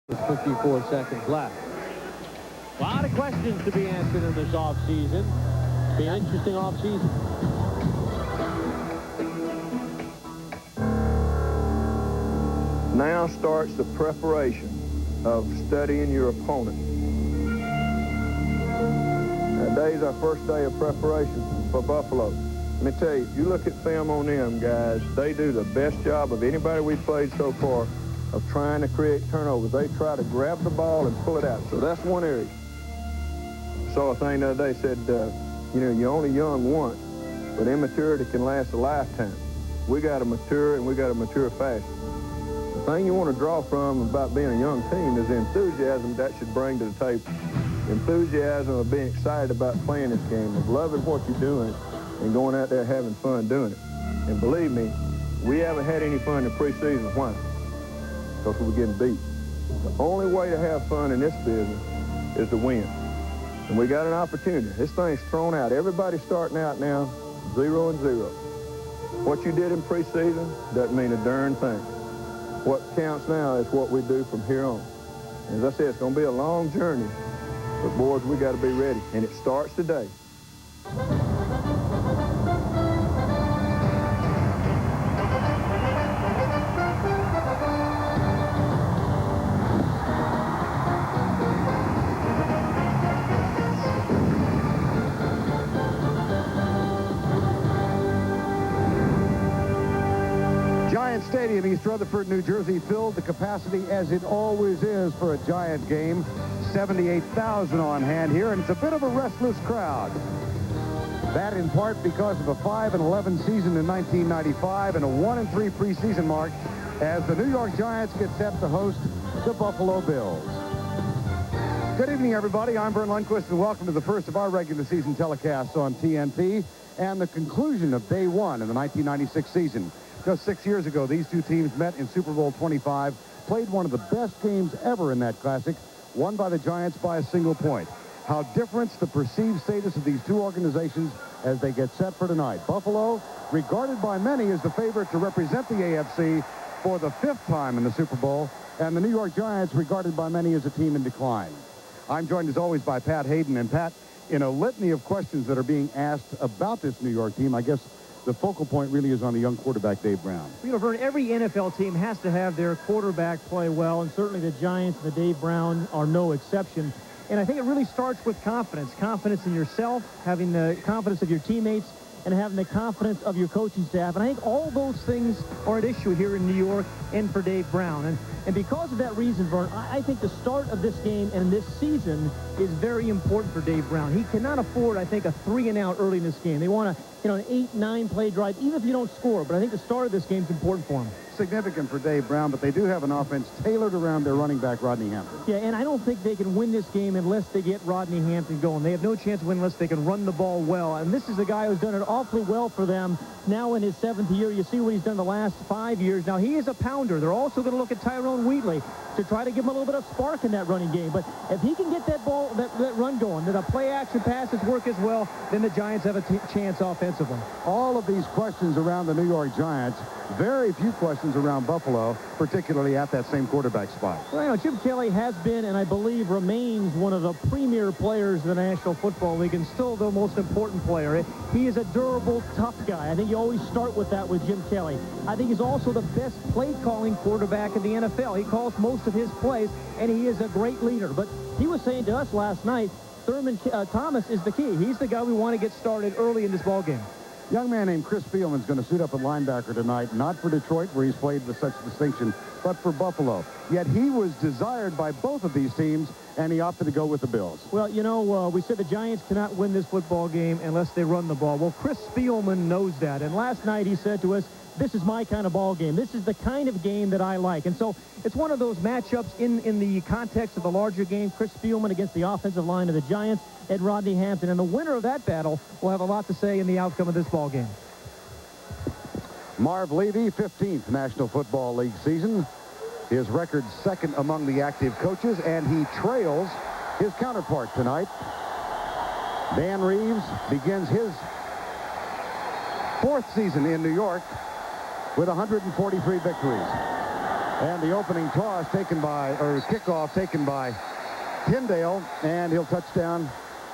with 54 seconds left. A lot of questions to be answered in this offseason. Be an interesting offseason. Now starts the preparation of studying your opponent. Today's our first day of preparation for Buffalo. Let me tell you, if you look at film on them guys, they do the best job of anybody we've played so far of trying to create turnovers. They try to grab the ball and pull it out. So that's one area. Saw a thing the other day said, you know, you're only young once, but immaturity can last a lifetime. We got to mature, and we got to mature fast. The thing you want to draw from about being a young team is the enthusiasm that should bring to the table. The enthusiasm of being excited about playing this game, of loving what you're doing, and going out there having fun doing it. And believe me, we haven't had any fun in preseason. Why? Because we were getting beat. The only way to have fun in this business is to win. And we got an opportunity. This thing's thrown out. Everybody's starting out now 0-0. What you did in preseason doesn't mean a darn thing. What counts now is what we do from here on. As I said, it's going to be a long journey. But, boys, we got to be ready. And it starts today. Stadium, East Rutherford, New Jersey, filled to capacity as it always is for a Giant game. 78,000 on hand here, and it's a bit of a restless crowd. That in part because of a 5-11 season in 1995 and a 1-3 preseason mark as the New York Giants get set to host the Buffalo Bills. Good evening, everybody. I'm Vern Lundquist, and welcome to the first of our regular season telecasts on TNT and the conclusion of day one in the 1996 season. Just 6 years ago, these two teams met in Super Bowl 25, played one of the best games ever in that classic, won by the Giants by a single point. How different's the perceived status of these two organizations as they get set for tonight. Buffalo, regarded by many as the favorite to represent the AFC for the 5th time in the Super Bowl, and the New York Giants, regarded by many as a team in decline. I'm joined, as always, by Pat Hayden. And, Pat, in a litany of questions that are being asked about this New York team, I guess the focal point really is on the young quarterback, Dave Brown. You know, Vern, every NFL team has to have their quarterback play well, and certainly the Giants and the Dave Brown are no exception. And I think it really starts with confidence. Confidence in yourself, having the confidence of your teammates, and having the confidence of your coaching staff. And I think all those things are at issue here in New York and for Dave Brown. And because of that reason, Vern, I think the start of this game and this season is very important for Dave Brown. He cannot afford, I think, a 3-and-out early in this game. They want an 8-9 play drive, even if you don't score. But I think the start of this game is important for him. Significant for Dave Brown, but they do have an offense tailored around their running back, Rodney Hampton. Yeah, and I don't think they can win this game unless they get Rodney Hampton going. They have no chance to win unless they can run the ball well. And this is a guy who's done it awfully well for them now in his 7th year. You see what he's done the last 5 years. Now, he is a pounder. They're also going to look at Tyrone Wheatley to try to give him a little bit of spark in that running game. But if he can get that ball, that run going, then the play-action passes work as well, then the Giants have a chance offensively. All of these questions around the New York Giants, very few questions around Buffalo, particularly at that same quarterback spot. Well, you know, Jim Kelly has been, and I believe remains, one of the premier players in the National Football League, and still the most important player. He is a durable, tough guy. I think you always start with that with Jim Kelly. I think he's also the best play-calling quarterback in the NFL. He calls most of his plays, and he is a great leader. But he was saying to us last night, Thurman Thomas is the key. He's the guy we want to get started early in this ball game. Young man named Chris Spielman's going to suit up at linebacker tonight, not for Detroit, where he's played with such distinction, but for Buffalo. Yet he was desired by both of these teams, and he opted to go with the Bills. Well, you know, we said the Giants cannot win this football game unless they run the ball. Well, Chris Spielman knows that, and last night he said to us, this is my kind of ball game. This is the kind of game that I like. And so it's one of those matchups in the context of the larger game. Chris Spielman against the offensive line of the Giants and Rodney Hampton. And the winner of that battle will have a lot to say in the outcome of this ball game. Marv Levy, 15th National Football League season. His record second among the active coaches, and he trails his counterpart tonight. Dan Reeves begins his 4th season in New York with 143 victories. And the opening toss taken by, or kickoff taken by Tyndale, and he'll touchdown,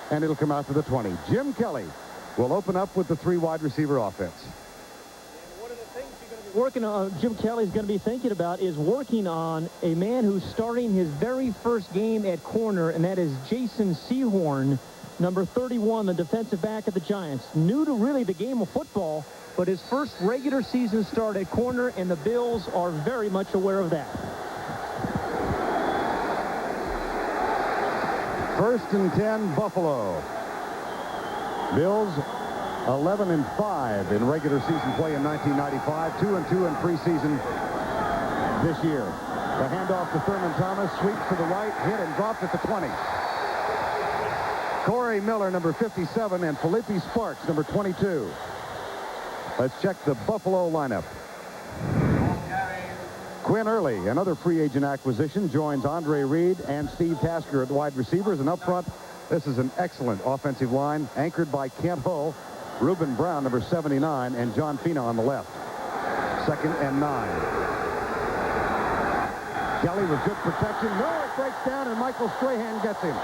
and it'll come out to the 20. Jim Kelly will open up with the 3 wide receiver offense. One of the things you're going to be working on, Jim Kelly's going to be thinking about, is working on a man who's starting his very first game at corner, and that is Jason Sehorn, number 31, the defensive back of the Giants. New to really the game of football, but his first regular season start at corner, and the Bills are very much aware of that. 1st and 10, Buffalo. Bills 11-5 in regular season play in 1995, 2-2 in preseason this year. The handoff to Thurman Thomas, sweeps to the right, hit and dropped at the 20. Corey Miller, number 57, and Felipe Sparks, number 22. Let's check the Buffalo lineup. Quinn Early, another free agent acquisition, joins Andre Reed and Steve Tasker at wide receivers. And up front, this is an excellent offensive line, anchored by Kent Hull, Reuben Brown, number 79, and John Fina on the left. 2nd and 9. Kelly with good protection. No, it breaks down, and Michael Strahan gets him.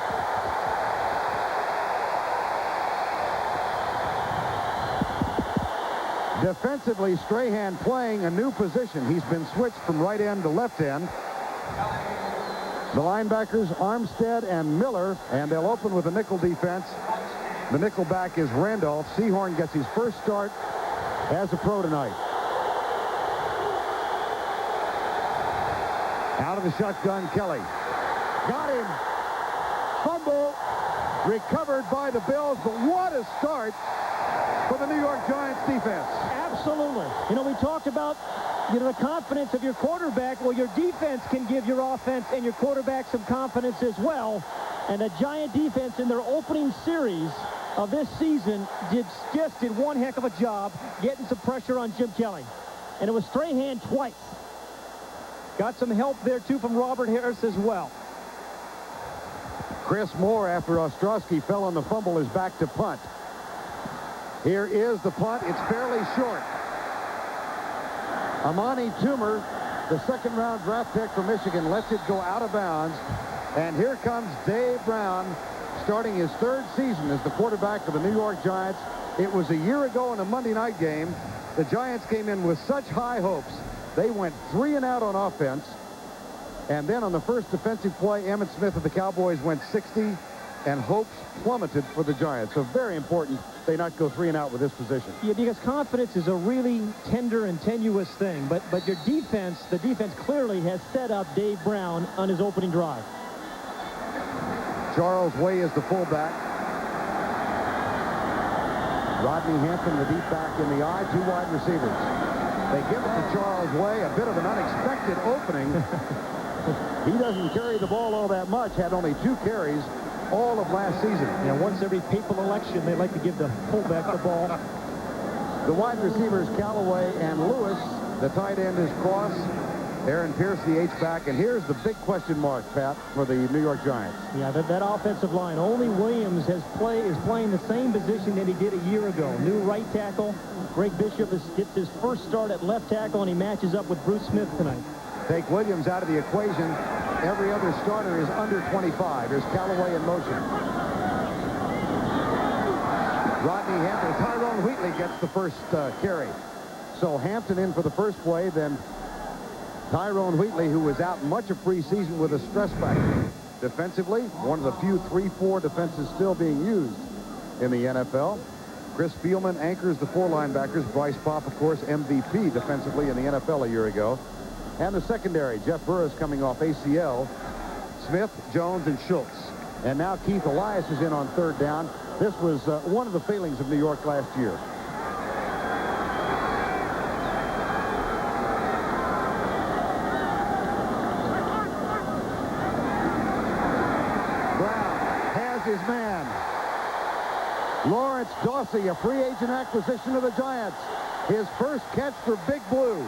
Defensively, Strahan playing a new position. He's been switched from right end to left end. The linebackers, Armstead and Miller, and they'll open with a nickel defense. The nickel back is Randolph. Sehorn gets his first start as a pro tonight. Out of the shotgun, Kelly. Got him. Fumble. Recovered by the Bills, but what a start for the New York Giants defense. Absolutely. You know, we talked about, the confidence of your quarterback. Well, your defense can give your offense and your quarterback some confidence as well. And the Giant defense in their opening series of this season just did one heck of a job getting some pressure on Jim Kelly. And it was Strahan twice. Got some help there, too, from Robert Harris as well. Chris Moore, after Ostrowski fell on the fumble, is back to punt. Here is the punt. It's fairly short. Amani Toomer, the 2nd-round draft pick from Michigan, lets it go out of bounds. And here comes Dave Brown, starting his 3rd season as the quarterback of the New York Giants. It was a year ago in a Monday night game. The Giants came in with such high hopes. They went 3 and out on offense. And then on the first defensive play, Emmitt Smith of the Cowboys went 60, and hopes plummeted for the Giants. So very important they not go 3 and out with this position. Yeah, because confidence is a really tender and tenuous thing. But your defense, the defense clearly has set up Dave Brown on his opening drive. Charles Way is the fullback. Rodney Hampton, the deep back in the eye, 2 wide receivers. They give it to Charles Way, a bit of an unexpected opening. He doesn't carry the ball all that much, had only 2 carries all of last season. Yeah, once every papal election, they like to give the fullback the ball. The wide receivers, Callaway and Lewis. The tight end is Cross. Aaron Pierce, the H-back. And here's the big question mark, Pat, for the New York Giants. Yeah, that offensive line. Only Williams is playing the same position that he did a year ago. New right tackle. Greg Bishop gets his first start at left tackle, and he matches up with Bruce Smith tonight. Take Williams out of the equation. Every other starter is under 25. Here's Callaway in motion. Rodney Hampton. Tyrone Wheatley gets the first carry. So Hampton in for the first play, then Tyrone Wheatley, who was out much of preseason with a stress fracture. Defensively, one of the few 3-4 defenses still being used in the NFL. Chris Spielman anchors the 4 linebackers. Bryce Popp, of course, MVP defensively in the NFL a year ago. And the secondary, Jeff Burris coming off ACL, Smith, Jones, and Schultz. And now Keith Elias is in on 3rd down. This was one of the failings of New York last year. Brown has his man. Lawrence Dawsey, a free agent acquisition of the Giants. His first catch for Big Blue.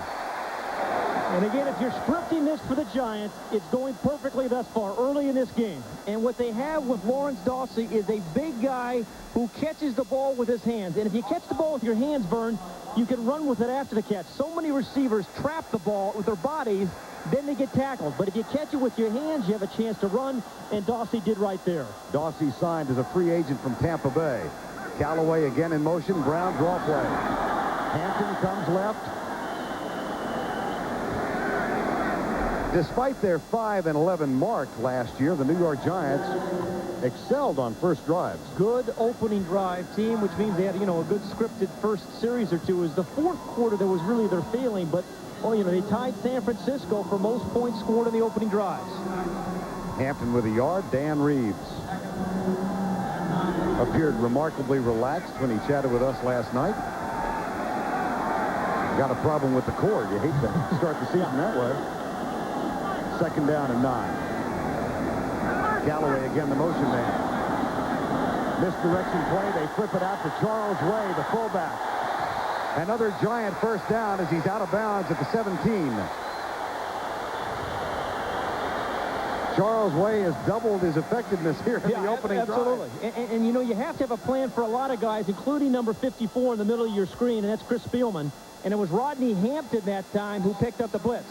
And again, if you're scripting this for the Giants, it's going perfectly thus far, early in this game. And what they have with Lawrence Dawsey is a big guy who catches the ball with his hands. And if you catch the ball with your hands, Vern, you can run with it after the catch. So many receivers trap the ball with their bodies, then they get tackled. But if you catch it with your hands, you have a chance to run, and Dawsey did right there. Dawsey signed as a free agent from Tampa Bay. Callaway again in motion. Brown draw play. Hampton comes left. Despite their 5-11 mark last year, the New York Giants excelled on first drives. Good opening drive team, which means they had, a good scripted first series or two. It was the fourth quarter that was really their failing, but, they tied San Francisco for most points scored in the opening drives. Hampton with a yard. Dan Reeves appeared remarkably relaxed when he chatted with us last night. Got a problem with the cord. You hate to start the season that way. 2nd down and 9. Callaway again, the motion man. Misdirection play. They flip it out to Charles Way, the fullback. Another Giant first down as he's out of bounds at the 17. Charles Way has doubled his effectiveness here in the opening absolutely. drive. And you have to have a plan for a lot of guys, including number 54 in the middle of your screen, and that's Chris Spielman. And it was Rodney Hampton that time who picked up the blitz,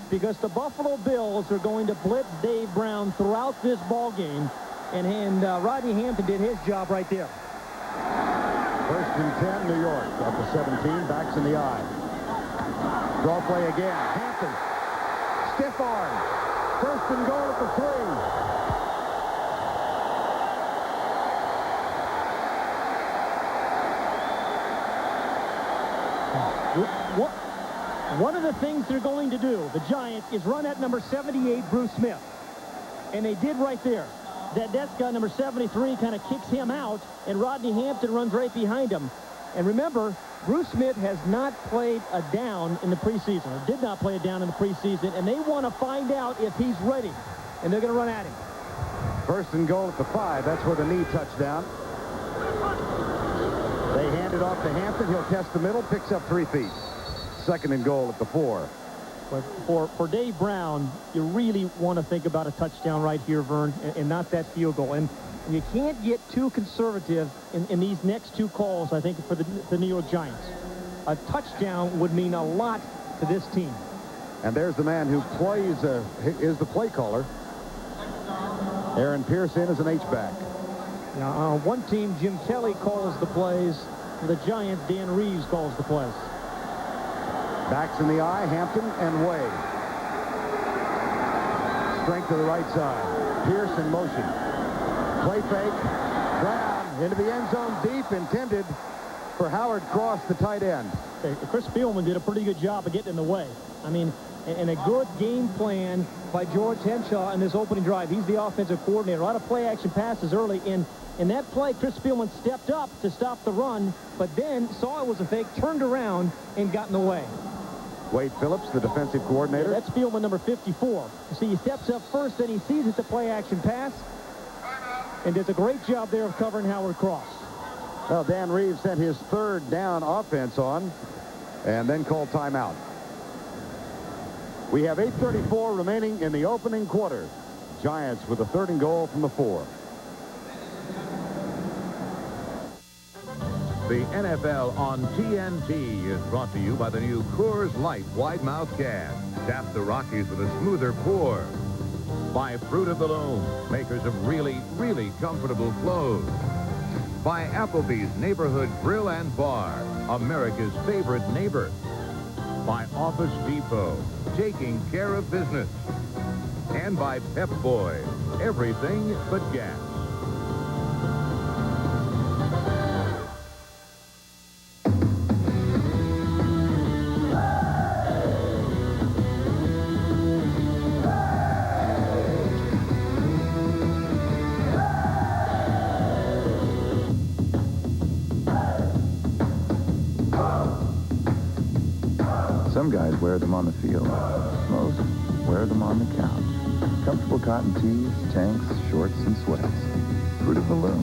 because the Buffalo Bills are going to blitz Dave Brown throughout this ball game, and Rodney Hampton did his job right there. 1st and 10, New York. Up to 17, backs in the eye. Draw play again. Hampton. Stiff arm. 1st and goal at the 3. One of the things they're going to do, the Giants, is run at number 78, Bruce Smith. And they did right there. That desk guy, number 73, kind of kicks him out, and Rodney Hampton runs right behind him. And remember, Bruce Smith has not played a down in the preseason, or did not play a down in the preseason, and they want to find out if he's ready. And they're going to run at him. 1st and goal at the 5. That's where the knee touchdown. They hand it off to Hampton. He'll test the middle, picks up 3 feet. 2nd and goal at the 4. But for Dave Brown, you really want to think about a touchdown right here, Vern, and not that field goal. And you can't get too conservative in these next 2 calls, I think, for the New York Giants. A touchdown would mean a lot to this team. And there's the man who is the play caller. Aaron Pearson is an H-back. Now, on one team, Jim Kelly calls the plays. For the Giants, Dan Reeves calls the plays. Backs in the eye, Hampton and Way. Strength to the right side. Pierce in motion. Play fake. Brown into the end zone deep, intended for Howard Cross, the tight end. Okay, Chris Spielman did a pretty good job of getting in the way. I mean, and a good game plan by George Henshaw in this opening drive. He's the offensive coordinator. A lot of play-action passes early. In that play, Chris Spielman stepped up to stop the run, but then saw it was a fake, turned around, and got in the way. Wade Phillips, the defensive coordinator. That's Spielman, number 54. You see, he steps up first, then he sees it's a play-action pass, and does a great job there of covering Howard Cross. Well, Dan Reeves sent his 3rd down offense on, and then called timeout. We have 8:34 remaining in the opening quarter. Giants with a 3rd and goal from the 4. The NFL on TNT is brought to you by the new Coors Light Wide Mouth Can. Tap the Rockies with a smoother pour. By Fruit of the Loom, makers of really, really comfortable clothes. By Applebee's Neighborhood Grill and Bar, America's favorite neighbor. By Office Depot, taking care of business. And by Pep Boys, everything but gas. Some guys wear them on the field. Most wear them on the couch. Comfortable cotton tees, tanks, shorts, and sweats. Fruit of the Loom.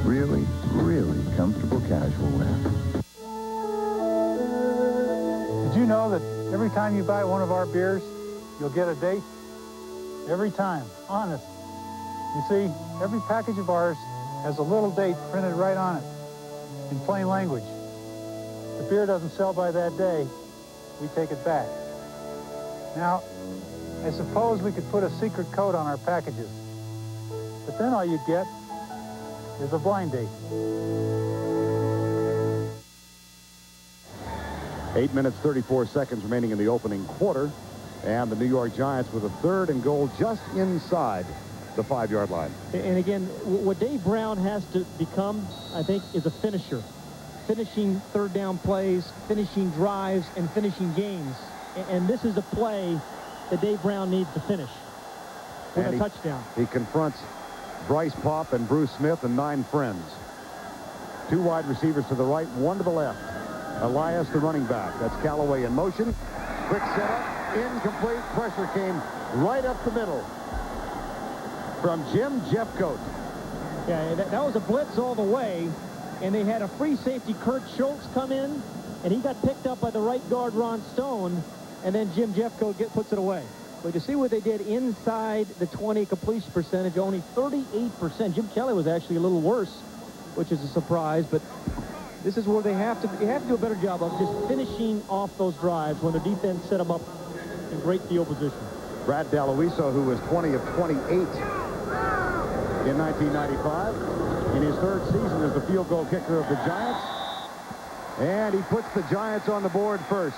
Really, really comfortable casual wear. Did you know that every time you buy one of our beers, you'll get a date? Every time, honest. You see, every package of ours has a little date printed right on it, in plain language. If the beer doesn't sell by that day, we take it back. Now, I suppose we could put a secret code on our packages, but then all you get is a blind date. 8 minutes, 34 seconds remaining in the opening quarter. And the New York Giants with a 3rd and goal just inside the 5-yard line. And again, what Dave Brown has to become, I think, is a finisher. Finishing third down plays, finishing drives, and finishing games. And this is a play that Dave Brown needs to finish with a touchdown. He confronts Bryce Popp and Bruce Smith and 9 friends. 2 wide receivers to the right, 1 to the left. Elias, the running back. That's Callaway in motion. Quick setup. Incomplete. Pressure came right up the middle from Jim Jeffcoat. Yeah, that was a blitz all the way, and they had a free safety, Kurt Schultz, come in, and he got picked up by the right guard, Ron Stone, and then Jim Jeffcoat puts it away. But you see what they did inside the 20 completion percentage, only 38%. Jim Kelly was actually a little worse, which is a surprise, but this is where they have to do a better job of just finishing off those drives when the defense set them up in great field position. Brad Dalloiso, who was 20 of 28 in 1995, in his 3rd season as the field goal kicker of the Giants. And he puts the Giants on the board first.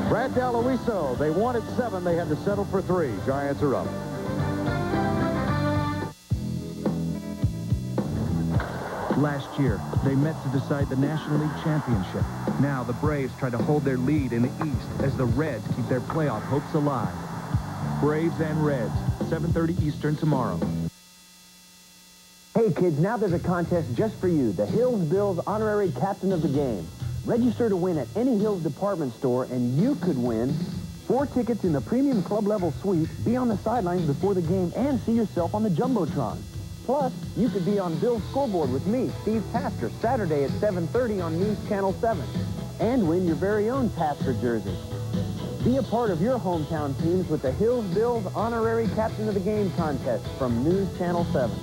Brad Dalloiso, they wanted 7. They had to settle for 3. Giants are up. Last year, they met to decide the National League Championship. Now the Braves try to hold their lead in the East as the Reds keep their playoff hopes alive. Braves and Reds, 7:30 Eastern tomorrow. Hey kids, now there's a contest just for you, the Hills Bills Honorary Captain of the Game. Register to win at any Hills department store and you could win 4 tickets in the premium club level suite, be on the sidelines before the game, and see yourself on the Jumbotron. Plus, you could be on Bill's scoreboard with me, Steve Tasker, Saturday at 7:30 on News Channel 7. And win your very own Tasker jersey. Be a part of your hometown teams with the Hills Bills Honorary Captain of the Game contest from News Channel 7.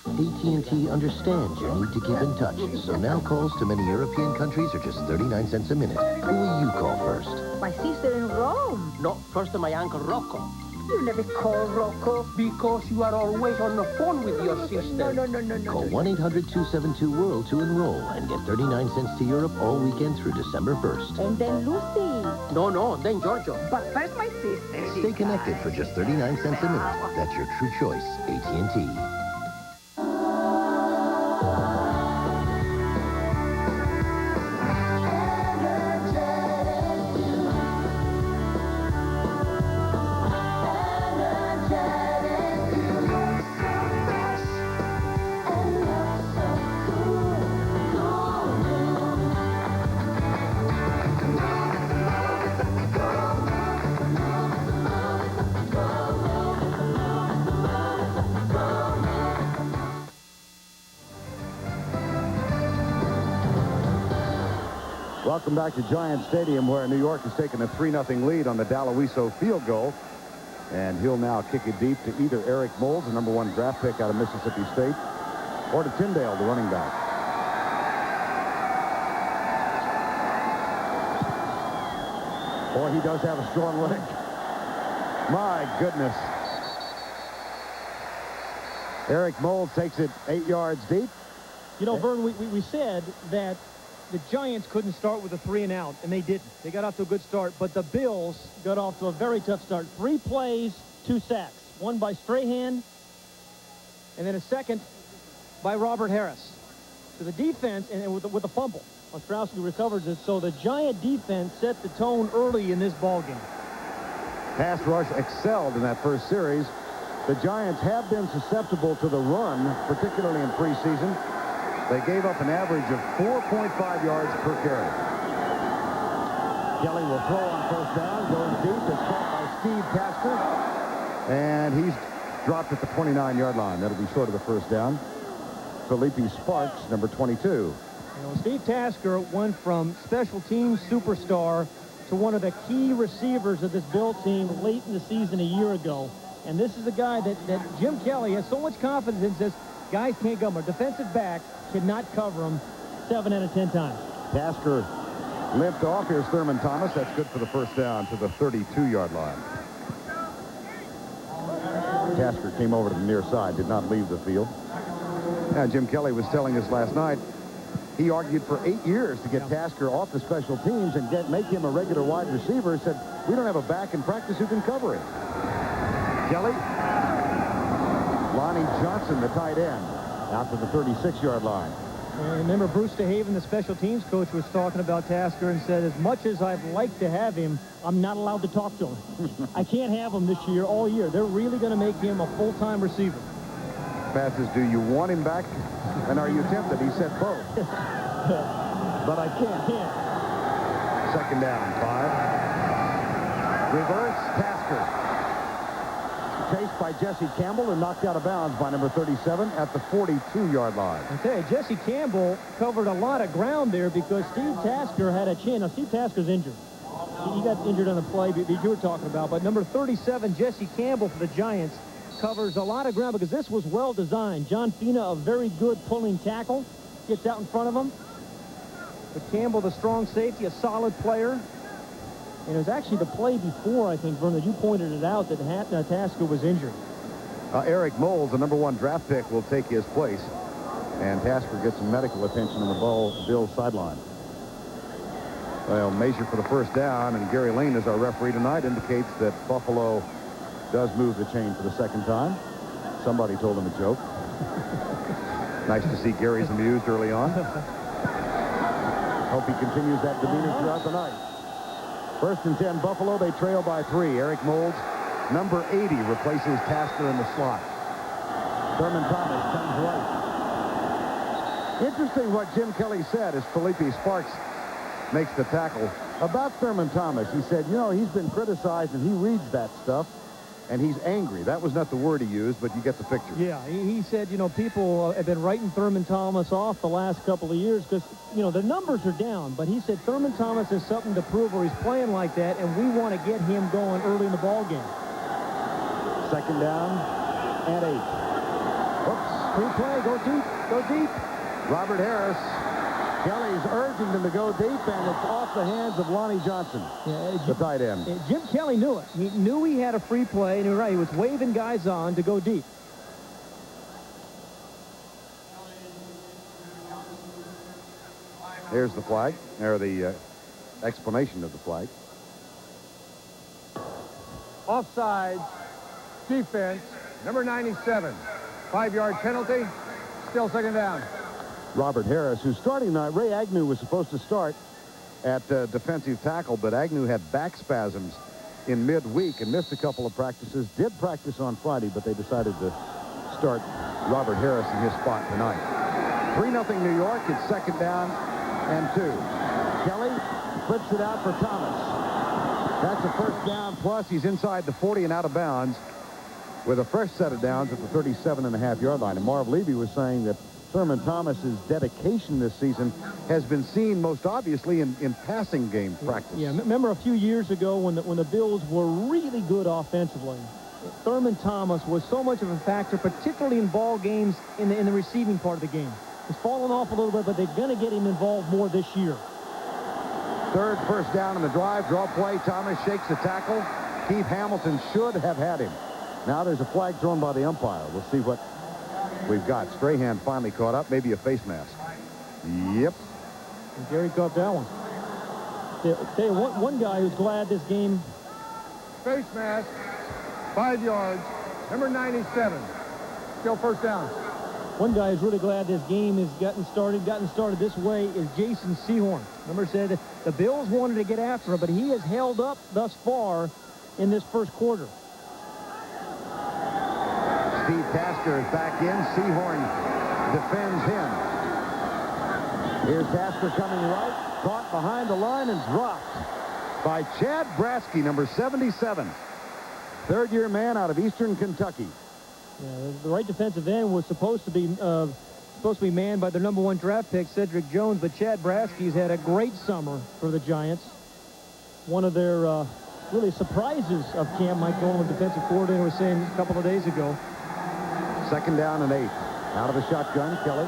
AT&T understands your need to keep in touch, so now calls to many European countries are just 39 cents a minute. Who will you call first? My sister in Rome. No, first my uncle Rocco. You never call Rocco. Because you are always on the phone with your sister. No. Call 1-800-272-WORLD to enroll and get 39 cents to Europe all weekend through December 1st. And then Lucy. No, then Giorgio. But first my sister. Stay connected for just 39 cents a minute. That's your true choice, AT&T. Welcome back to Giant Stadium, where New York has taken a 3-0 lead on the Dalloiso field goal. And he'll now kick it deep to either Eric Moulds, the #1 draft pick out of Mississippi State, or to Tyndale, the running back. Boy, he does have a strong leg. My goodness. Eric Moulds takes it 8 yards deep. You know, Vern, we said that the Giants couldn't start with a 3-and-out, and they didn't. They got off to a good start, but the Bills got off to a very tough start. 3 plays, 2 sacks. One by Strahan, and then a second by Robert Harris. So the defense, and with the fumble, Ostrowski recovers it, so the Giant defense set the tone early in this ballgame. Pass rush excelled in that first series. The Giants have been susceptible to the run, particularly in preseason. They gave up an average of 4.5 yards per carry. Kelly will throw on first down, goes deep. It's caught by Steve Tasker, and he's dropped at the 29-yard line. That'll be short of the first down. Felipe Sparks, number 22. You know, Steve Tasker went from special teams superstar to one of the key receivers of this Bill team late in the season a year ago. And this is a guy that Jim Kelly has so much confidence in, says, guys can't cover him. Defensive back cannot cover him 7 out of 10 times. Tasker limped off. Here's Thurman Thomas. That's good for the first down to the 32-yard line. Tasker came over to the near side, did not leave the field. Now, Jim Kelly was telling us last night, he argued for 8 years to get Tasker off the special teams and make him a regular wide receiver. Said, we don't have a back in practice who can cover him. Kelly. Lonnie Johnson, the tight end, out to the 36-yard line. And remember, Bruce DeHaven, the special teams coach, was talking about Tasker and said, as much as I'd like to have him, I'm not allowed to talk to him. I can't have him this year, all year. They're really going to make him a full-time receiver. Passes, do you want him back? And are you tempted? He said both. But I can't. Second down, 5. Reverse, Tasker. Chased by Jesse Campbell and knocked out of bounds by number 37 at the 42-yard line. I tell you, Jesse Campbell covered a lot of ground there because Steve Tasker had a chance. Now, Steve Tasker's injured. He got injured on the play that you were talking about. But number 37, Jesse Campbell for the Giants, covers a lot of ground because this was well designed. John Fina, a very good pulling tackle, gets out in front of him. But Campbell, the strong safety, a solid player. And it was actually the play before, I think, Vernon, you pointed it out, that Tasker was injured. Eric Moles, the number 1 draft pick, will take his place. And Tasker gets some medical attention on the Bills sideline. Well, measure for the first down, and Gary Lane, as our referee tonight, indicates that Buffalo does move the chain for the second time. Somebody told him a joke. Nice to see Gary's amused early on. Hope he continues that demeanor throughout the night. First and 10, Buffalo. They trail by 3. Eric Moulds, number 80, replaces Tasker in the slot. Thurman Thomas comes right. Interesting what Jim Kelly said as Felipe Sparks makes the tackle about Thurman Thomas. He said, you know, he's been criticized and he reads that stuff and he's angry. That was not the word he used, but you get the picture. Yeah, he said, you know, people have been writing Thurman Thomas off the last couple of years because, you know, the numbers are down. But he said Thurman Thomas has something to prove where he's playing like that, and we want to get him going early in the ball game. Second down and 8. Oops, free play, go deep, go deep. Robert Harris. Kelly's urging them to go deep, and it's off the hands of Lonnie Johnson, the tight end. Jim Kelly knew it. He knew he had a free play, and you're right, he was waving guys on to go deep. There's the flag, or the explanation of the flag. Offside defense, number 97. 5-yard penalty, still second down. Robert Harris, who's starting tonight. Ray Agnew was supposed to start at defensive tackle, but Agnew had back spasms in midweek and missed a couple of practices. Did practice on Friday, but they decided to start Robert Harris in his spot tonight. 3-0 New York. It's second down and 2. Kelly flips it out for Thomas. That's a first down plus. He's inside the 40 and out of bounds with a fresh set of downs at the 37.5-yard line. And Marv Levy was saying that Thurman Thomas's dedication this season has been seen most obviously in passing game practice. Yeah, remember a few years ago when the Bills were really good offensively. Thurman Thomas was so much of a factor, particularly in ball games in the receiving part of the game. He's fallen off a little bit, but they're going to get him involved more this year. Third first down in the drive. Draw play. Thomas shakes the tackle. Keith Hamilton should have had him. Now there's a flag thrown by the umpire. We'll see what we've got. Strahan finally caught up. Maybe a face mask. Yep. And Gary caught that one. Tell you one guy who's glad this game. Face mask, 5 yards, number 97. Still first down. One guy who's really glad this game has gotten started this way is Jason Sehorn. Remember, said the Bills wanted to get after him, but he has held up thus far in this first quarter. Steve Tasker is back in. Sehorn defends him. Here's Tasker coming right. Caught behind the line and dropped by Chad Brasky, number 77. Third-year man out of Eastern Kentucky. Yeah, the right defensive end was supposed to be supposed to be manned by their #1 draft pick, Cedric Jones, but Chad Brasky's had a great summer for the Giants. One of their really surprises of camp, Mike Nolan, defensive coordinator, was saying a couple of days ago. 2nd down and 8. Out of the shotgun, Kelly.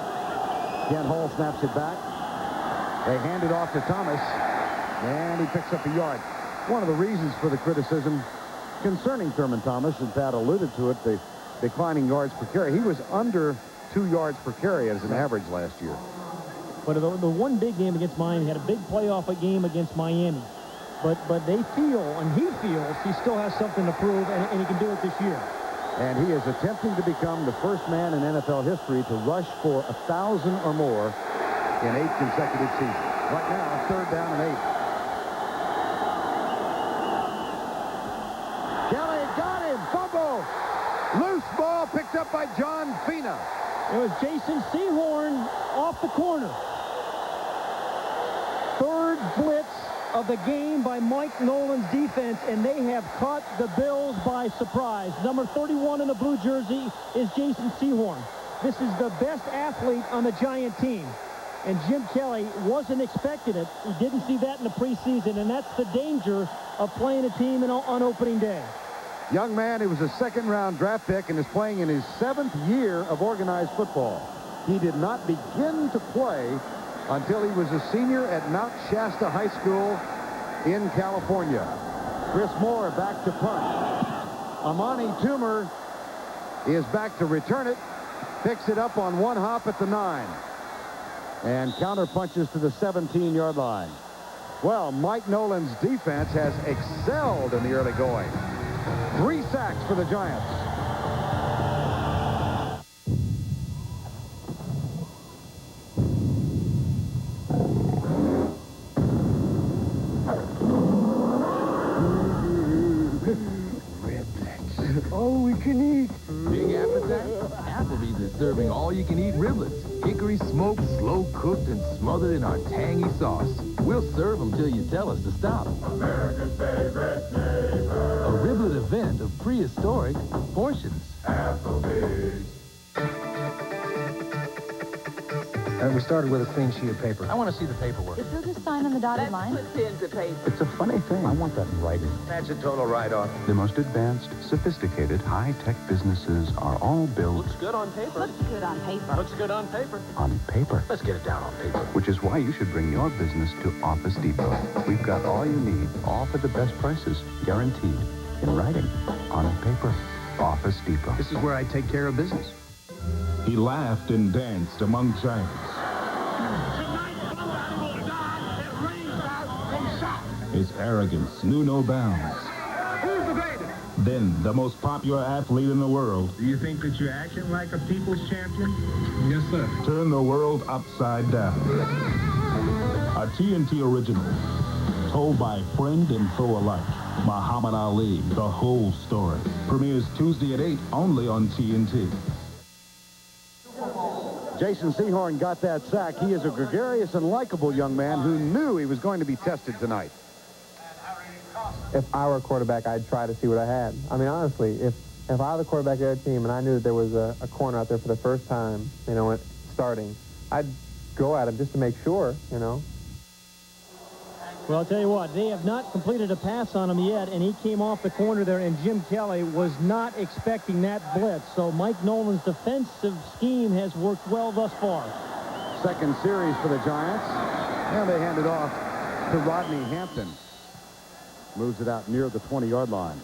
Ken Hall snaps it back. They hand it off to Thomas, and he picks up a yard. One of the reasons for the criticism concerning Thurman Thomas, and Pat alluded to it, the declining yards per carry. He was under 2 yards per carry as an average last year. But the one big game against Miami, he had a big playoff game against Miami. But they feel, and he feels, he still has something to prove, and he can do it this year. And he is attempting to become the first man in NFL history to rush for 1,000 or more in 8 consecutive seasons. Right now, 3rd down and 8. Kelly got him. Fumble. Loose ball picked up by John Fina. It was Jason Sehorn off the corner. 3rd blitz of the game by Mike Nolan's defense, and they have caught the Bills by surprise. Number 31 in the blue jersey is Jason Sehorn. This is the best athlete on the Giant team, and Jim Kelly wasn't expecting it. He didn't see that in the preseason, and that's the danger of playing a team on opening day. Young man, he was a 2nd-round draft pick and is playing in his 7th year of organized football. He did not begin to play until he was a senior at Mount Shasta High School in California. Chris Moore back to punt. Amani Toomer is back to return it. Picks it up on 1 hop at the 9. And counter punches to the 17-yard line. Well, Mike Nolan's defense has excelled in the early going. 3 sacks for the Giants. All we can eat. Big appetite? Applebee's is serving all-you-can-eat riblets. Hickory smoked, slow-cooked, and smothered in our tangy sauce. We'll serve them till you tell us to stop. America's favorite neighbor. A riblet event of prehistoric portions. Applebee's. We started with a clean sheet of paper. I want to see the paperwork. Is there just sign on the dotted line? It's a funny thing. I want that in writing. That's a total write-off. The most advanced, sophisticated, high-tech businesses are all built Looks good on paper. Looks good on paper. Looks good on paper. on paper. Let's get it down on paper. Which is why you should bring your business to Office Depot. We've got all you need, all for the best prices, guaranteed, in writing, on paper. Office Depot. This is where I take care of business. He laughed and danced among giants. His arrogance knew no bounds. Who's the greatest? Then, the most popular athlete in the world Do you think that you're acting like a people's champion? Yes, sir. turned the world upside down. A TNT original, told by friend and foe alike, Muhammad Ali, the whole story. Premieres Tuesday at 8, only on TNT. Jason Sehorn got that sack. He is a gregarious and likable young man who knew he was going to be tested tonight. If I were a quarterback, I'd try to see what I had. I mean, honestly, if I was the quarterback of their team and I knew that there was a corner out there for the first time, starting, I'd go at him just to make sure, Well, I'll tell you what, they have not completed a pass on him yet, and he came off the corner there, and Jim Kelly was not expecting that blitz. So Mike Nolan's defensive scheme has worked well thus far. 2nd series for the Giants. And they hand it off to Rodney Hampton. Moves it out near the 20-yard line.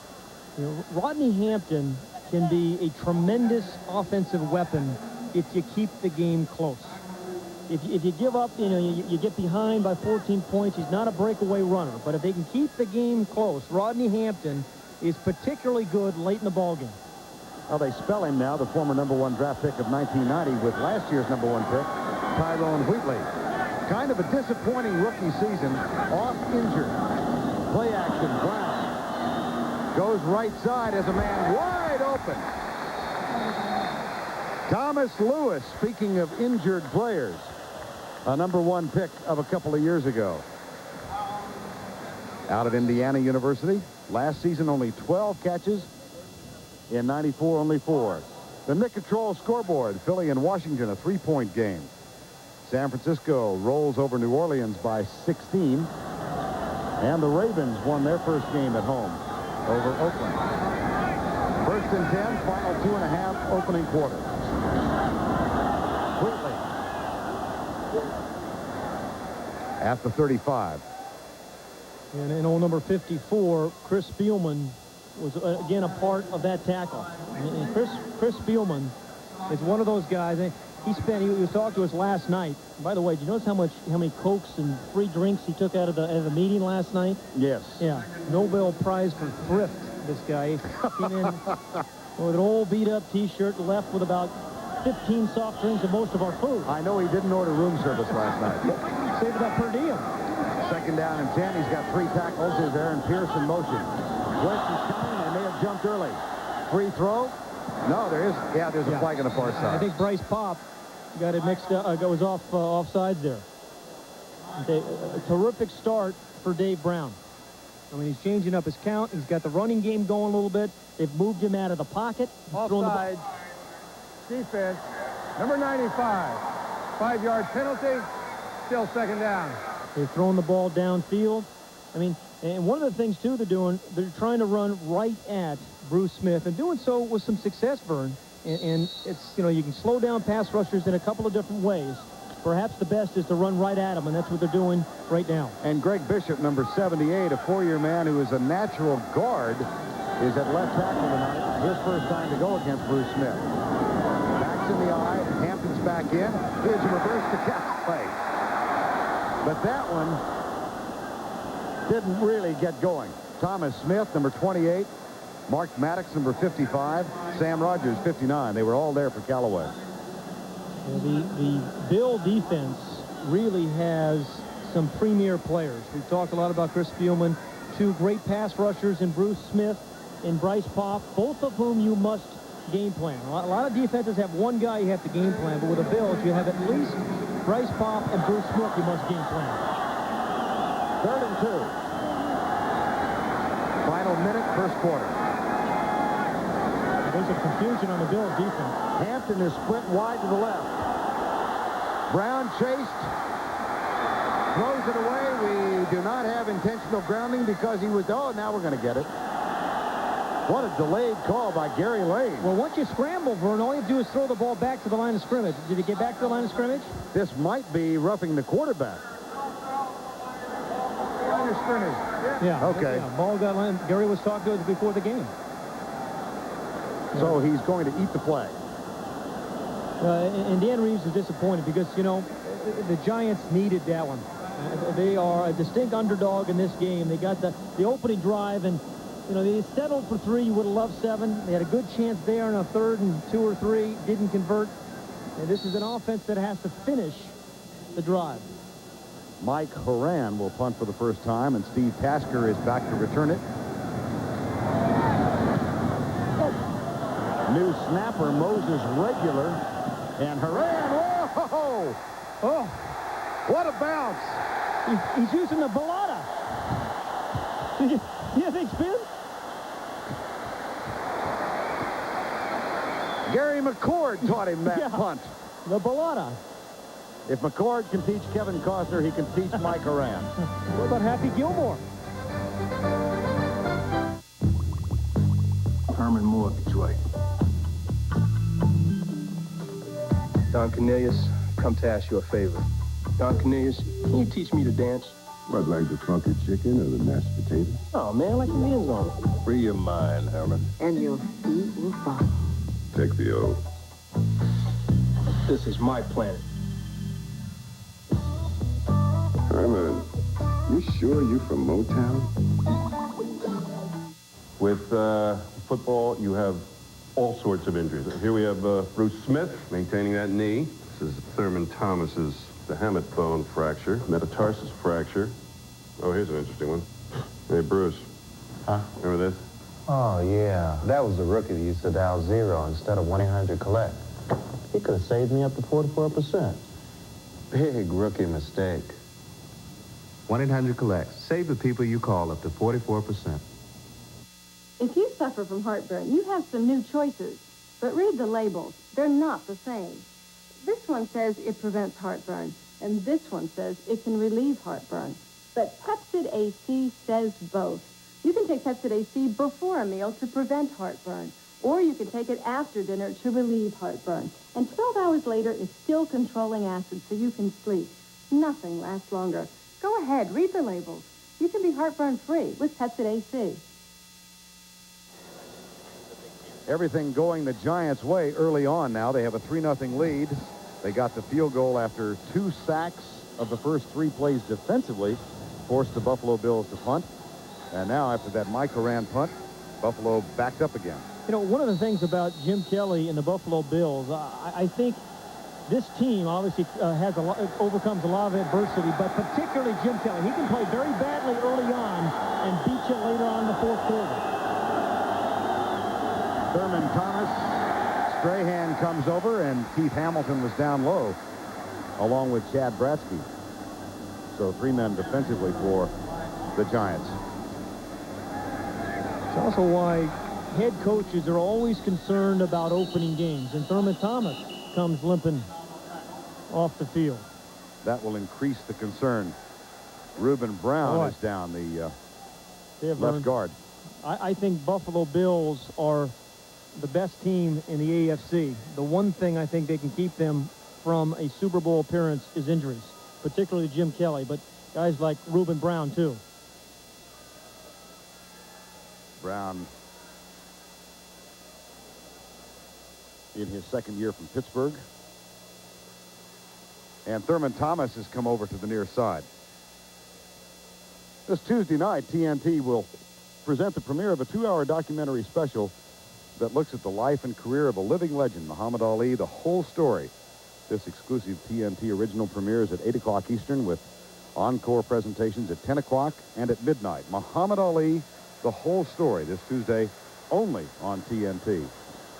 Rodney Hampton can be a tremendous offensive weapon if you keep the game close. If you give up, you get behind by 14 points, he's not a breakaway runner. But if they can keep the game close, Rodney Hampton is particularly good late in the ballgame. Well, they spell him now, the former #1 draft pick of 1990, with last year's #1 pick, Tyrone Wheatley. Kind of a disappointing rookie season, off injured. Play action, Brown. Goes right side as a man wide open. Thomas Lewis, speaking of injured players, a #1 pick of a couple of years ago. Out of Indiana University. Last season, only 12 catches. In '94, only 4. The Nick Control scoreboard. Philly and Washington, a 3-point game. San Francisco rolls over New Orleans by 16. And the Ravens won their first game at home over Oakland. 1st and 10, final 2.5 opening quarter. Quickly. At the 35. And in old number 54, Chris Spielman was, again, a part of that tackle. And Chris Spielman is one of those guys. He was talking to us last night. By the way, did you notice how many Cokes and free drinks he took out of the meeting last night? Yes. Yeah. Nobel Prize for thrift, this guy. He came in with an old beat-up T-shirt, left with about 15 soft drinks and most of our food. I know he didn't order room service last night. Saved that per diem. 2nd down and 10. He's got 3 tackles. Here's Aaron Pierce in motion. Blitz is coming. They may have jumped early. Free throw. No, there is. Yeah, there's a flag on the far side. I think Bryce Pop got it mixed up. Was offsides there. A terrific start for Dave Brown. I mean, he's changing up his count. He's got the running game going a little bit. They've moved him out of the pocket. Offside. Defense. Number 95. 5-yard penalty. Still 2nd down. They're throwing the ball downfield. I mean, and one of the things, too, they're trying to run right at Bruce Smith, and doing so with some success, Vern. And it's, you can slow down pass rushers in a couple of different ways. Perhaps the best is to run right at them, and that's what they're doing right now. And Greg Bishop, number 78, a 4-year man who is a natural guard, is at left tackle tonight. His first time to go against Bruce Smith. Backs in the eye. Hampton's back in. Here's a reverse to Callaway. But that one didn't really get going. Thomas Smith, number 28. Mark Maddox, number 55. Sam Rogers, 59. They were all there for Callaway. The Bill defense really has some premier players. We've talked a lot about Chris Spielman. 2 great pass rushers in Bruce Smith and Bryce Pop, both of whom you must game plan. A lot of defenses have one guy you have to game plan, but with the Bills, you have at least Bryce Pop and Bruce Smith you must game plan. 3rd and 2. Final minute, first quarter. There's some confusion on the Bills defense. Hampton is split wide to the left. Brown chased. Throws it away. We do not have intentional grounding because he was... Oh, now we're going to get it. What a delayed call by Gary Lane. Well, once you scramble, Vern, all you do is throw the ball back to the line of scrimmage. Did it get back to the line of scrimmage? This might be roughing the quarterback. Line of scrimmage. Yeah. Okay. Yeah, ball got line. Gary was talking to us before the game. So he's going to eat the play. And Dan Reeves is disappointed because, the Giants needed that one. They are a distinct underdog in this game. They got the opening drive, and, they settled for 3. You would have loved 7. They had a good chance there in a 3rd and 2 or 3. Didn't convert. And this is an offense that has to finish the drive. Mike Horan will punt for the first time, and Steve Tasker is back to return it. New snapper, Moses Regular, and Horan. Whoa! Oh, what a bounce! He's using the balata. You think, Spin? Gary McCord taught him that punt. The balata. If McCord can teach Kevin Costner, he can teach Mike Horan. What about Happy Gilmore? Herman Moore, Detroit. Don Cornelius, come to ask you a favor. Don Cornelius, can you teach me to dance? What, like the funky chicken or the mashed potatoes? Oh, man, like your hands on it. Free your mind, Herman. And your feet will follow. Take the oath. This is my planet. Herman, you sure you from Motown? With football, you have all sorts of injuries. Here we have Bruce Smith maintaining that knee. This is Thurman Thomas's the hamate bone fracture, metatarsus fracture. Oh, here's an interesting one. Hey, Bruce. Huh? Remember this? Oh, yeah. That was the rookie that used to dial 0 instead of 1-800-COLLECT. He could have saved me up to 44%. Big rookie mistake. 1-800-COLLECT. Save the people you call up to 44%. If you suffer from heartburn, you have some new choices. But read the labels. They're not the same. This one says it prevents heartburn, and this one says it can relieve heartburn. But Pepcid AC says both. You can take Pepcid AC before a meal to prevent heartburn, or you can take it after dinner to relieve heartburn. And 12 hours later, it's still controlling acid so you can sleep. Nothing lasts longer. Go ahead, read the labels. You can be heartburn-free with Pepcid AC. Everything going the Giants' way early on now. They have a 3-0 lead. They got the field goal after 2 sacks of the first 3 plays defensively, forced the Buffalo Bills to punt. And now, after that Mike Horan punt, Buffalo backed up again. You know, one of the things about Jim Kelly and the Buffalo Bills, I think this team obviously overcomes a lot of adversity, but particularly Jim Kelly. He can play very badly early on and beat you later on in the fourth quarter. Thurman Thomas, Strahan comes over, and Keith Hamilton was down low, along with Chad Bratsky. So 3 men defensively for the Giants. It's also why head coaches are always concerned about opening games, and Thurman Thomas comes limping off the field. That will increase the concern. Reuben Brown is down, the left guard. I think Buffalo Bills are the best team in the AFC. The one thing I think they can keep them from a Super Bowl appearance is injuries, particularly Jim Kelly, but guys like Reuben Brown, too. Brown in his second year from Pittsburgh. And Thurman Thomas has come over to the near side. This Tuesday night, TNT will present the premiere of a 2-hour documentary special that looks at the life and career of a living legend, Muhammad Ali, the whole story. This exclusive TNT original premieres at 8 o'clock Eastern with encore presentations at 10 o'clock and at midnight. Muhammad Ali, the whole story, this Tuesday only on TNT.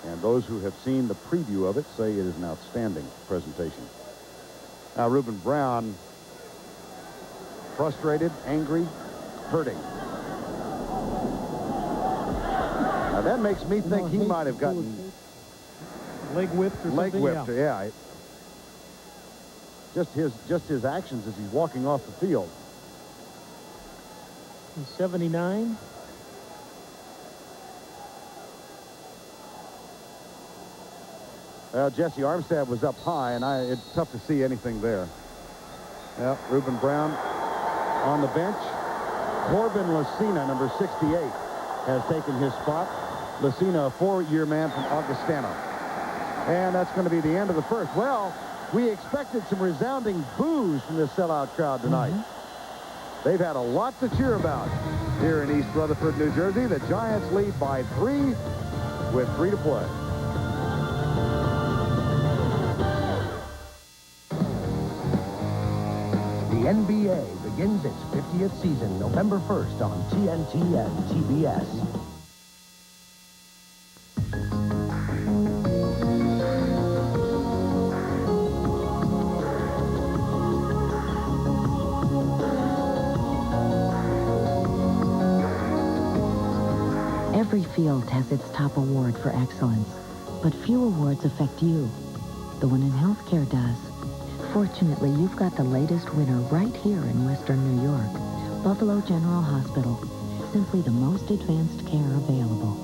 And those who have seen the preview of it say it is an outstanding presentation. Now, Reuben Brown, frustrated, angry, hurting. Now, that makes me think he might have gotten leg whipped or something. Leg whipped, yeah. Just his actions as he's walking off the field. He's 79. Well, Jesse Armstead was up high, and it's tough to see anything there. Yeah, Reuben Brown on the bench. Corbin Lucina, number 68, has taken his spot. Lucina, a 4-year man from Augustana. And that's going to be the end of the first. Well, we expected some resounding boos from this sellout crowd tonight. They've had a lot to cheer about here in East Rutherford, New Jersey. The Giants lead by 3 with 3 to play. The NBA begins its 50th season November 1st on TNT and TBS. Every field has its top award for excellence, but few awards affect you. The one in healthcare does. Fortunately, you've got the latest winner right here in Western New York. Buffalo General Hospital. Simply the most advanced care available.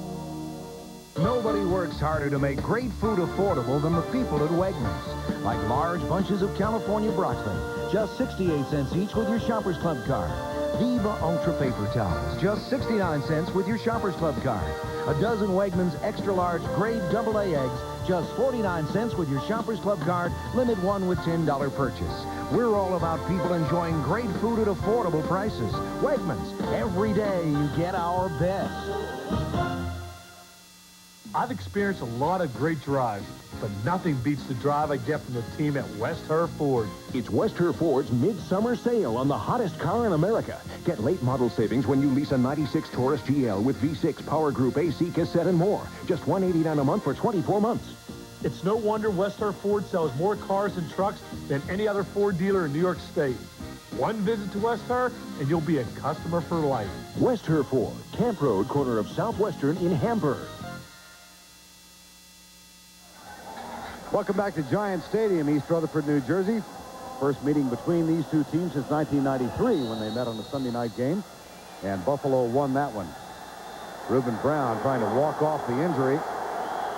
Nobody works harder to make great food affordable than the people at Wegmans. Like large bunches of California broccoli, just 68 cents each with your Shoppers Club card. Viva Ultra paper towels, just 69 cents with your Shoppers Club card. A dozen Wegmans extra large grade AA eggs, just 49 cents with your Shoppers Club card. Limit one with $10 purchase. We're all about people enjoying great food at affordable prices. Wegmans, every day you get our best. I've experienced a lot of great drives, but nothing beats the drive I get from the team at West Herr Ford. It's West Herr Ford's midsummer sale on the hottest car in America. Get late model savings when you lease a 96 Taurus GL with V6 Power Group AC cassette and more. Just $189 a month for 24 months. It's no wonder West Herr Ford sells more cars and trucks than any other Ford dealer in New York State. One visit to West Herr, and you'll be a customer for life. West Herr Ford, Camp Road, corner of Southwestern in Hamburg. Welcome back to Giant Stadium, East Rutherford, New Jersey. First meeting between these two teams since 1993 when they met on a Sunday night game. And Buffalo won that one. Reuben Brown trying to walk off the injury.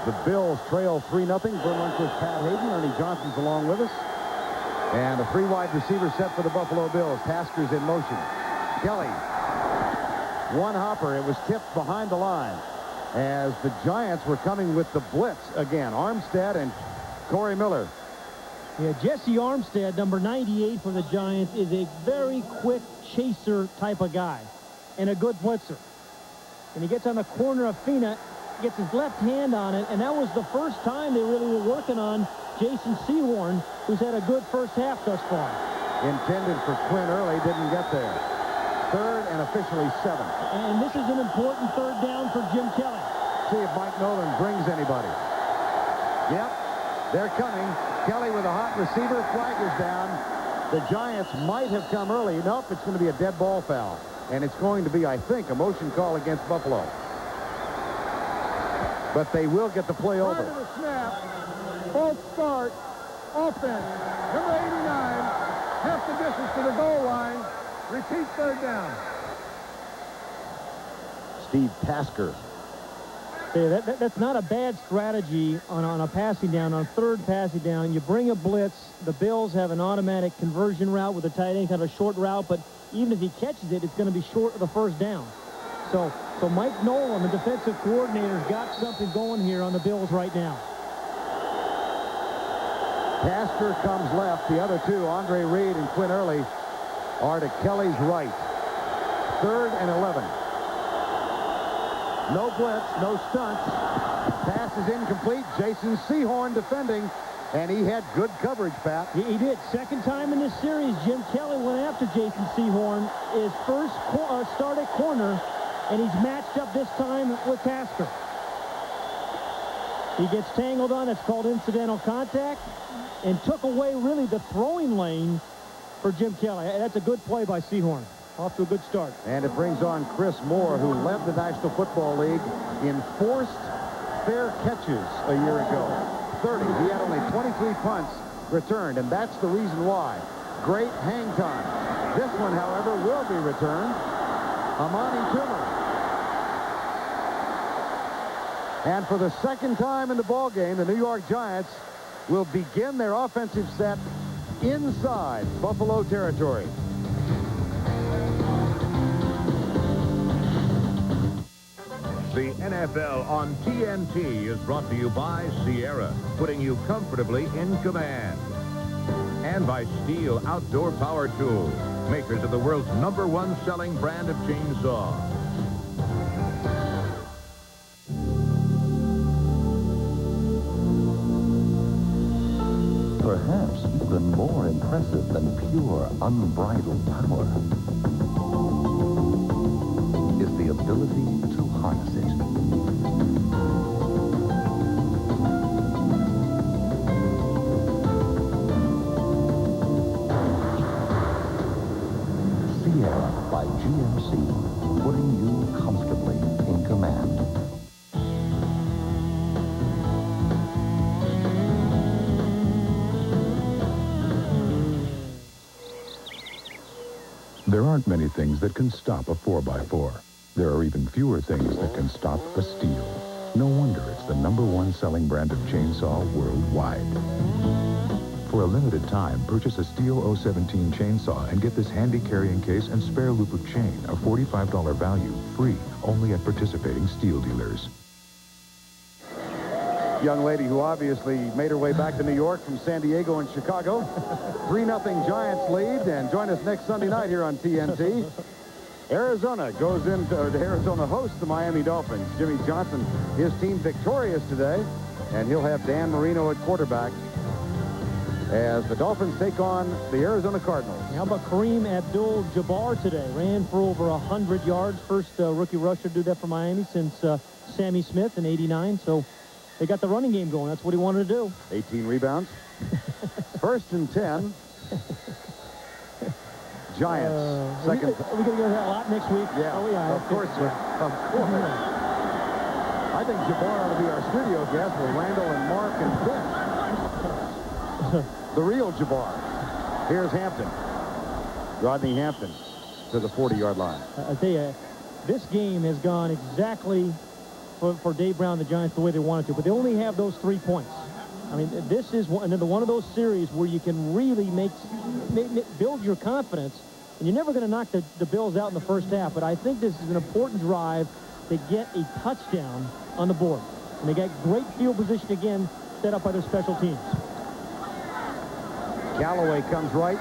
The Bills trail 3-0. Vern Lundquist, Pat Hayden, Ernie Johnson's along with us. And a 3-wide receiver set for the Buffalo Bills. Tasker's in motion. Kelly. One hopper. It was tipped behind the line as the Giants were coming with the blitz again. Armstead and Corey Miller. Yeah, Jesse Armstead, number 98 for the Giants, is a very quick chaser type of guy and a good blitzer. And he gets on the corner of Fina, gets his left hand on it, and that was the first time they really were working on Jason Sehorn, who's had a good first half thus far. Intended for Quinn Early, didn't get there. Third and officially 7. And this is an important third down for Jim Kelly. See if Mike Nolan brings anybody. Yep, they're coming. Kelly with a hot receiver. Flag is down. The Giants might have come early. Nope, it's going to be a dead ball foul. And it's going to be, I think, a motion call against Buffalo. But they will get the play over. Prior to the snap, false start, offense, number 89, half the distance to the goal line, repeat third down. Steve Tasker. Yeah, that's not a bad strategy on a passing down, on third passing down. You bring a blitz. The Bills have an automatic conversion route with a tight end, kind of a short route, but even if he catches it, it's going to be short of the first down. So Mike Nolan, the defensive coordinator, has got something going here on the Bills right now. Tasker comes left. The other two, Andre Reed and Quinn Early, are to Kelly's right. 3rd and 11. No blitz, no stunts. Pass is incomplete. Jason Sehorn defending, and he had good coverage, Pat. He did. Second time in this series, Jim Kelly went after Jason Sehorn, his first start at corner, and he's matched up this time with Tasker. He gets tangled on. It's called incidental contact, and took away really the throwing lane for Jim Kelly. That's a good play by Sehorn. Off to a good start. And it brings on Chris Moore, who led the National Football League in forced fair catches a year ago. 30. He had only 23 punts returned, and that's the reason why. Great hang time. This one, however, will be returned. Amani Toomer. And for the second time in the ballgame, the New York Giants will begin their offensive set inside Buffalo territory. The NFL on TNT is brought to you by Sierra, putting you comfortably in command. And by Steel Outdoor Power Tools, makers of the world's #1 selling brand of chainsaw. Perhaps even more impressive than pure, unbridled power is the ability to harness it. Sierra by GMC, putting you comfortably in command. There aren't many things that can stop a 4x4. There are even fewer things that can stop a Stihl. No wonder it's the #1 selling brand of chainsaw worldwide. For a limited time, purchase a Stihl 017 chainsaw and get this handy carrying case and spare loop of chain, a $45 value, free, only at participating Stihl dealers. Young lady who obviously made her way back to New York from San Diego and Chicago. 3-0 Giants lead, and join us next Sunday night here on TNT. Arizona goes into, Arizona hosts the Miami Dolphins. Jimmy Johnson, his team victorious today, and he'll have Dan Marino at quarterback as the Dolphins take on the Arizona Cardinals. How about Kareem Abdul-Jabbar today? Ran for over 100 yards. First rookie rusher to do that for Miami since Sammy Smith in '89. So they got the running game going. That's what he wanted to do. 18 rebounds. 1st and 10. Giants. Second. Are we going to go to that a lot next week? Yeah. Oh, yeah. Of course. Of course. I think Jabbar ought to be our studio guest with Randall and Mark and Vince. The real Jabbar. Here's Hampton. Rodney Hampton to the 40-yard line. I tell you, this game has gone exactly for Dave Brown, the Giants, the way they wanted to, but they only have those 3 points. I mean, this is another one of those series where you can really build your confidence, and you're never going to knock the Bills out in the first half, but I think this is an important drive to get a touchdown on the board. And they got great field position again, set up by their special teams. Callaway comes right.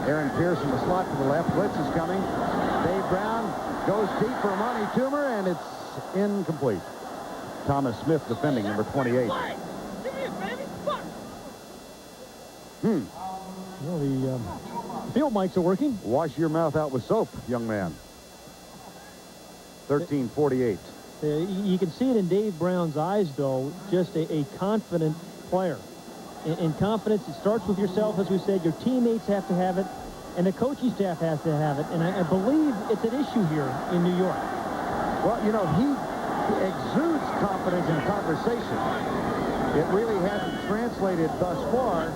Aaron Pierce in the slot to the left. Blitz is coming. Dave Brown goes deep for Amani Toomer, and it's incomplete. Thomas Smith defending, number 28. Well, the field mics are working. Wash your mouth out with soap, young man. 13:48. You can see it in Dave Brown's eyes, though, just a confident player. And confidence, it starts with yourself, as we said. Your teammates have to have it, and the coaching staff has to have it. And I believe it's an issue here in New York. Well, you know, he exudes confidence in conversation. It really hasn't translated thus far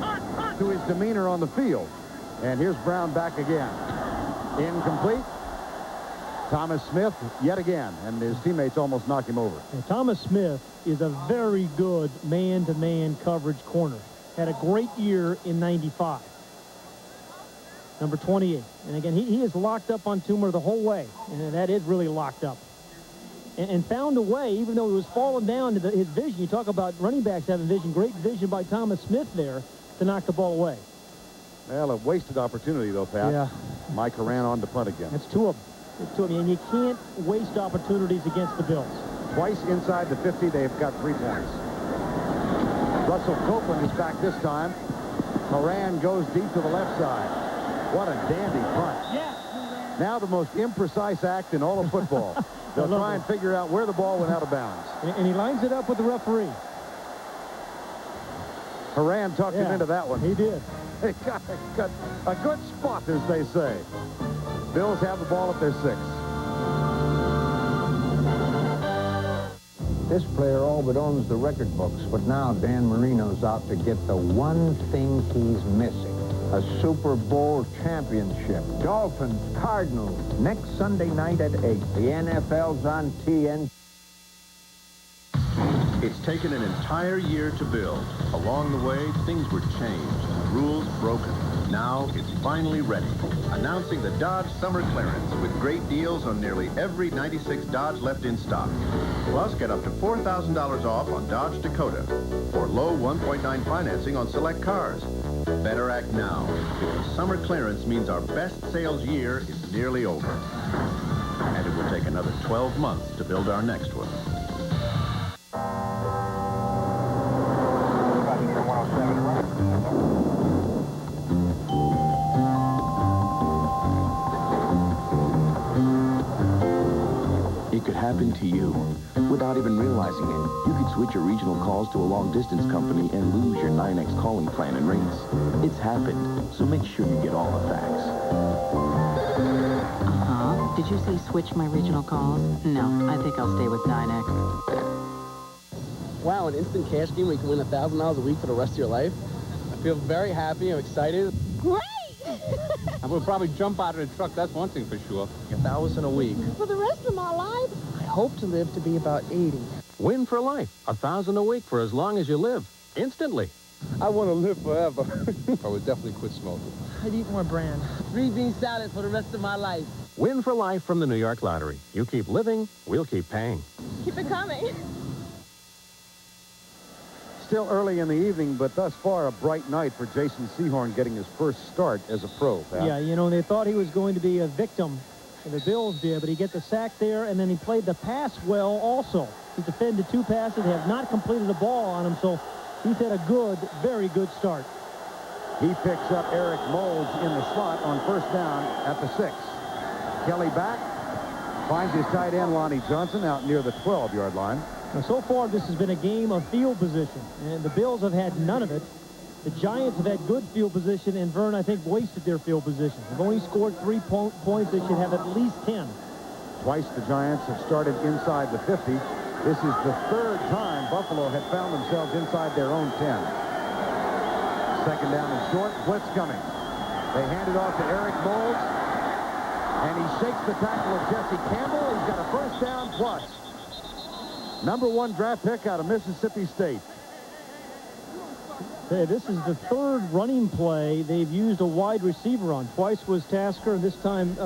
to his demeanor on the field. And here's Brown back again. Incomplete. Thomas Smith yet again, and his teammates almost knock him over. And Thomas Smith is a very good man-to-man coverage corner. Had a great year in '95. Number 28. And again, he is locked up on Toomer the whole way, and that is really locked up. And found a way, even though he was falling down to his vision. You talk about running backs having vision. Great vision by Thomas Smith there to knock the ball away. Well, a wasted opportunity, though, Pat. Yeah. Mike Horan on to punt again. That's two of them. And you can't waste opportunities against the Bills. Twice inside the 50, they've got 3 points. Russell Copeland is back this time. Horan goes deep to the left side. What a dandy punt. Yeah. Now the most imprecise act in all of football. They'll try and figure out where the ball went out of bounds. And he lines it up with the referee. Horan talked him into that one. He did. They got a good spot, as they say. Bills have the ball at their 6. This player all but owns the record books, but now Dan Marino's out to get the one thing he's missing. A Super Bowl championship. Dolphins, Cardinals, next Sunday night at 8. The NFL's on TNT. It's taken an entire year to build. Along the way, things were changed, rules broken. Now it's finally ready. Announcing the Dodge Summer Clearance with great deals on nearly every 96 Dodge left in stock. Plus, get up to $4,000 off on Dodge Dakota or low 1.9 financing on select cars. Better act now, because summer clearance means our best sales year is nearly over. And it will take another 12 months to build our next one. It could happen to you without even realizing it. You could switch your regional calls to a long-distance company and lose your 9X calling plan and rates. It's happened, so make sure you get all the facts. Did you say switch my regional calls? No, I think I'll stay with 9X. Wow, an instant cash game where you can win $1,000 a week for the rest of your life. I feel very happy. I'm excited. Great! I will probably jump out of the truck. That's one thing for sure. $1,000 a week. For the rest of my life? I hope to live to be about 80. Win for life. $1,000 a week for as long as you live. Instantly. I want to live forever. I would definitely quit smoking. I'd eat more bran. 3 bean salad for the rest of my life. Win for life from the New York Lottery. You keep living, we'll keep paying. Keep it coming. Still early in the evening, but thus far a bright night for Jason Sehorn getting his first start as a pro. Pat. Yeah, you know, they thought he was going to be a victim, and the Bills did, but he get the sack there, and then he played the pass well also. He defended 2 passes. They have not completed a ball on him, so he's had a good, very good start. He picks up Eric Moulds in the slot on first down at the 6. Kelly back, finds his tight end, Lonnie Johnson, out near the 12-yard line. Now, so far, this has been a game of field position, and the Bills have had none of it. The Giants have had good field position, and Vern, I think, wasted their field position. They've only scored 3 points. They should have at least 10. Twice the Giants have started inside the 50. This is the 3rd time Buffalo had found themselves inside their own 10. Second down and short. Blitz coming. They hand it off to Eric Moulds. And he shakes the tackle of Jesse Campbell. He's got a first down plus. Number 1 draft pick out of Mississippi State. Hey, this is the third running play they've used a wide receiver on. Twice was Tasker, and this time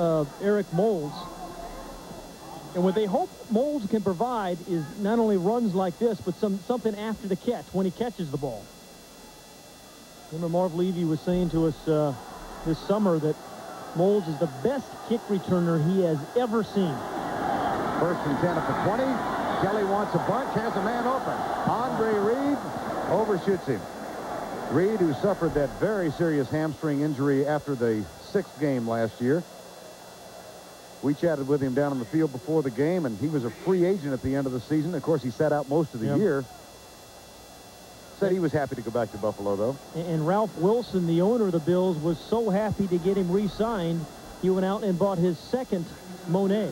Eric Moulds. And what they hope Moulds can provide is not only runs like this, but something after the catch, when he catches the ball. Remember Marv Levy was saying to us this summer that Moulds is the best kick returner he has ever seen. First and 10 at the 20. Kelly wants a bunch, has a man open. Andre Reed overshoots him. Reed, who suffered that very serious hamstring injury after the 6th game last year. We chatted with him down on the field before the game, and he was a free agent at the end of the season. Of course, he sat out most of the year. Said he was happy to go back to Buffalo, though. And Ralph Wilson, the owner of the Bills, was so happy to get him re-signed, he went out and bought his second Monet.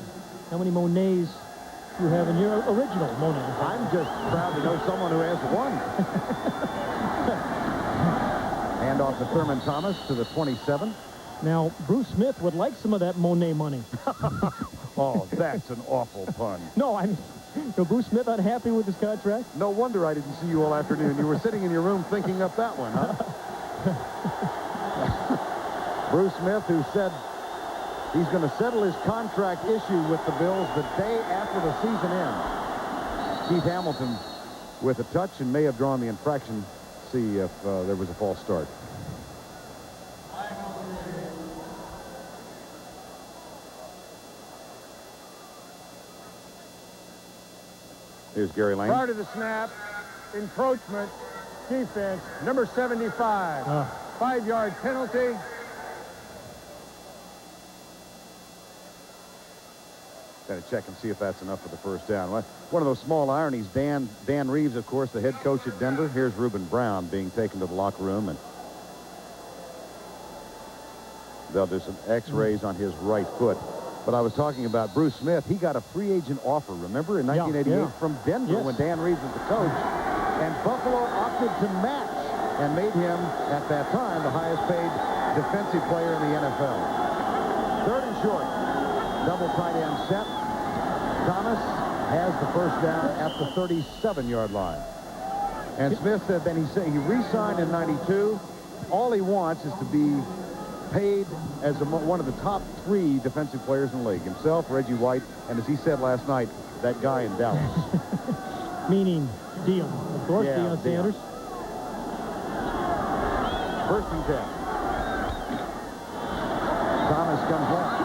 How many Monets do you have in your original Monet? I'm just proud to know someone who has one. Hand off to Thurman Thomas to the 27. Now, Bruce Smith would like some of that Monet money. Oh, that's an awful pun. No, I mean, Bruce Smith unhappy with his contract? No wonder I didn't see you all afternoon. You were sitting in your room thinking up that one, huh? Bruce Smith, who said he's going to settle his contract issue with the Bills the day after the season ends. Keith Hamilton with a touch and may have drawn the infraction. See if there was a false start. Here's Gary Lane. Prior to the snap, encroachment, defense, number 75. 5-yard penalty. Got to check and see if that's enough for the first down. One of those small ironies, Dan Reeves, of course, the head coach at Denver. Here's Reuben Brown being taken to the locker room, and they'll do some x-rays on his right foot. But I was talking about Bruce Smith. He got a free agent offer, remember, in 1988 from Denver when Dan Reeves was the coach. And Buffalo opted to match and made him, at that time, the highest paid defensive player in the NFL. Third and short. Double tight end set. Thomas has the first down at the 37-yard line. And Smith said then he re-signed in 92. All he wants is to be paid as one of the top 3 defensive players in the league. Himself, Reggie White, and as he said last night, that guy in Dallas. Meaning Dion. Of course, Deion Sanders. First and 10. Thomas comes left.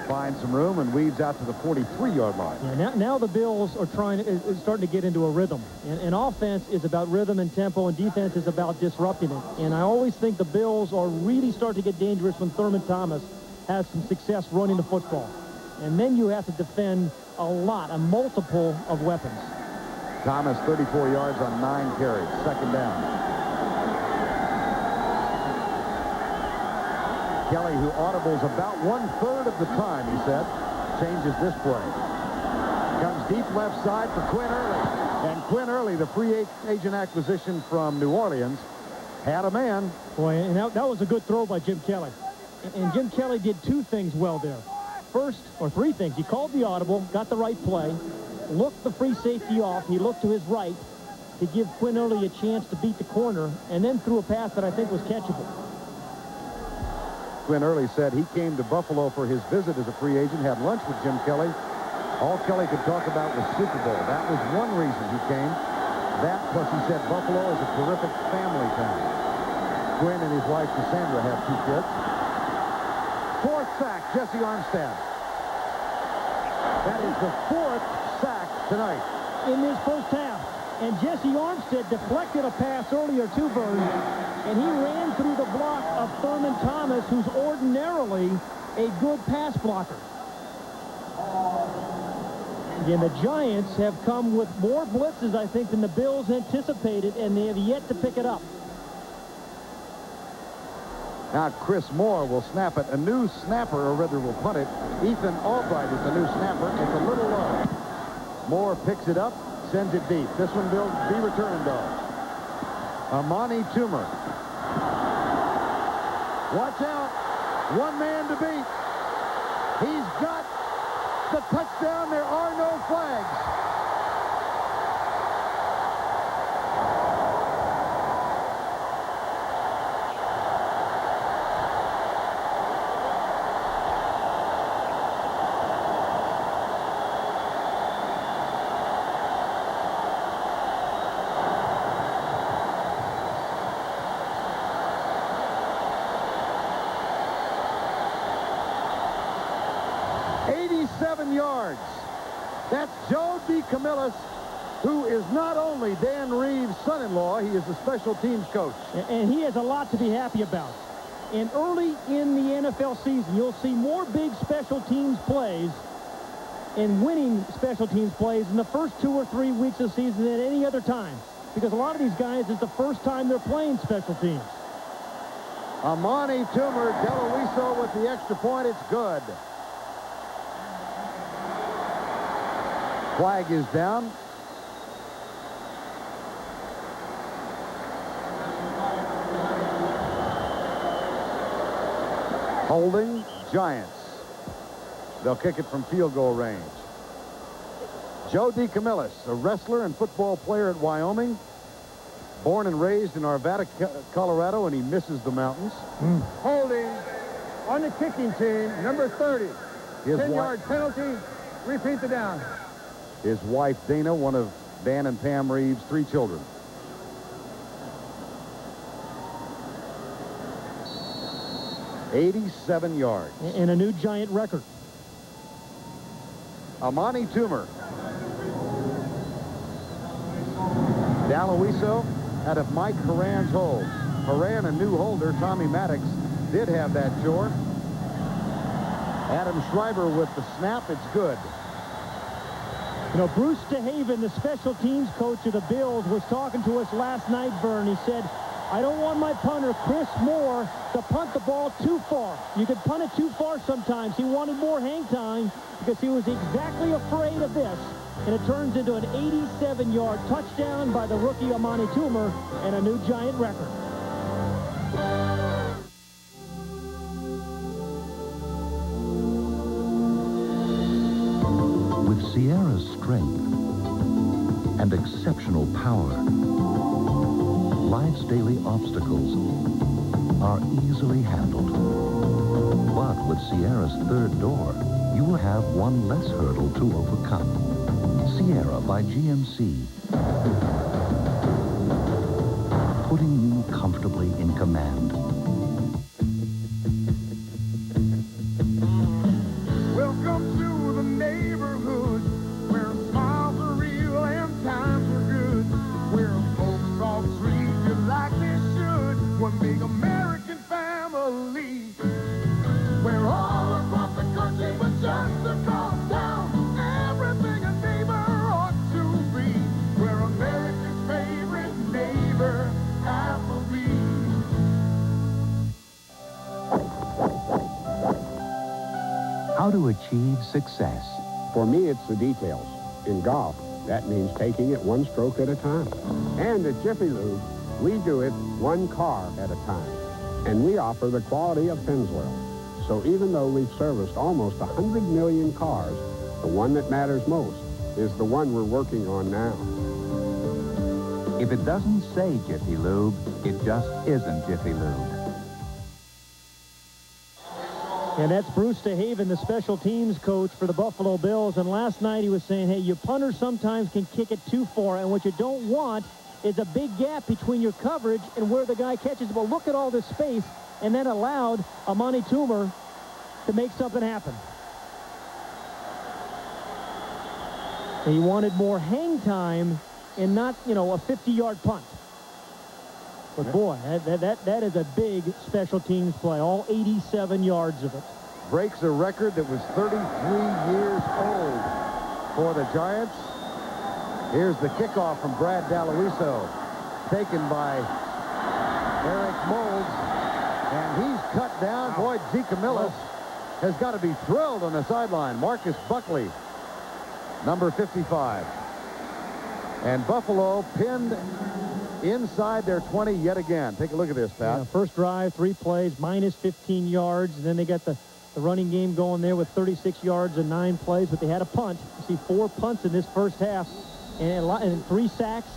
Finds some room and weaves out to the 43-yard line. Yeah, now the Bills are starting to get into a rhythm. And offense is about rhythm and tempo, and defense is about disrupting it. And I always think the Bills are really starting to get dangerous when Thurman Thomas has some success running the football. And then you have to defend a multiple of weapons. Thomas, 34 yards on 9 carries. Second down. Kelly, who audibles about 1/3 of the time, he said, changes this play. Comes deep left side for Quinn Early. And Quinn Early, the free agent acquisition from New Orleans, had a man. Boy, and that was a good throw by Jim Kelly. And Jim Kelly did 2 things well there. First, or 3 things. He called the audible, got the right play, looked the free safety off. He looked to his right to give Quinn Early a chance to beat the corner, and then threw a pass that I think was catchable. Quinn Early said he came to Buffalo for his visit as a free agent, had lunch with Jim Kelly. All Kelly could talk about was Super Bowl. That was one reason he came. That, plus he said Buffalo is a terrific family town. Quinn and his wife Cassandra have 2 kids. 4th sack, Jesse Armstead. That is the 4th sack tonight. In this first half. And Jesse Armstead deflected a pass earlier to Vern, and he ran through the block of Thurman Thomas, who's ordinarily a good pass blocker. Again, the Giants have come with more blitzes, I think, than the Bills anticipated, and they have yet to pick it up. Now Chris Moore will snap it. A new snapper, or rather will punt it. Ethan Albright is the new snapper. It's a little low. Moore picks it up. Sends it deep. This one will be returned, though. Amani Toomer. Watch out. One man to beat. He's got the touchdown. There are no flags. Yards. That's Joe DeCamillis, who is not only Dan Reeves' son-in-law, he is the special teams coach. And he has a lot to be happy about. And early in the NFL season, you'll see more big special teams plays and winning special teams plays in the first 2 or 3 weeks of the season than any other time. Because a lot of these guys, it's the first time they're playing special teams. Amani Toomer, DeLuiso with the extra point. It's good. Flag is down. Holding, Giants. They'll kick it from field goal range. Joe DeCamillis, a wrestler and football player at Wyoming. Born and raised in Arvada, Colorado, and he misses the mountains. Holding on the kicking team, number 30. 10-yard penalty. Repeat the down. His wife, Dana, one of Dan and Pam Reeves' 3 children. $87 yards. And a new Giant record. Amani Toomer. DeLuiso out of Mike Horan's hold. Horan, a new holder, Tommy Maddox, did have that chore. Adam Schreiber with the snap. It's good. You know, Bruce DeHaven, the special teams coach of the Bills, was talking to us last night, Vern. He said, I don't want my punter, Chris Moore, to punt the ball too far. You could punt it too far sometimes. He wanted more hang time because he was exactly afraid of this. And it turns into an 87-yard touchdown by the rookie Amani Toomer and a new Giant record. With Sierra's strength and exceptional power, life's daily obstacles are easily handled. But with Sierra's third door, you will have one less hurdle to overcome. Sierra by GMC, putting you comfortably in command. Welcome to the neighborhood where smiles are real and times are good, where folks all treat you like they should. One big American family, where all across the country but just across town, everything a neighbor ought to be, where America's favorite neighbor, Applebee's. How to achieve success. For me, it's the details. In golf, that means taking it one stroke at a time. And at Jiffy Lube, we do it one car at a time. And we offer the quality of Pennzoil. So even though we've serviced almost 100 million cars, the one that matters most is the one we're working on now. If it doesn't say Jiffy Lube, it just isn't Jiffy Lube. And that's Bruce DeHaven, the special teams coach for the Buffalo Bills. And last night he was saying, hey, your punter sometimes can kick it too far. And what you don't want is a big gap between your coverage and where the guy catches the ball. Look at all this space. And then allowed Amani Toomer to make something happen. And he wanted more hang time and not, you know, a 50-yard punt. But boy, that is a big special teams play, all 87 yards of it. Breaks a record that was 33 years old for the Giants. Here's the kickoff from Brad DeLuiso, taken by Eric Moulds, and he's cut down. Boy, DeCamillis has got to be thrilled on the sideline. Marcus Buckley, number 55. And Buffalo pinned inside their 20 yet again. Take a look at this, Pat. Yeah, first drive, 3 plays, minus 15 yards, and then they got the running game going there with 36 yards and 9 plays, but they had a punt. You see 4 punts in this first half and 3 sacks.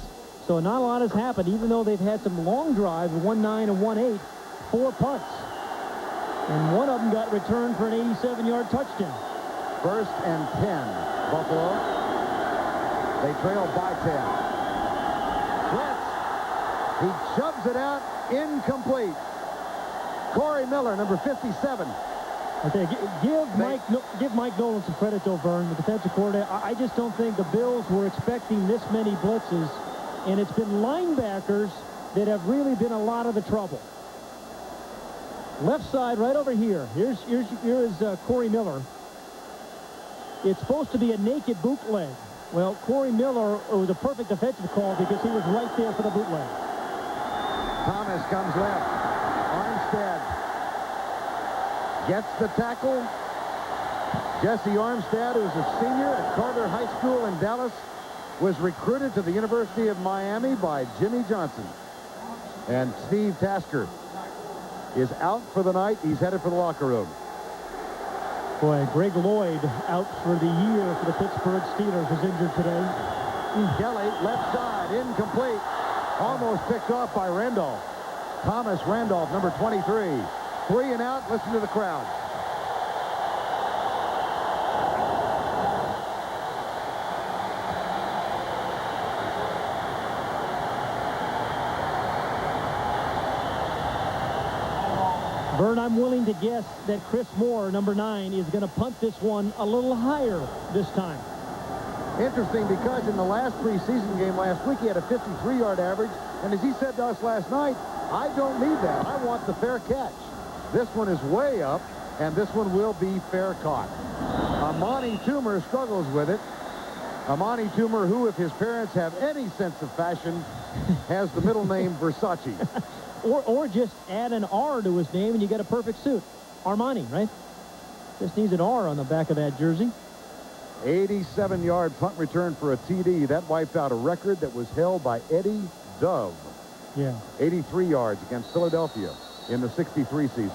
So not a lot has happened, even though they've had some long drives, 1-9 and 1-8, 4 punts. And one of them got returned for an 87-yard touchdown. 1st and 10, Buffalo. They trail by 10. Blitz. He shoves it out, incomplete. Corey Miller, number 57. Okay, give Mike Nolan some credit, though, Vern, the defensive coordinator. I just don't think the Bills were expecting this many blitzes, and it's been linebackers that have really been a lot of the trouble. Left side right over here. Here is Corey Miller. It's supposed to be a naked bootleg. Well, Corey Miller was a perfect defensive call because he was right there for the bootleg. Thomas comes left. Armstead gets the tackle. Jesse Armstead, who's a senior at Carter High School in Dallas, was recruited to the University of Miami by Jimmy Johnson. And Steve Tasker is out for the night. He's headed for the locker room. Boy, Greg Lloyd out for the year for the Pittsburgh Steelers, was injured today. Kelly, left side, incomplete. Almost picked off by Randolph. Thomas Randolph, number 23. 3 and out. Listen to the crowd. Vern, I'm willing to guess that Chris Moore, number 9, is going to punt this one a little higher this time. Interesting, because in the last preseason game last week, he had a 53-yard average. And as he said to us last night, I don't need that. I want the fair catch. This one is way up, and this one will be fair caught. Amani Toomer struggles with it. Amani Toomer, who, if his parents have any sense of fashion, has the middle name Versace. Or just add an R to his name and you get a perfect suit. Armani, right? Just needs an R on the back of that jersey. 87-yard punt return for a TD. That wiped out a record that was held by Eddie Dove. Yeah. 83 yards against Philadelphia in the 63 season.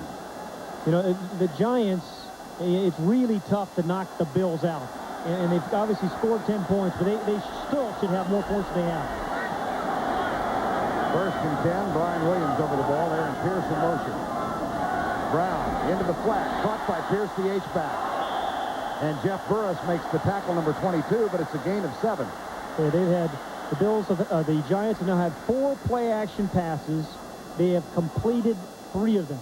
You know, the Giants, it's really tough to knock the Bills out. And they've obviously scored 10 points, but they still should have more points than they have. 1st and 10, Brian Williams over the ball there, and Pierce in motion. Brown into the flat, caught by Pierce, the H-back. And Jeff Burris makes the tackle, number 22, but it's a gain of 7. Yeah, they've had the Bills, the Giants have now had 4 play-action passes. They have completed 3 of them.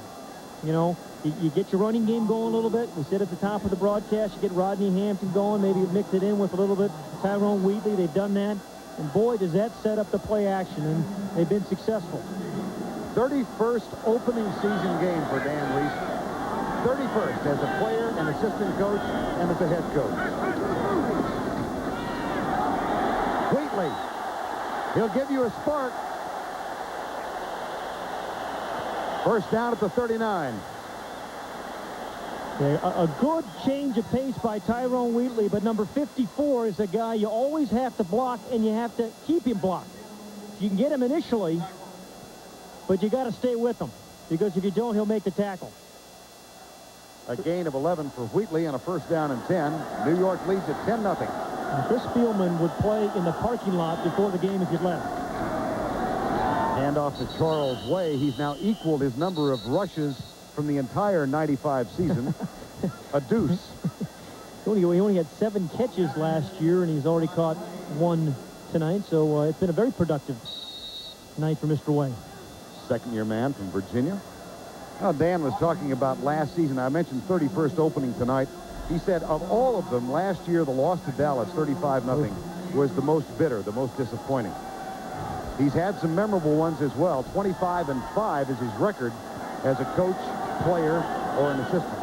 You know, you get your running game going a little bit. We said at the top of the broadcast, you get Rodney Hampton going, maybe mix it in with a little bit Tyrone Wheatley. They've done that. And boy, does that set up the play action, and they've been successful. 31st opening season game for Dan Reese. 31st as a player, an assistant coach, and as a head coach. Wheatley. He'll give you a spark. 1st down at the 39. A good change of pace by Tyrone Wheatley, but number 54 is a guy you always have to block, and you have to keep him blocked. You can get him initially, but you got to stay with him, because if you don't, he'll make the tackle. A gain of 11 for Wheatley on a 1st down and 10. New York leads at 10-0. Chris Spielman would play in the parking lot before the game if he'd left. Handoff to Charles Way. He's now equaled his number of rushes from the entire 95 season. A deuce. He only had 7 catches last year, and he's already caught 1 tonight, so it's been a very productive night for Mr. Way. 2nd-year man from Virginia. Now, Dan was talking about last season. I mentioned 31st opening tonight. He said of all of them, last year the loss to Dallas, 35-0, was the most bitter, the most disappointing. He's had some memorable ones as well. 25-5 is his record as a coach, player, or an assistant.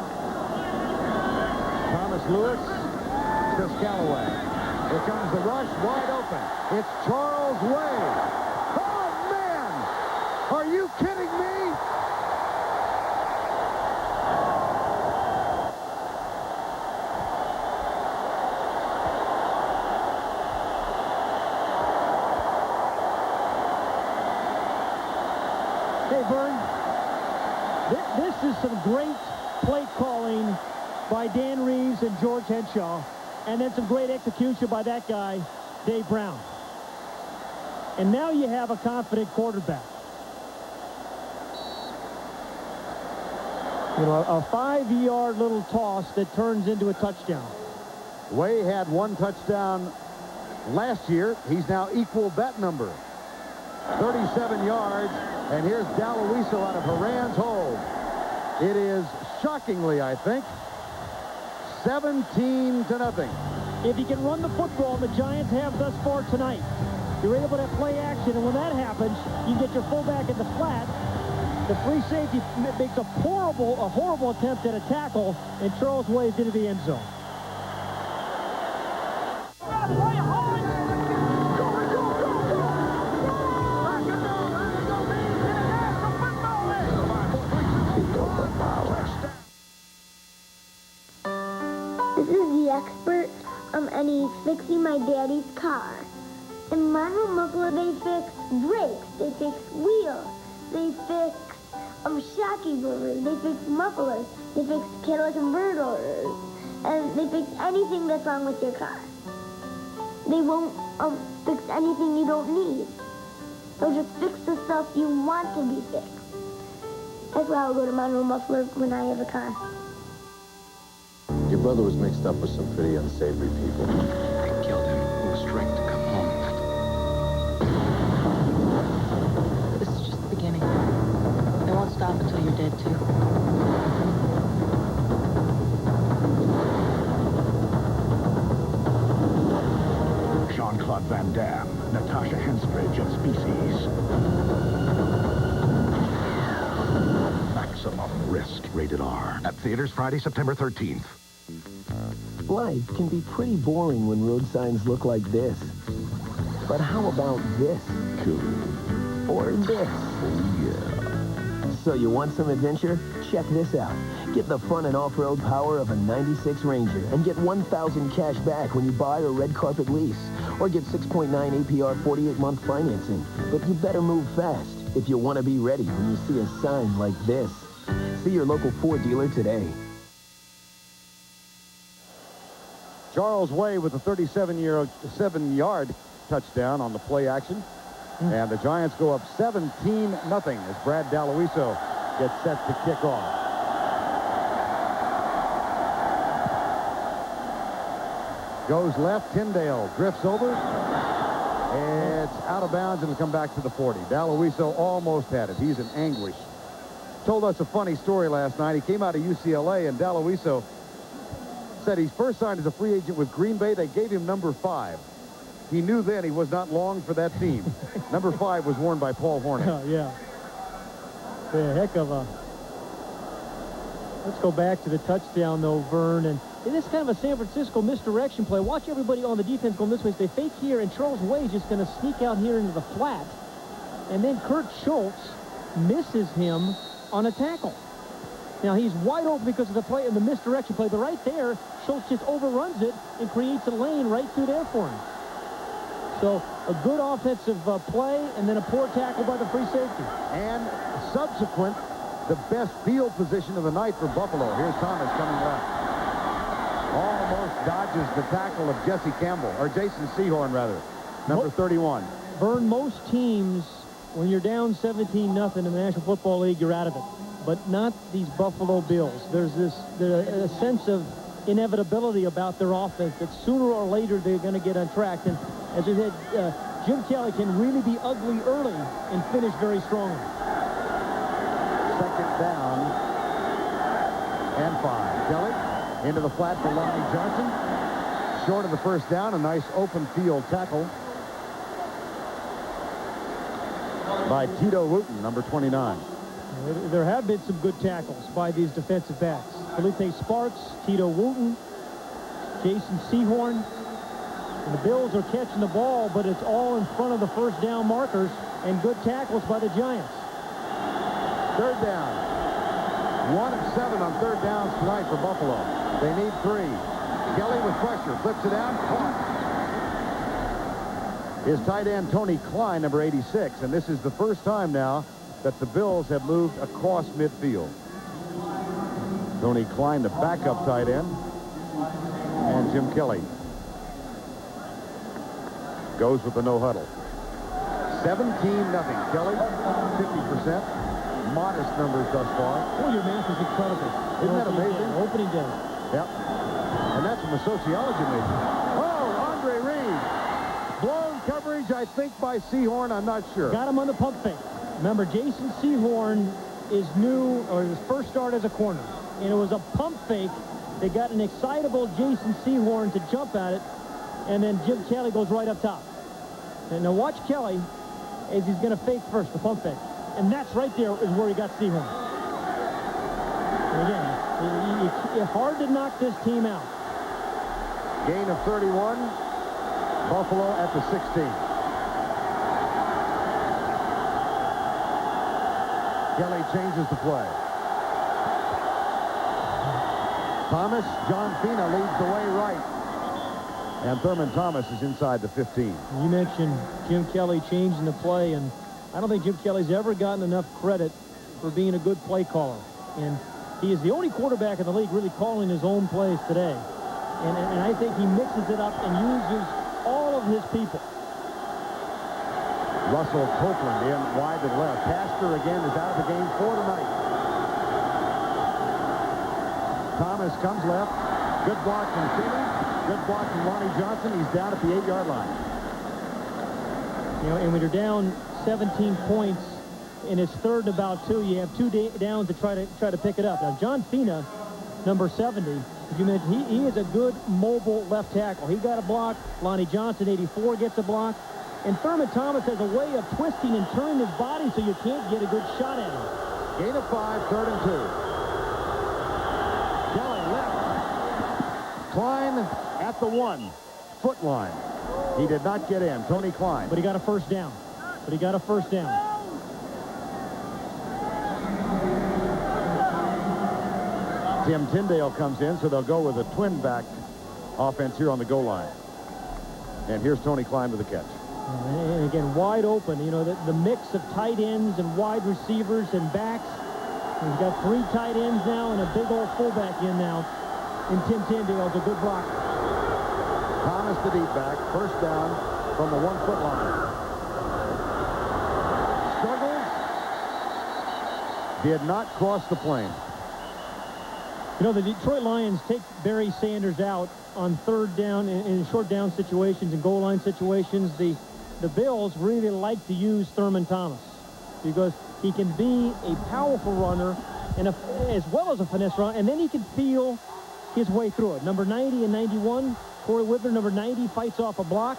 Thomas Lewis, Chris Callaway. Here comes the rush, wide open. It's Charles Way. Oh, man! Are you kidding me? Hey, Vern, this is some great play calling by Dan Reeves and George Henshaw, and then some great execution by that guy, Dave Brown. And now you have a confident quarterback. You know, a 5-yard little toss that turns into a touchdown. Way had one touchdown last year. He's now equaled that number. 37 yards, and here's Dalowiso out of Haran's hold. It is shockingly, I think, 17-0. If you can run the football, the Giants have thus far tonight. You're able to play action, and when that happens, you get your fullback in the flat. The free safety makes a horrible attempt at a tackle, and Charles Wade's into the end zone. This is the expert, and he's fixing my daddy's car. In my home muffler, they fix brakes, they fix wheels, they fix shocking movers, they fix mufflers, they fix catalytic converters, and they fix anything that's wrong with your car. They won't fix anything you don't need. They'll just fix the stuff you want to be fixed. That's why I'll go to Monroe Muffler when I have a car. Your brother was mixed up with some pretty unsavory people. I killed him. It was strength to come home. This is just the beginning. It won't stop until you're dead, too. Jean-Claude Van Damme, Natasha Henstridge of Species. Maximum Risk, rated R. At theaters Friday, September 13th. Life can be pretty boring when road signs look like this. But how about this? Cool. Or this? Oh, yeah. So you want some adventure? Check this out. Get the fun and off-road power of a 96 Ranger and get $1,000 cash back when you buy a red carpet lease. Or get 6.9 APR 48-month financing. But you better move fast if you want to be ready when you see a sign like this. See your local Ford dealer today. Charles Way with a 37-yard touchdown on the play action. And the Giants go up 17-0 as Brad Dalowiso gets set to kick off. Goes left, Tyndale drifts over. It's out of bounds and will come back to the 40. Dalowiso almost had it. He's in anguish. Told us a funny story last night. He came out of UCLA, and Dalowiso said he first signed as a free agent with Green Bay. They gave him number 5. He knew then he was not long for that team. Number 5 was worn by Paul Hornung. Yeah. A heck of a... Let's go back to the touchdown, though, Vern. And it is kind of a San Francisco misdirection play. Watch everybody on the defense going this way. They fake here, and Charles Way's just going to sneak out here into the flat. And then Kurt Schultz misses him on a tackle. Now, he's wide open because of the play and the misdirection play. But right there, Schultz just overruns it and creates a lane right through there for him. So a good offensive play and then a poor tackle by the free safety. And subsequent, the best field position of the night for Buffalo. Here's Thomas coming left. Almost dodges the tackle of Jesse Campbell, or Jason Sehorn, rather. Number 31. Vern, most teams, when you're down 17-0 in the National Football League, you're out of it. But not these Buffalo Bills. There's a sense of inevitability about their offense that sooner or later they're going to get on track. And as I said, Jim Kelly can really be ugly early and finish very strongly. Second down and 5. Kelly into the flat for Lonnie Johnson. Short of the first down, a nice open field tackle by Tito Wooten, number 29. There have been some good tackles by these defensive backs. Felipe Sparks, Tito Wooten, Jason Sehorn. And the Bills are catching the ball, but it's all in front of the first down markers, and good tackles by the Giants. Third down. 1 of 7 on third downs tonight for Buffalo. They need 3. Kelly with pressure, flips it out, caught. His tight end, Tony Klein, number 86, and this is the first time now that the Bills have moved across midfield. Tony Klein, the backup tight end, and Jim Kelly goes with the no huddle. 17-0. Kelly, 50%. Modest numbers thus far. Oh, your math is incredible. Isn't that amazing? Opening day. Yep. And that's from a sociology major. Oh, Andre Reed. Blown coverage, I think, by Sehorn. I'm not sure. Got him on the pump fake. Remember, Jason Sehorn is new, or his first start as a corner. And it was a pump fake that got an excitable Jason Sehorn to jump at it. And then Jim Kelly goes right up top. And now watch Kelly as he's going to fake first, the pump fake. And that's right there is where he got Sehorn. And again, it's hard to knock this team out. Gain of 31. Buffalo at the 16. Kelly changes the play. Thomas, John Fina leads the way right. And Thurman Thomas is inside the 15. You mentioned Jim Kelly changing the play, and I don't think Jim Kelly's ever gotten enough credit for being a good play caller. And he is the only quarterback in the league really calling his own plays today. And I think he mixes it up and uses all of his people. Russell Copeland in wide to the left. Pastor again is out of the game for tonight. Thomas comes left. Good block from Fina. Good block from Lonnie Johnson. He's down at the 8-yard line. You know, and when you're down 17 points and it's third and about 2, you have 2 downs to try to pick it up. Now, John Fina, number 70, as you mentioned, he is a good mobile left tackle. He got a block. Lonnie Johnson, 84, gets a block. And Thurman Thomas has a way of twisting and turning his body so you can't get a good shot at him. Gain of 5, 3rd and 2. Kelly left. Klein at the 1-foot line. He did not get in. Tony Klein. But he got a first down. Tim Tyndale comes in, so they'll go with a twin back offense here on the goal line. And here's Tony Klein with the catch. And again, wide open. You know, the mix of tight ends and wide receivers and backs. He's got 3 tight ends now and a big old fullback in now. And Tim Tyndale's a good block. Thomas the deep back. First down from the 1-foot line. Struggles. Did not cross the plane. You know, the Detroit Lions take Barry Sanders out on 3rd down in short down situations and goal line situations. The Bills really like to use Thurman Thomas because he can be a powerful runner and as well as a finesse runner, and then he can feel his way through it. Number 90 and 91, Corey Widmer, number 90, fights off a block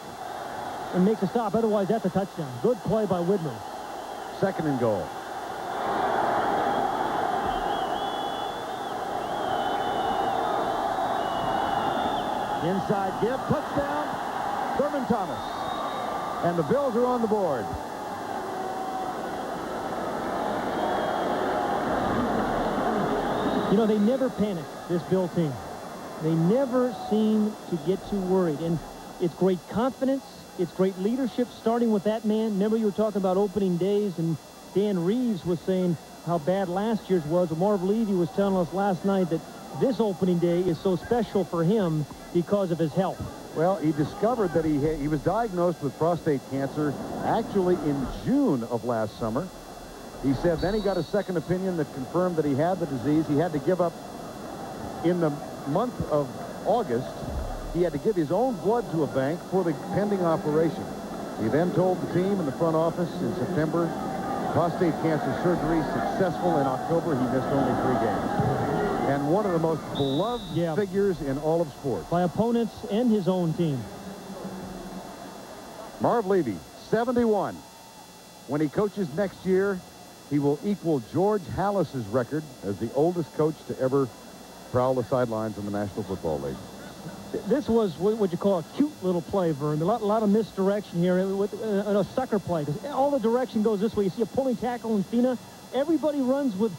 and makes a stop. Otherwise, that's a touchdown. Good play by Widmer. 2nd and goal. Inside give, touchdown, Thurman Thomas. And the Bills are on the board. You know, they never panic, this Bill team. They never seem to get too worried. And it's great confidence. It's great leadership, starting with that man. Remember, you were talking about opening days, and Dan Reeves was saying how bad last year's was. Marv Levy was telling us last night that this opening day is so special for him because of his health. Well, he discovered that he was diagnosed with prostate cancer actually in June of last summer. He said then he got a second opinion that confirmed that he had the disease. He had to give up in the month of August. He had to give his own blood to a bank for the pending operation. He then told the team in the front office in September, prostate cancer surgery successful. In October, he missed only 3 games. And one of the most beloved figures in all of sports. By opponents and his own team. Marv Levy, 71. When he coaches next year, he will equal George Halas's record as the oldest coach to ever prowl the sidelines in the National Football League. This was what you call a cute little play, Vern. A lot of misdirection here with a sucker play. Because all the direction goes this way. You see a pulling tackle in Fina. Everybody runs with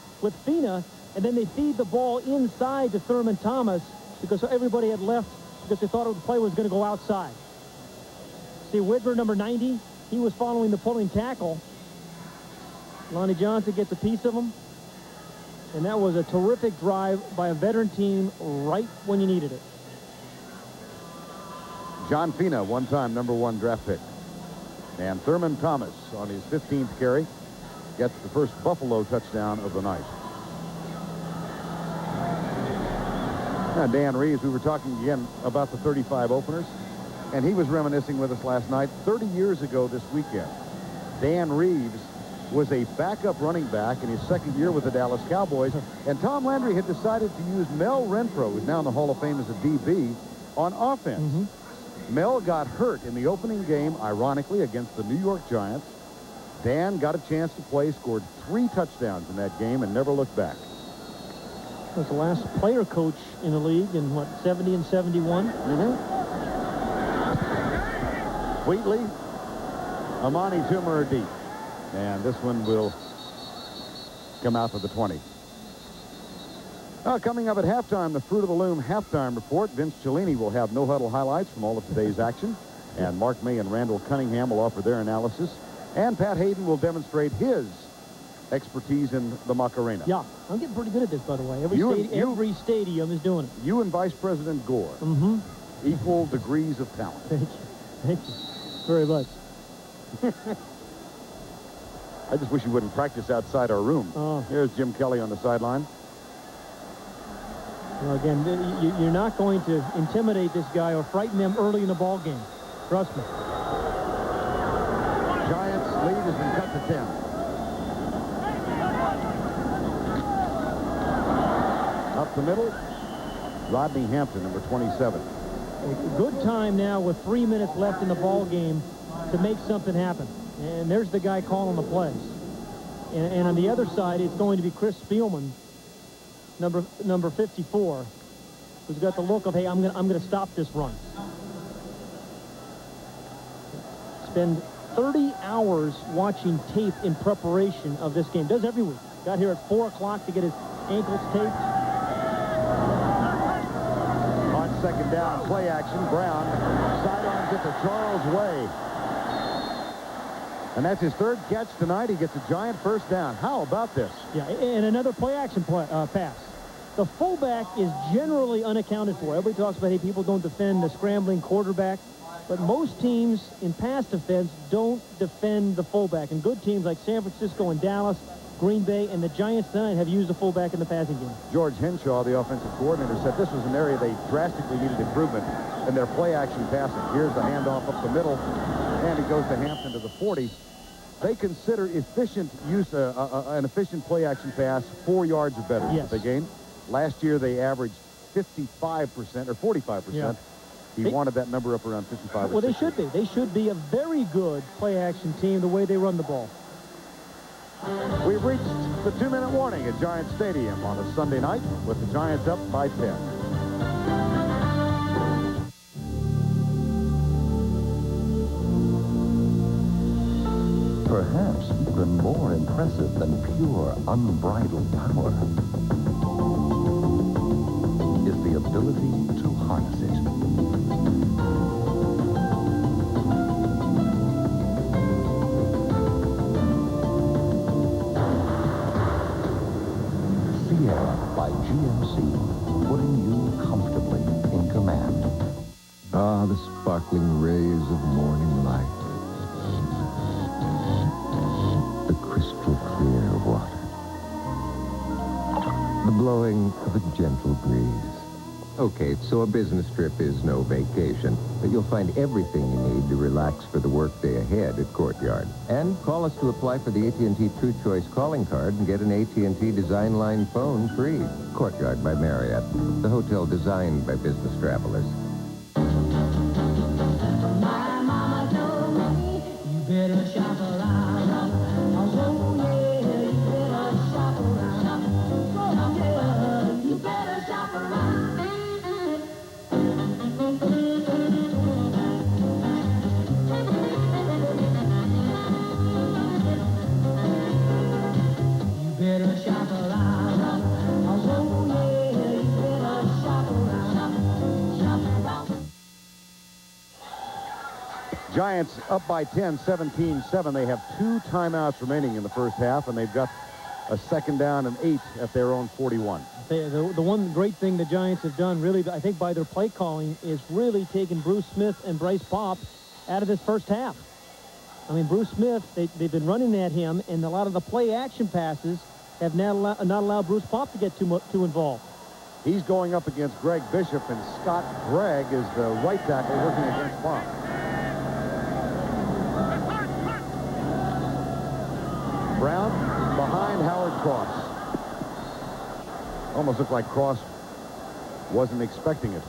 Fina. And then they feed the ball inside to Thurman Thomas because everybody had left because they thought the play was going to go outside. See, Widmer, number 90, he was following the pulling tackle. Lonnie Johnson gets a piece of him. And that was a terrific drive by a veteran team right when you needed it. John Fina, one-time #1 draft pick. And Thurman Thomas on his 15th carry gets the first Buffalo touchdown of the night. Now, Dan Reeves, we were talking again about the 35 openers, and he was reminiscing with us last night. 30 years ago this weekend, Dan Reeves was a backup running back in his second year with the Dallas Cowboys, and Tom Landry had decided to use Mel Renfro, who's now in the Hall of Fame as a DB, on offense. Mel got hurt in the opening game, ironically, against the New York Giants. Dan got a chance to play, scored 3 touchdowns in that game, and never looked back. Was the last player coach in the league in, what, 70 and 71? Wheatley, Amani Toomer are deep. And this one will come out for the 20. Coming up at halftime, the Fruit of the Loom halftime report. Vince Cellini will have no-huddle highlights from all of today's action. And Mark May and Randall Cunningham will offer their analysis. And Pat Hayden will demonstrate his expertise in the Macarena. Yeah, I'm getting pretty good at this, by the way. Every stadium is doing it. You and Vice President Gore. Equal degrees of talent. Thank you. Thank you very much. I just wish you wouldn't practice outside our room. Here's Jim Kelly on the sideline. Well, again, you're not going to intimidate this guy or frighten them early in the ball game. Trust me. Giants lead has been cut to 10. Up the middle, Rodney Hampton, number 27. A good time now with 3 minutes left in the ball game to make something happen. And there's the guy calling the plays. And on the other side, it's going to be Chris Spielman, number 54, who's got the look of, hey, I'm gonna stop this run. Spend 30 hours watching tape in preparation of this game. Does every week. Got here at 4 o'clock to get his ankles taped. On second down, play action. Brown sidelines it to Charles Way. And that's his 3rd catch tonight. He gets a Giant first down. How about this? Yeah, and another play-action pass. The fullback is generally unaccounted for. Everybody talks about, hey, people don't defend the scrambling quarterback. But most teams in pass defense don't defend the fullback. And good teams like San Francisco and Dallas, Green Bay, and the Giants tonight have used the fullback in the passing game. George Henshaw, the offensive coordinator, said this was an area they drastically needed improvement in their play-action passing. Here's the handoff up the middle, and it goes to Hampton to the 40. They consider efficient use, an efficient play-action pass 4 yards or better. Yes. They gain. Last year they averaged 55% or 45%. Yeah. He wanted that number up around 55. Well, they should be. They should be a very good play-action team the way they run the ball. We've reached the 2-minute warning at Giant Stadium on a Sunday night with the Giants up by 10. Perhaps even more impressive than pure, unbridled power is the ability to harness it. Sierra by GMC, putting you comfortably in command. Ah, the sparkling rays of morning light. The crystal clear water. The blowing of a gentle breeze. Okay, so a business trip is no vacation, but you'll find everything you need to relax for the workday ahead at Courtyard. And call us to apply for the AT&T True Choice calling card and get an AT&T Design Line phone free. Courtyard by Marriott, the hotel designed by business travelers. My mama told me you better shop around. Oh, yeah, you better shop around. Oh, yeah, you better shop around. You better shop around. Oh, yeah, you better shop around. Shop around. Giants up by 10, 17-7. They have 2 timeouts remaining in the first half, and they've got a 2nd down and 8 at their own 41. The one great thing the Giants have done, really, I think by their play calling, is really taken Bruce Smith and Bryce Popp out of this first half. I mean, Bruce Smith, they've been running at him, and a lot of the play action passes have not allowed Bruce Popp to get too involved. He's going up against Greg Bishop, and Scott Gregg is the right tackle working against Popp. Brown behind Howard Cross. Almost looked like Cross wasn't expecting it.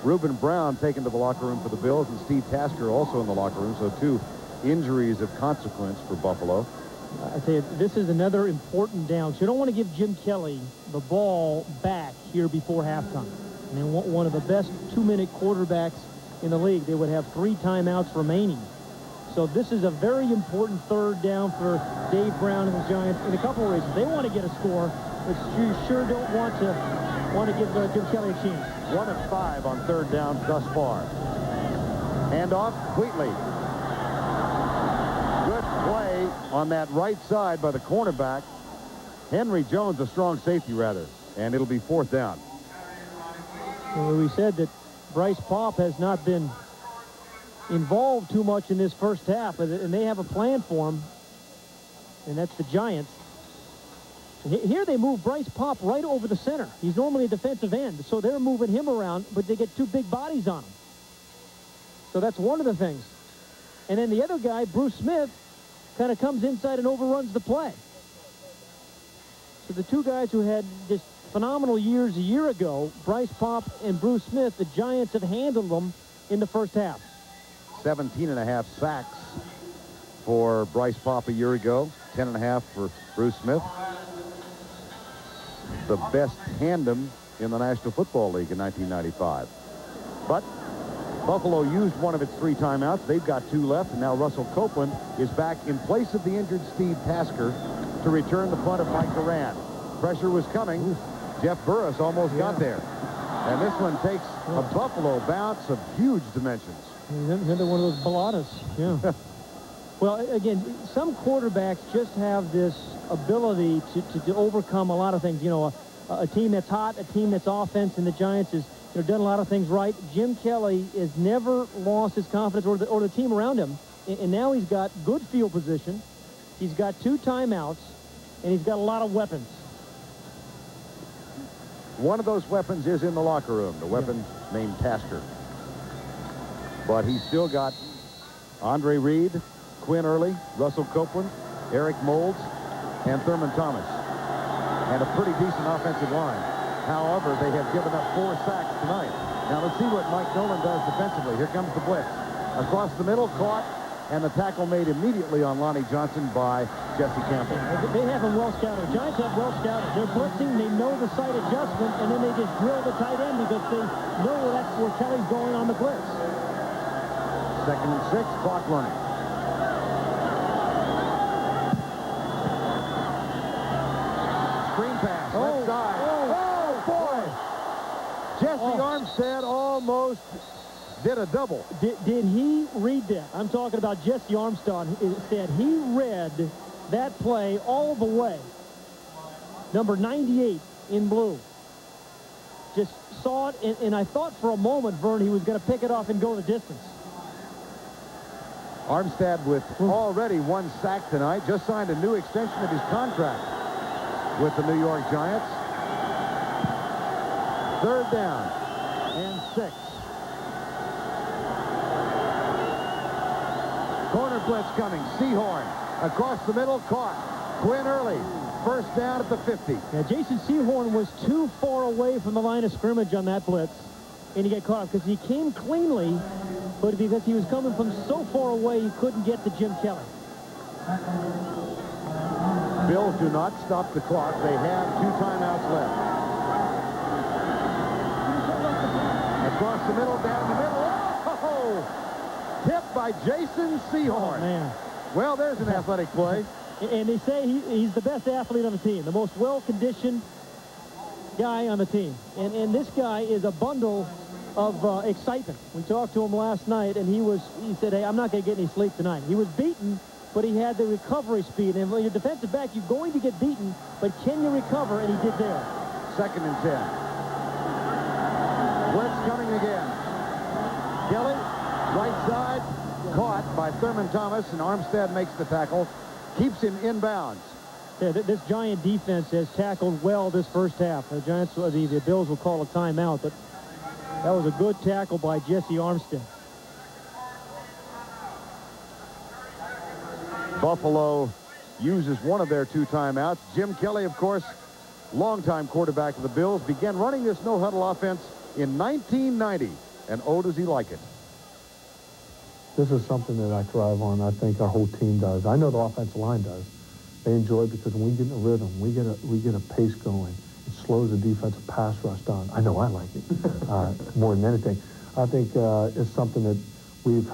Reuben Brown taken to the locker room for the Bills, and Steve Tasker also in the locker room, so 2 injuries of consequence for Buffalo. I tell you, this is another important down. So you don't want to give Jim Kelly the ball back here before halftime. I mean, one of the best 2-minute quarterbacks in the league. They would have 3 timeouts remaining. So this is a very important 3rd down for Dave Brown and the Giants in a couple of reasons. They want to get a score, but you sure don't want to give Jim Kelly a chance. 1 of 5 on 3rd down thus far. Handoff, Wheatley. Good play on that right side by the cornerback. Henry Jones, a strong safety, rather. And it'll be 4th down. Well, we said that Bryce Popp has not been involved too much in this first half, and they have a plan for him, and that's the Giants. Here they move Bryce Popp right over the center. He's normally a defensive end, so they're moving him around, but they get 2 big bodies on him. So that's one of the things. And then the other guy, Bruce Smith, kind of comes inside and overruns the play. So the 2 guys who had just phenomenal years a year ago, Bryce Popp and Bruce Smith, the Giants have handled them in the first half. 17.5 sacks for Bryce Popp a year ago. 10.5 for Bruce Smith. The best tandem in the National Football League in 1995. But Buffalo used one of its 3 timeouts. They've got 2 left, and now Russell Copeland is back in place of the injured Steve Tasker to return the punt of Mike Duran. Pressure was coming. Jeff Burris almost got there. And this one takes a Buffalo bounce of huge dimensions. Another one of those baladas, yeah. Well, again, some quarterbacks just have this ability to overcome a lot of things. You know, a team that's hot, a team that's offense, and the Giants has done a lot of things right. Jim Kelly has never lost his confidence or the team around him, and now he's got good field position. He's got 2 timeouts, and he's got a lot of weapons. One of those weapons is in the locker room, the weapon named Tasker. But he's still got Andre Reed, Quinn Early, Russell Copeland, Eric Moulds, and Thurman Thomas. And a pretty decent offensive line. However, they have given up 4 sacks tonight. Now let's see what Mike Nolan does defensively. Here comes the blitz. Across the middle, caught, and the tackle made immediately on Lonnie Johnson by Jesse Campbell. They have him well scouted. The Giants have well scouted. They're blitzing, they know the side adjustment, and then they just drill the tight end because they know that's where Kelly's going on the blitz. 2nd and 6, clock running. Screen pass, left side. Oh, boy! Jesse Armstead almost did a double. Did he read that? I'm talking about Jesse Armstead. He read that play all the way. Number 98 in blue. Just saw it, and I thought for a moment, Vern, he was going to pick it off and go the distance. Armstead with already 1 sack tonight. Just signed a new extension of his contract with the New York Giants. 3rd down and 6. Corner blitz coming. Sehorn across the middle, caught. Quinn Early, 1st down at the 50. Yeah, Jason Sehorn was too far away from the line of scrimmage on that blitz, and he got caught because he came cleanly, but because he was coming from so far away, he couldn't get to Jim Kelly. Bills do not stop the clock. They have 2 timeouts left. Across the middle, down the middle. Oh! Tipped by Jason Sehorn. Oh, man. Well, there's an athletic play. And they say he's the best athlete on the team, the most well-conditioned guy on the team. And this guy is a bundle of excitement. We talked to him last night, and he said, hey, I'm not going to get any sleep tonight. He was beaten, but he had the recovery speed. And when you're defensive back, you're going to get beaten, but can you recover? And he did there. 2nd and 10. Blitz coming again. Kelly, right side, caught by Thurman Thomas, and Armstead makes the tackle, keeps him inbounds. Yeah, this Giant defense has tackled well this first half. The Giants, the Bills will call a timeout, but that was a good tackle by Jesse Armstead. Buffalo uses one of their 2 timeouts. Jim Kelly, of course, longtime quarterback of the Bills, began running this no-huddle offense in 1990. And oh, does he like it. This is something that I thrive on. I think our whole team does. I know the offensive line does. They enjoy it because when we get in a rhythm, we get a pace going. It slows the defensive pass rush down. I know I like it more than anything. I think it's something that we've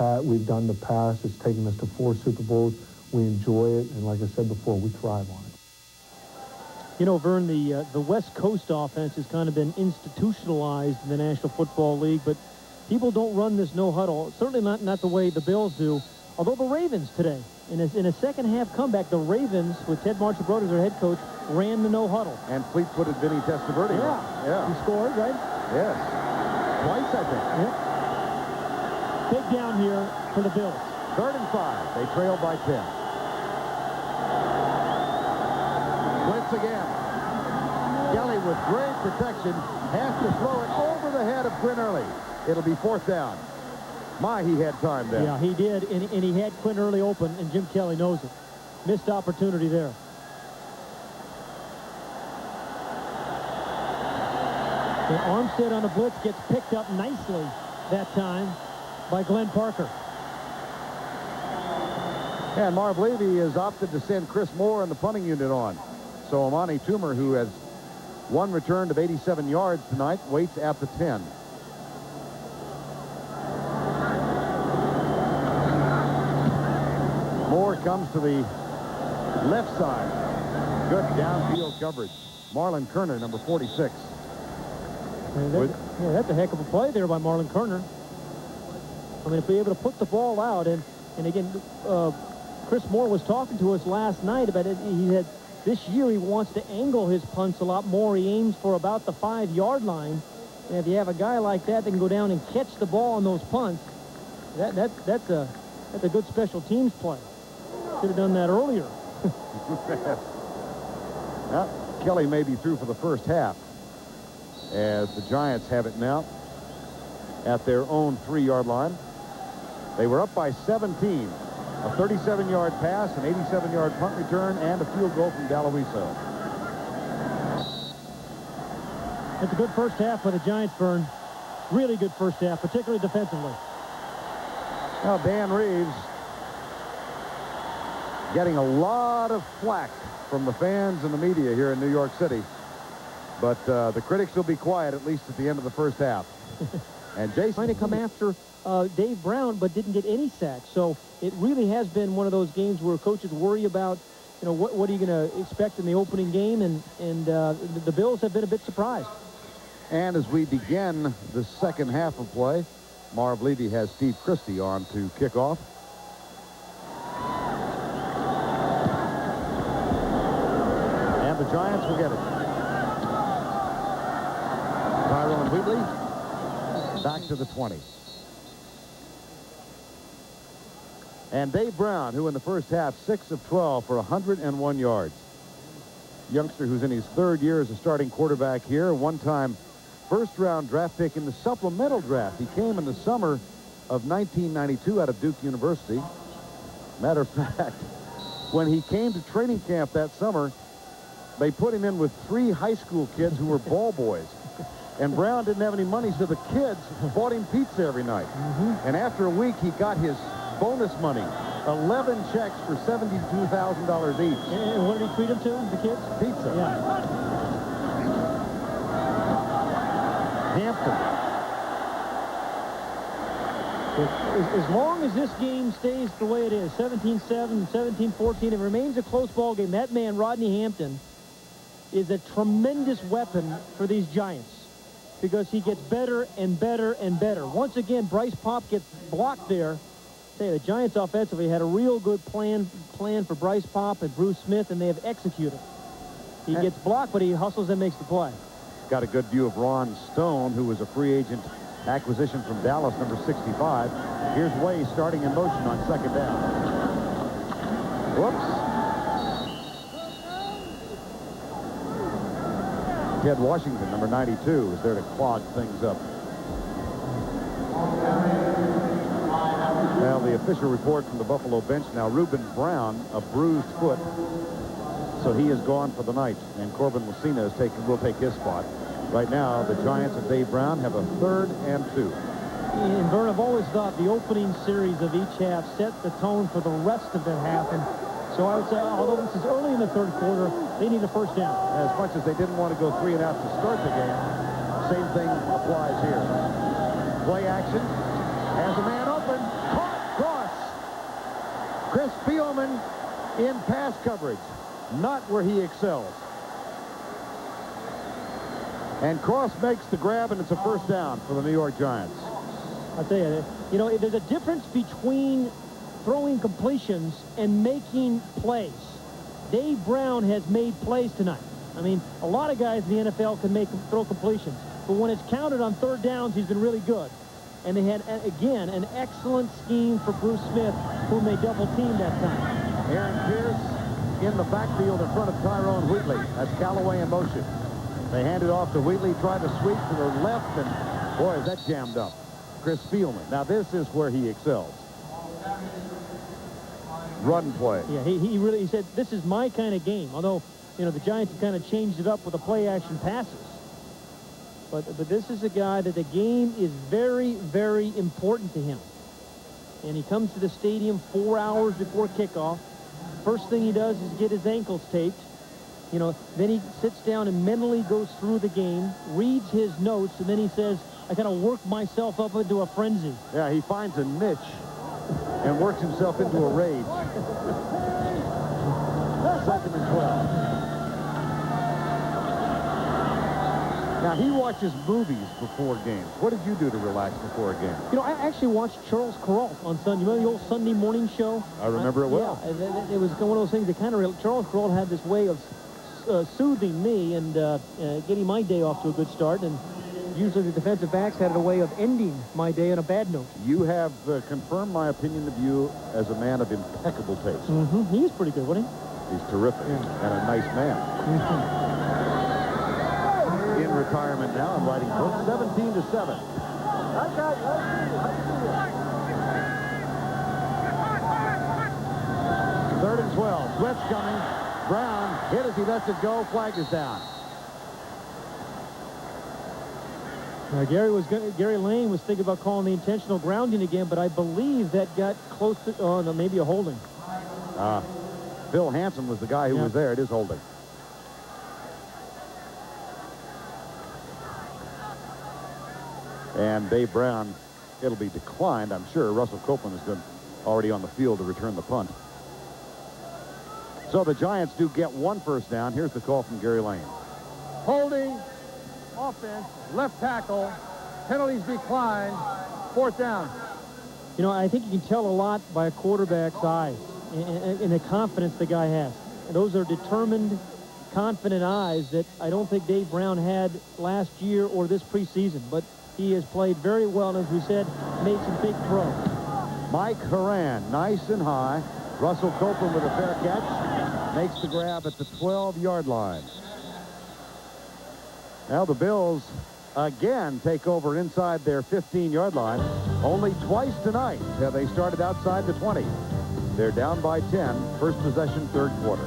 done in the past. It's taken us to 4 Super Bowls. We enjoy it, and like I said before, we thrive on it. You know, Vern, the West Coast offense has kind of been institutionalized in the National Football League, but people don't run this no-huddle, certainly not the way the Bills do. Although the Ravens today, in a second-half comeback, the Ravens, with Ted Marchibroda as their head coach, ran the no-huddle. And fleet-footed Vinny Testaverde. Yeah. He scored, right? Yes. Twice, I think. Yep. Big down here for the Bills. 3rd and 5. They trail by 10. Blitz again. Kelly with great protection has to throw it over the head of Quinn Early. It'll be 4th down. He had time there. Yeah, he did, and he had Quinn Early open, and Jim Kelly knows it. Missed opportunity there. And Armstead on the blitz gets picked up nicely that time by Glenn Parker. And Marv Levy has opted to send Chris Moore and the punting unit on. So Amani Toomer, who has 1 return of 87 yards tonight, waits at the 10. Moore comes to the left side. Good downfield coverage. Marlon Kerner, number 46. That's a heck of a play there by Marlon Kerner. I mean, to be able to put the ball out, and again, Chris Moore was talking to us last night about it. He had this year he wants to angle his punts a lot more. He aims for about the 5-yard line, and if you have a guy like that can go down and catch the ball on those punts, that's a good special teams play. Should have done that earlier. Well, Kelly may be through for the first half, as the Giants have it now at their own 3-yard line. They were up by 17. A 37-yard pass, an 87-yard punt return, and a field goal from Daloiso. It's a good first half for the Giants, Vern. Really good first half, particularly defensively. Now, Dan Reeves getting a lot of flack from the fans and the media here in New York City. But the critics will be quiet, at least at the end of the first half. And Jason trying to come after Dave Brown, but didn't get any sacks. So it really has been one of those games where coaches worry about, you know, what are you going to expect in the opening game, and the Bills have been a bit surprised. And as we begin the second half of play, Marv Levy has Steve Christie on to kick off. And the Giants will get it. Tyrone Wheatley back to the 20. And Dave Brown, who in the first half, 6 of 12 for 101 yards. Youngster who's in his 3rd year as a starting quarterback here. One-time first-round draft pick in the supplemental draft. He came in the summer of 1992 out of Duke University. Matter of fact, when he came to training camp that summer, they put him in with 3 high school kids who were ball boys. And Brown didn't have any money, so the kids bought him pizza every night. And after a week, he got his bonus money, 11 checks for $72,000 each. And what did he treat them to, the kids? Pizza. Yeah. Hampton. As long as this game stays the way it is, 17-7, 17-14, it remains a close ball game. That man, Rodney Hampton, is a tremendous weapon for these Giants. because he gets better and better and better. Once again, Bryce Pop gets blocked there. Say the Giants offensively had a real good plan for Bryce Pop and Bruce Smith, and they have executed. He gets blocked, but he hustles and makes the play. Got a good view of Ron Stone, who was a free agent acquisition from Dallas, number 65. Here's Way starting in motion on second down. Whoops. Ted Washington, number 92, is there to clog things up. Now the official report from the Buffalo bench now, Reuben Brown, a bruised foot, so he is gone for the night, and Corbin Messina will take his spot. Right now, the Giants and Dave Brown have a 3rd and 2. And Vern, I've always thought the opening series of each half set the tone for the rest of the half, and so I would say, although this is early in the 3rd quarter, they need a first down. As much as they didn't want to go 3 and out to start the game, same thing applies here. Play action, has a man open, caught, cross. Chris Spielman in pass coverage, not where he excels. And Cross makes the grab, and it's a first down for the New York Giants. I'll tell you, there's a difference between throwing completions and making plays. Dave Brown has made plays tonight. I mean, a lot of guys in the NFL can throw completions, but when it's counted on 3rd downs, he's been really good. And they had, again, an excellent scheme for Bruce Smith, whom they double-teamed that time. Aaron Pierce in the backfield in front of Tyrone Wheatley. That's Callaway in motion. They hand it off to Wheatley, tried to sweep to the left, and boy, is that jammed up. Chris Spielman. Now, this is where he excels. Run play. Yeah, he said, this is my kind of game. Although, the Giants have kind of changed it up with the play-action passes. But this is a guy that the game is very, very important to him. And he comes to the stadium 4 hours before kickoff. First thing he does is get his ankles taped. Then he sits down and mentally goes through the game, reads his notes, and then he says, I kind of work myself up into a frenzy. Yeah, he finds a niche and works himself into a rage. 2nd and 12. Now, he watches movies before games. What did you do to relax before a game? I actually watched Charles Kuralt on Sunday. You remember the old Sunday morning show? I remember it well. Yeah, it was one of those things that kind of, Charles Kuralt had this way of soothing me and getting my day off to a good start, and usually the defensive backs had a way of ending my day on a bad note. You have confirmed my opinion of you as a man of impeccable taste. Mm-hmm. He was pretty good, wasn't he? He's terrific and a nice man. In retirement now and writing books. 17-7. 3rd and 12. Swift's coming. Brown hit as he lets it go. Flag is down. Now, Gary Lane was thinking about calling the intentional grounding again, but I believe that got close to, no, maybe a holding. Phil Hansen was the guy who was there. It is holding. And Dave Brown, it'll be declined, I'm sure. Russell Copeland has been already on the field to return the punt. So the Giants do get 1 first down. Here's the call from Gary Lane. Holding, offense, left tackle, penalties declined, 4th down. I think you can tell a lot by a quarterback's eyes and the confidence the guy has. And those are determined, confident eyes that I don't think Dave Brown had last year or this preseason. But he has played very well, and as we said, made some big throws. Mike Horan, nice and high. Russell Copeland with a fair catch. Makes the grab at the 12-yard line. Now the Bills again take over inside their 15-yard line. Only twice tonight have they started outside the 20. They're down by 10. First possession, 3rd quarter.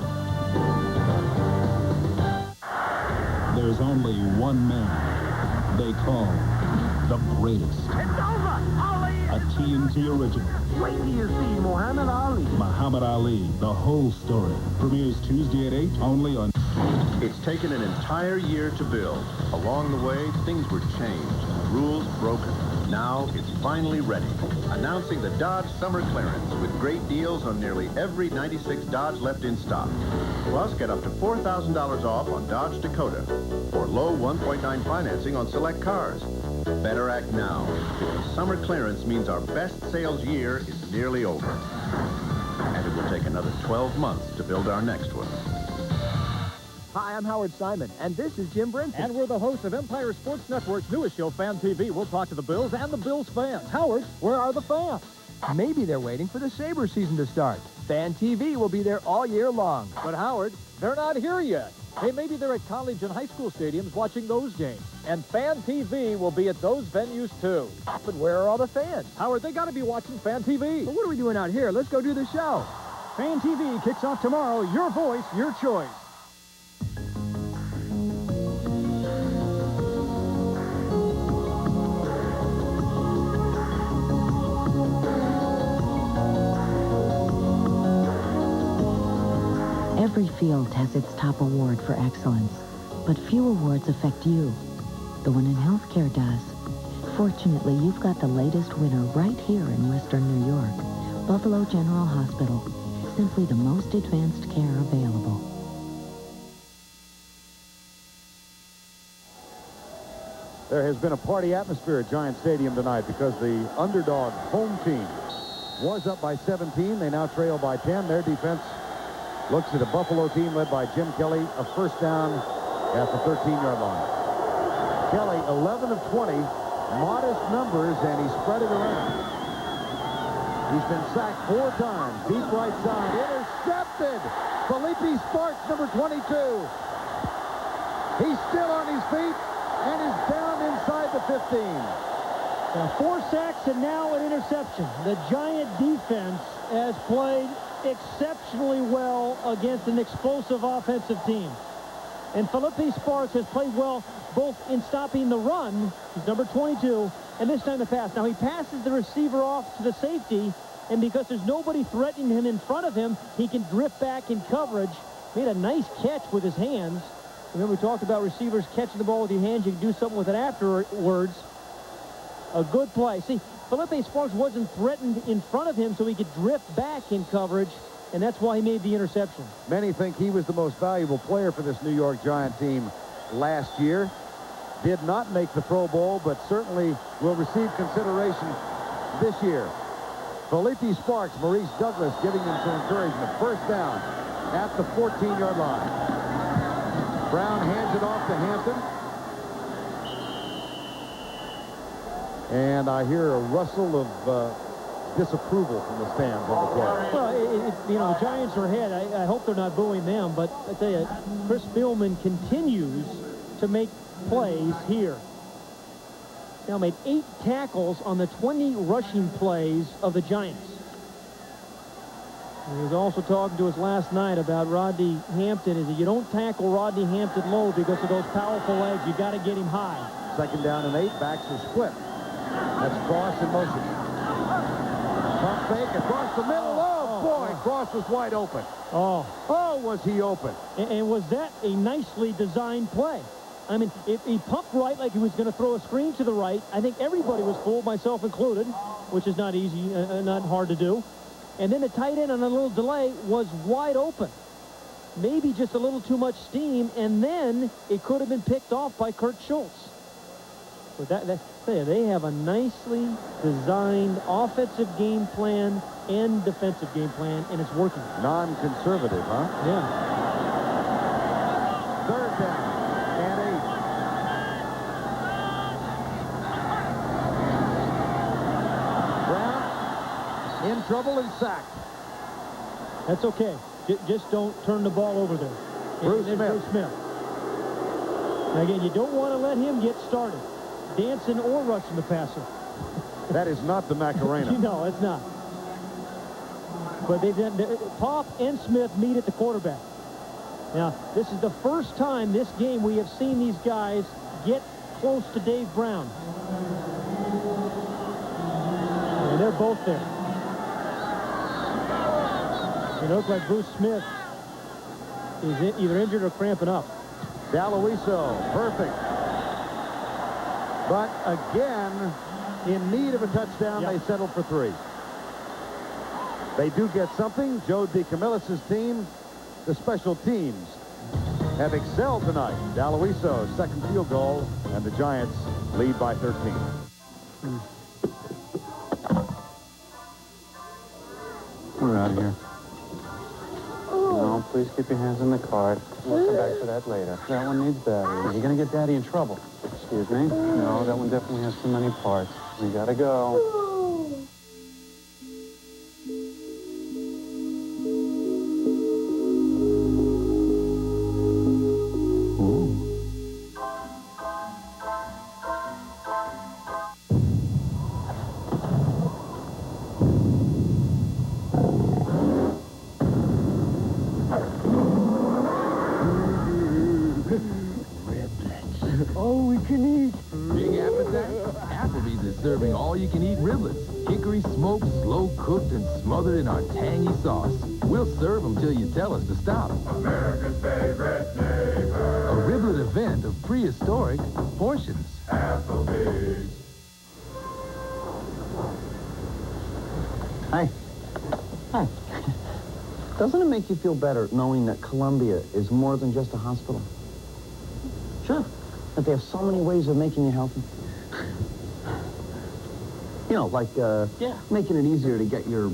There's only one man they call the greatest. It's over! Ollie a TNT original. Wait till you see Muhammad Ali. Muhammad Ali, the whole story. Premieres Tuesday at 8, only on... It's taken an entire year to build. Along the way, things were changed, rules broken. Now it's finally ready. Announcing the Dodge Summer Clearance with great deals on nearly every 96 Dodge left in stock. Plus, get up to $4,000 off on Dodge Dakota or low 1.9 financing on select cars. Better act now, because summer clearance means our best sales year is nearly over. And it will take another 12 months to build our next one. Hi, I'm Howard Simon, and this is Jim Brinson. And we're the hosts of Empire Sports Network's newest show, Fan TV. We'll talk to the Bills and the Bills fans. Howard, where are the fans? Maybe they're waiting for the Sabre season to start. Fan TV will be there all year long. But Howard, they're not here yet. Hey, maybe they're at college and high school stadiums watching those games. And Fan TV will be at those venues, too. But where are all the fans? Howard, they got to be watching Fan TV. Well, what are we doing out here? Let's go do the show. Fan TV kicks off tomorrow. Your voice, your choice. Every field has its top award for excellence, but few awards affect you. The one in healthcare does. Fortunately, you've got the latest winner right here in Western New York. Buffalo General Hospital. Simply the most advanced care available. There has been a party atmosphere at Giant Stadium tonight because the underdog home team was up by 17. They now trail by 10. Their defense looks at a Buffalo team led by Jim Kelly, a first down at the 13-yard line. Kelly, 11 of 20, modest numbers, and he spread it around. He's been sacked 4 times. Deep right side, intercepted. Felipe Sparks, number 22. He's still on his feet and is down inside the 15. 4 sacks and now an interception. The Giant defense has played exceptionally well against an explosive offensive team. And Felipe Sparks has played well both in stopping the run, he's number 22, and this time the pass. Now he passes the receiver off to the safety, and because there's nobody threatening him in front of him, he can drift back in coverage. Made a nice catch with his hands. Remember, we talked about receivers catching the ball with your hands. You can do something with it afterwards. A good play. See, Felipe Sparks wasn't threatened in front of him, so he could drift back in coverage, and that's why he made the interception. Many think he was the most valuable player for this New York Giant team last year. Did not make the Pro Bowl, but certainly will receive consideration this year. Felipe Sparks, Maurice Douglas giving him some encouragement. First down at the 14-yard line. Brown hands it off to Hampton. And I hear a rustle of disapproval from the stands on the play. Well, you know, the Giants are ahead. I hope they're not booing them, but I tell you, Chris Spielman continues to make plays here. Now made 8 tackles on the 20 rushing plays of the Giants. And he was also talking to us last night about Rodney Hampton. Is that you don't tackle Rodney Hampton low because of those powerful legs. You got to get him high. Second down and 8. Backs are split. That's Cross in motion. Pump fake across the middle. Oh, boy, Cross was wide open. Oh, was he open. And was that a nicely designed play? I mean, if he pumped right like he was going to throw a screen to the right, I think everybody was fooled, myself included, which is not easy, not hard to do. And then the tight end on a little delay was wide open. Maybe just a little too much steam, and then it could have been picked off by Kurt Schultz. But they have a nicely designed offensive game plan and defensive game plan, and it's working. Non-conservative, huh? Yeah. Third down and 8. Brown in trouble and sacked. That's okay. Just don't turn the ball over there. Bruce Smith. Now again, you don't want to let him get started, dancing or rushing the passer. That is not the Macarena. No, it's not. But Pop and Smith meet at the quarterback. Now, this is the first time this game we have seen these guys get close to Dave Brown. And they're both there. It looks like Bruce Smith is either injured or cramping up. DeLuiso, perfect. But again, in need of a touchdown, they settled for 3. They do get something. Joe DeCamillis' team, the special teams, have excelled tonight. DeLuiso's second field goal, and the Giants lead by 13. We're out of here. No, please keep your hands on the card. We'll come back to that later. That one needs batteries. You're going to get Daddy in trouble. Excuse me? No, that one definitely has too many parts. We got to go. Serving all-you-can-eat riblets. Hickory smoked, slow-cooked, and smothered in our tangy sauce. We'll serve them till you tell us to stop. America's favorite neighbor. A riblet event of prehistoric portions. Applebee's. Hi. Hi. Doesn't it make you feel better knowing that Columbia is more than just a hospital? Sure. That they have so many ways of making you healthy. You know, like, making it easier to get your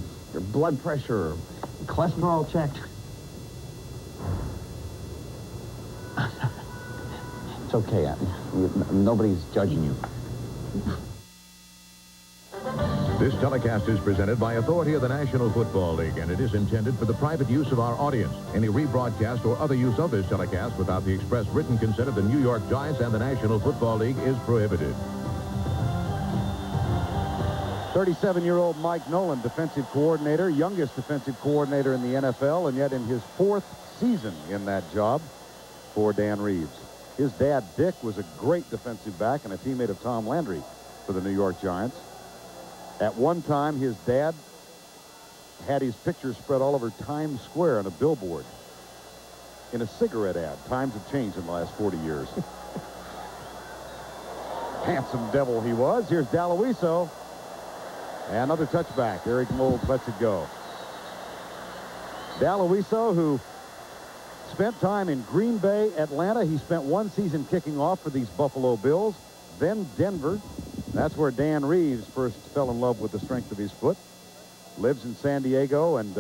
blood pressure or cholesterol checked. It's okay, nobody's judging you. This telecast is presented by authority of the National Football League, and it is intended for the private use of our audience. Any rebroadcast or other use of this telecast without the express written consent of the New York Giants and the National Football League is prohibited. 37-year-old Mike Nolan, defensive coordinator, youngest defensive coordinator in the NFL, and yet in his 4th season in that job for Dan Reeves. His dad, Dick, was a great defensive back and a teammate of Tom Landry for the New York Giants. At one time, his dad had his picture spread all over Times Square on a billboard in a cigarette ad. Times have changed in the last 40 years. Handsome devil he was. Here's DeLuiso. And another touchback. Eric Mould lets it go. DeLuiso, who spent time in Green Bay, Atlanta. He spent 1 season kicking off for these Buffalo Bills. Then Denver. That's where Dan Reeves first fell in love with the strength of his foot. Lives in San Diego and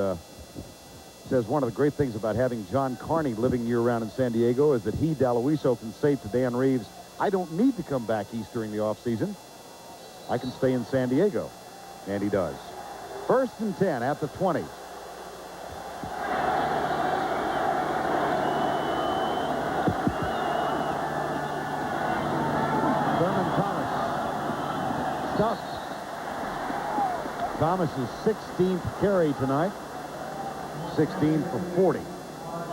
says one of the great things about having John Carney living year-round in San Diego is that he, DeLuiso, can say to Dan Reeves, I don't need to come back east during the offseason. I can stay in San Diego. And he does. 1st and 10 at the 20. Thurman Thomas. Stuffed. Thomas's 16th carry tonight. 16 for 40.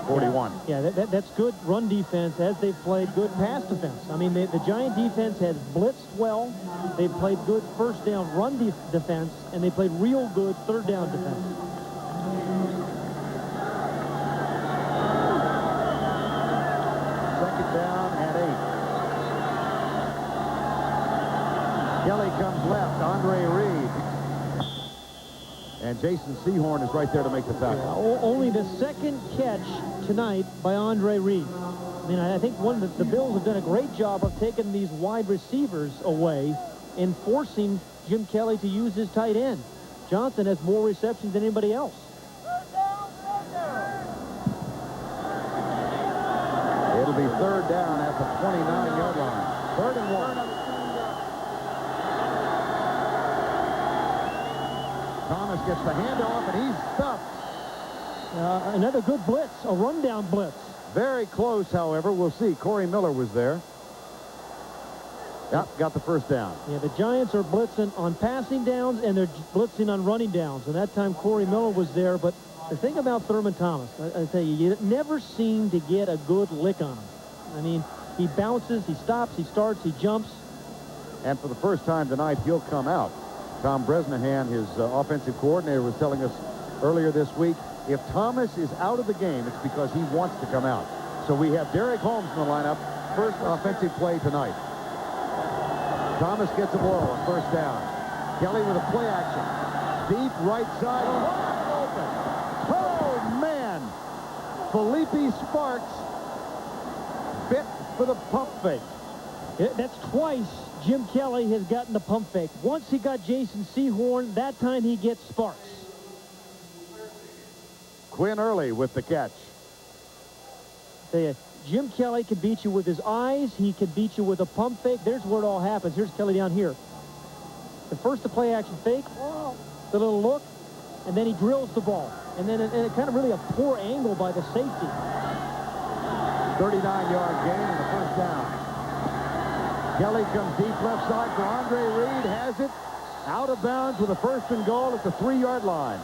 41. Yeah, that's good run defense as they've played good pass defense. I mean, the Giant defense has blitzed well. They've played good first down run defense, and they played real good third down defense. Second down at 8. Kelly comes left. Andre Reed. And Jason Sehorn is right there to make the tackle. Yeah, only the second catch tonight by Andre Reed. I mean, I think the Bills have done a great job of taking these wide receivers away and forcing Jim Kelly to use his tight end. Johnson has more receptions than anybody else. It'll be 3rd down at the 29-yard line. 3rd and 1. Thomas gets the handoff, and he's stuffed. Another good blitz, a rundown blitz. Very close, however. We'll see. Corey Miller was there. Yep, got the first down. Yeah, the Giants are blitzing on passing downs, and they're blitzing on running downs. And that time, Corey Miller was there. But the thing about Thurman Thomas, I tell you never seem to get a good lick on him. I mean, he bounces, he stops, he starts, he jumps. And for the first time tonight, he'll come out. Tom Bresnahan, his offensive coordinator, was telling us earlier this week, if Thomas is out of the game, it's because he wants to come out. So we have Derek Holmes in the lineup, first offensive play tonight. Thomas gets a blow on first down. Kelly with a play action. Deep right side, wide open. Oh, man! Felipe Sparks bit for the pump fake. That's twice Jim Kelly has gotten the pump fake. Once he got Jason Sehorn, that time he gets Sparks. Quinn Early with the catch. Tell you, Jim Kelly can beat you with his eyes. He can beat you with a pump fake. There's where it all happens. Here's Kelly down here. The first, the play action fake, the little look, and then he drills the ball. And then it kind of really a poor angle by the safety. 39-yard gain and the first down. Kelly comes deep left side for Andre Reed. Has it out of bounds with a first and goal at the 3-yard line.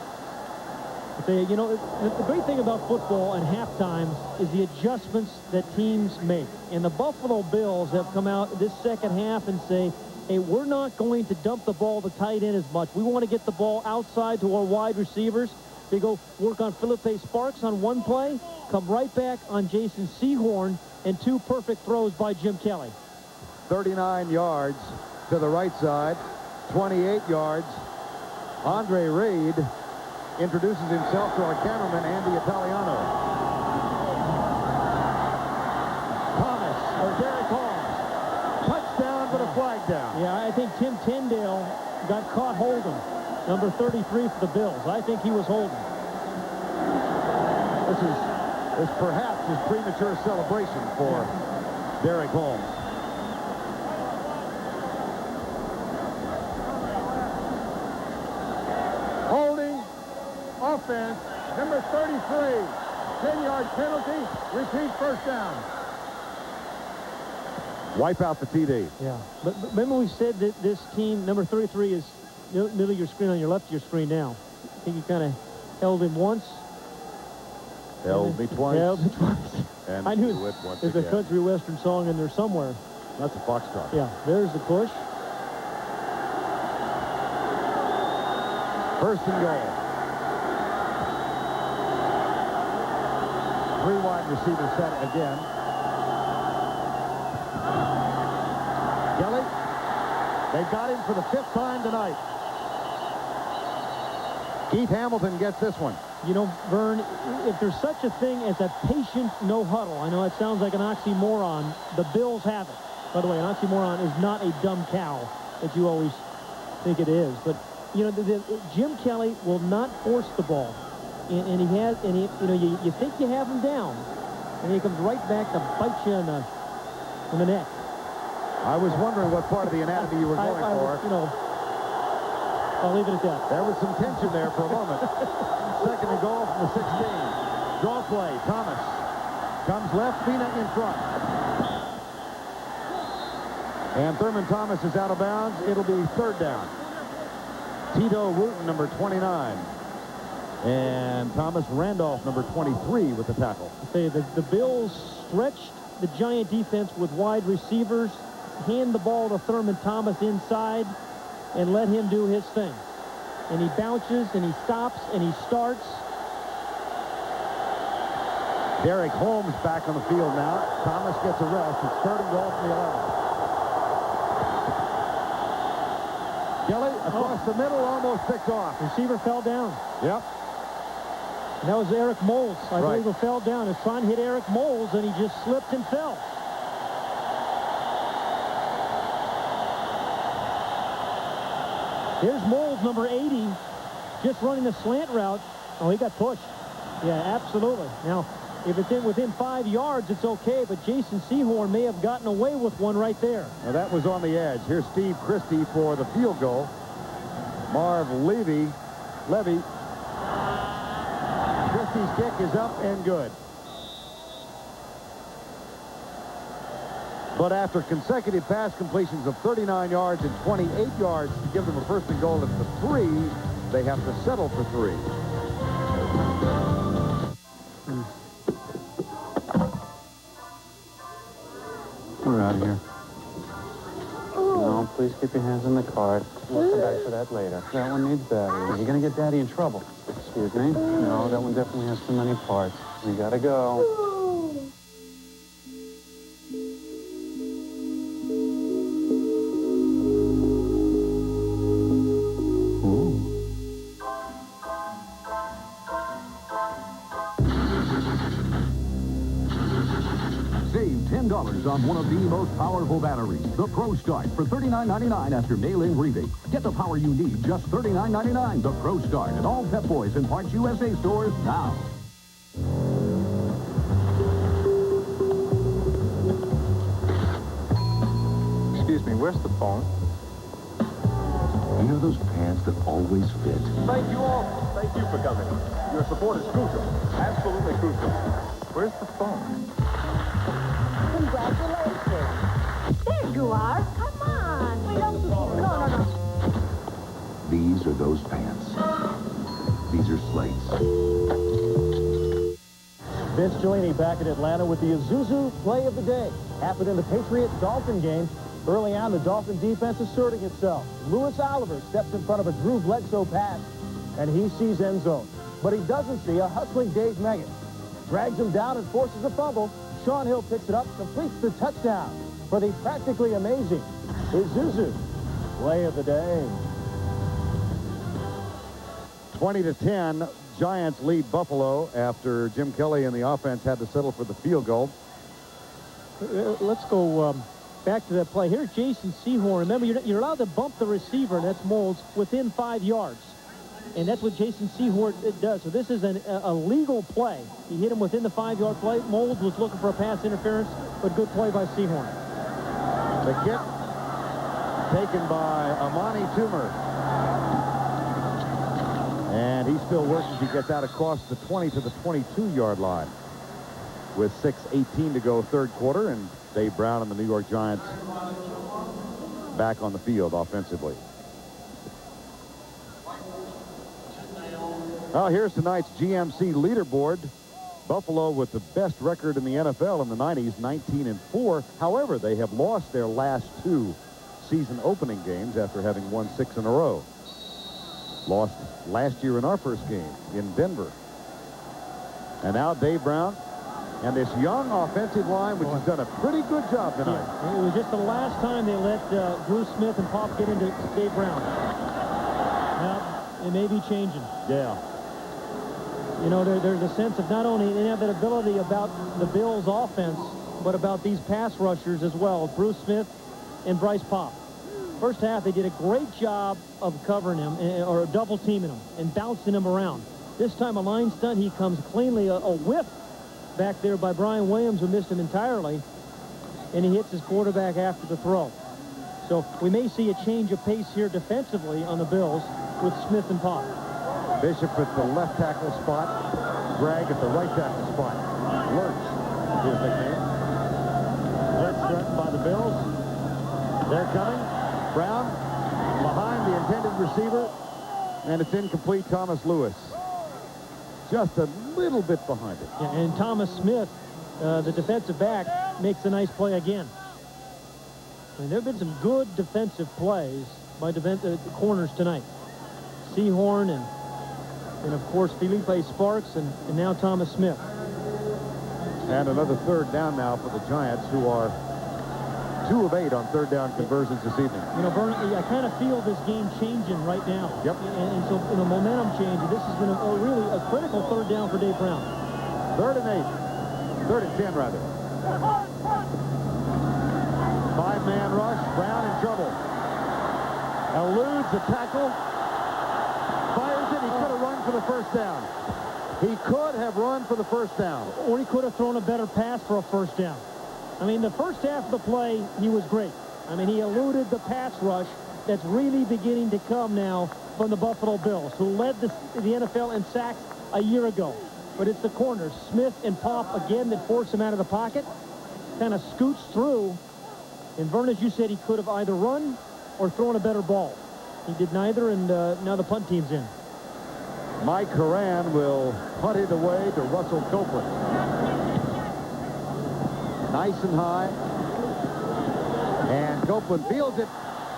You know, the great thing about football and halftimes is the adjustments that teams make. And the Buffalo Bills have come out this second half and say, hey, we're not going to dump the ball to tight end as much. We want to get the ball outside to our wide receivers. They go work on Felipe Sparks on one play, come right back on Jason Sehorn, and 2 perfect throws by Jim Kelly. 39 yards to the right side, 28 yards. Andre Reed introduces himself to our cameraman, Andy Italiano. Thomas, or Derek Holmes. Touchdown, but a flag down. Yeah, I think Tim Tyndale got caught holding. Number 33 for the Bills. I think he was holding. This is perhaps his premature celebration for Derek Holmes. Holding, offense, number 33. 10-yard penalty, repeat first down. Wipe out the TD. Yeah, but remember we said that this team, number 33, is middle of your screen on your left of your screen now. I think you kind of held him once. Held me twice. Held me twice. And I knew do it once there's again. a country western song in there somewhere. That's a foxtrot. Yeah, there's the push. First and goal. 3 wide receivers set again. Kelly, they got him for the 5th time tonight. Keith Hamilton gets this one. You know, Vern, if there's such a thing as a patient no huddle, I know it sounds like an oxymoron. The Bills have it. By the way, an oxymoron is not a dumb cow that you always think it is. But, you know, Jim Kelly will not force the ball. And he has, and he, you know, you think you have him down. And he comes right back to bite you in the neck. I was wondering what part of the anatomy you were going for. You know, I'll leave it at that. There was some tension there for a moment. Second and goal from the 16. Draw play. Thomas comes left. Fina in front. And Thurman Thomas is out of bounds. It'll be 3rd down. Tito Wooten, number 29. And Thomas Randolph, number 23, with the tackle. The Bills stretched the Giant defense with wide receivers, hand the ball to Thurman Thomas inside, and let him do his thing. And he bounces, and he stops, and he starts. Derek Holmes back on the field now. Thomas gets a rest. It's 3rd and goal from the 11. Kelly across the middle, almost picked off. Receiver fell down. Yep. And that was Eric Moles, I Right. believe, who fell down. He was trying to hit Eric Moles, and he just slipped and fell. Here's Moles, number 80, just running the slant route. Oh, he got pushed. Yeah, absolutely. Now, if it's within 5 yards, it's okay, but Jason Sehorn may have gotten away with one right there. Now that was on the edge. Here's Steve Christie for the field goal. Marv Levy. Christie's kick is up and good. But after consecutive pass completions of 39 yards and 28 yards to give them a first and goal at the 3, they have to settle for 3. We're out of here. No. please keep your hands on the card. We'll come back to that later. That one needs battery. You're going to get Daddy in trouble. Excuse me? No, that one definitely has too many parts. We got to go. Save $10 on one of the most powerful batteries, the Pro Start, for $39.99 after mail-in rebate. Get the power you need, just $39.99. The Pro Start at all Pep Boys and Parts USA stores now. Excuse me, where's the phone? You know those pants that always fit? Thank you all. Thank you for coming. Your support is crucial. Absolutely crucial. Where's the phone? Congratulations. There you are. Come on. We don't... No. These are those pants. These are Slate's. Vince Giannini back in Atlanta with the Isuzu play of the day. Happened in the Patriot-Dolphin game. Early on, the Dolphin defense asserting itself. Louis Oliver steps in front of a Drew Bledsoe pass, and he sees end zone. But he doesn't see a hustling Dave Meggett. Drags him down and forces a fumble. Sean Hill picks it up, completes the touchdown for the practically amazing Isuzu play of the day. 20-10, Giants lead Buffalo after Jim Kelly and the offense had to settle for the field goal. Let's go back to that play. Here's Jason Sehorn. Remember, you're allowed to bump the receiver, that's Moulds, within 5 yards. And that's what Jason Sehorn does. So this is a legal play. He hit him within the 5-yard play. Moulds was looking for a pass interference, but good play by Sehorn. The kick taken by Amani Toomer. And he still works as he gets out across the 20 to the 22-yard line. With 6:18 to go, third quarter, and Dave Brown and the New York Giants back on the field offensively. Well, here's tonight's GMC leaderboard. Buffalo with the best record in the NFL in the 90s, 19-4. However, they have lost their last 2 season opening games after having won 6 in a row. Lost last year in our first game in Denver. And now Dave Brown and this young offensive line, which has done a pretty good job tonight. Yeah, it was just the last time they let Bruce Smith and Pop get into Dave Brown. Now, it may be changing. Yeah. You know, there's a sense of not only inevitability about the Bills' offense, but about these pass rushers as well, Bruce Smith and Bryce Pop. First half, they did a great job of covering him, or double teaming him, and bouncing him around. This time, a line stunt, he comes cleanly, a whiff back there by Brian Williams, who missed him entirely, and he hits his quarterback after the throw. So we may see a change of pace here defensively on the Bills with Smith and Pop. Bishop at the left tackle spot. Bragg at the right tackle spot. Lurch, his nickname. Blitz threatened by the Bills. They're coming. Brown behind the intended receiver, and it's incomplete. Thomas Lewis just a little bit behind it. Yeah, and Thomas Smith, the defensive back, makes a nice play again. I mean, there have been some good defensive plays by corners tonight. Sehorn and of course Felipe Sparks and now Thomas Smith. And another third down now for the Giants, who are 2 of 8 on third down conversions this evening. You know, Vern, I kind of feel this game changing right now. Yep. And so, you know, momentum change. This has been really a critical third down for Dave Brown. 3rd and 8. 3rd and 10, rather. 5-man rush. Brown in trouble. Eludes the tackle. Fires it. He could have run for the first down. He could have run for the first down. Or he could have thrown a better pass for a first down. I mean, the first half of the play, he was great. I mean, he eluded the pass rush that's really beginning to come now from the Buffalo Bills, who led the NFL in sacks a year ago. But it's the corners, Smith and Pop, again, that force him out of the pocket. Kind of scoots through. And Vern, as you said, he could have either run or thrown a better ball. He did neither, and now the punt team's in. Mike Horan will punt it away to Russell Copeland. Nice and high. And Copeland fields it.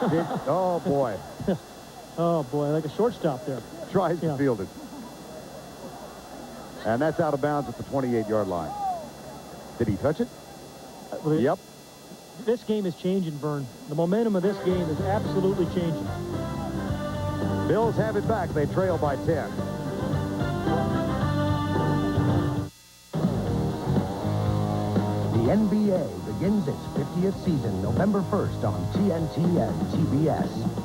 Oh, boy. Oh, boy, like a shortstop there. Tries to field it. And that's out of bounds at the 28-yard line. Did he touch it? Yep. This game is changing, Vern. The momentum of this game is absolutely changing. Bills have it back. They trail by 10. The NBA begins its 50th season November 1st on TNT and TBS.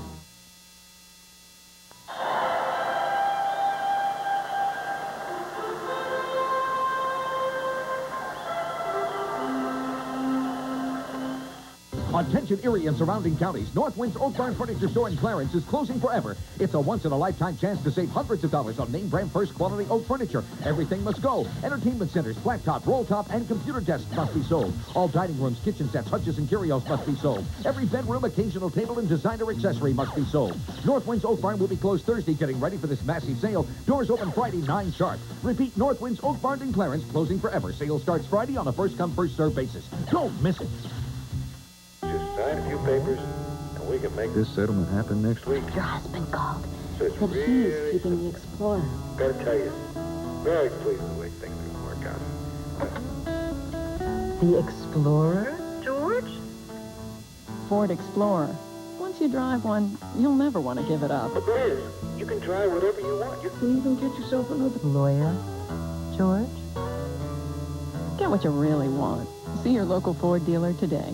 Attention Erie and surrounding counties. Northwind's Oak Barn Furniture Store in Clarence is closing forever. It's a once-in-a-lifetime chance to save hundreds of dollars on name-brand first-quality oak furniture. Everything must go. Entertainment centers, flat top, roll top, and computer desks must be sold. All dining rooms, kitchen sets, hutches, and curios must be sold. Every bedroom, occasional table, and designer accessory must be sold. Northwind's Oak Barn will be closed Thursday, getting ready for this massive sale. Doors open Friday, 9 sharp. Repeat, Northwind's Oak Barn in Clarence, closing forever. Sale starts Friday on a first-come, first-served basis. Don't miss it. Sign a few papers, and we can make this settlement happen next week. Your husband called. So it's Said really he's keeping the Explorer. Gotta tell you, very pleased with the way things are gonna work out. The Explorer, George? Ford Explorer. Once you drive one, you'll never want to give it up. But Liz, you can try whatever you want. You can even get yourself another lawyer, George? Get what you really want. See your local Ford dealer today.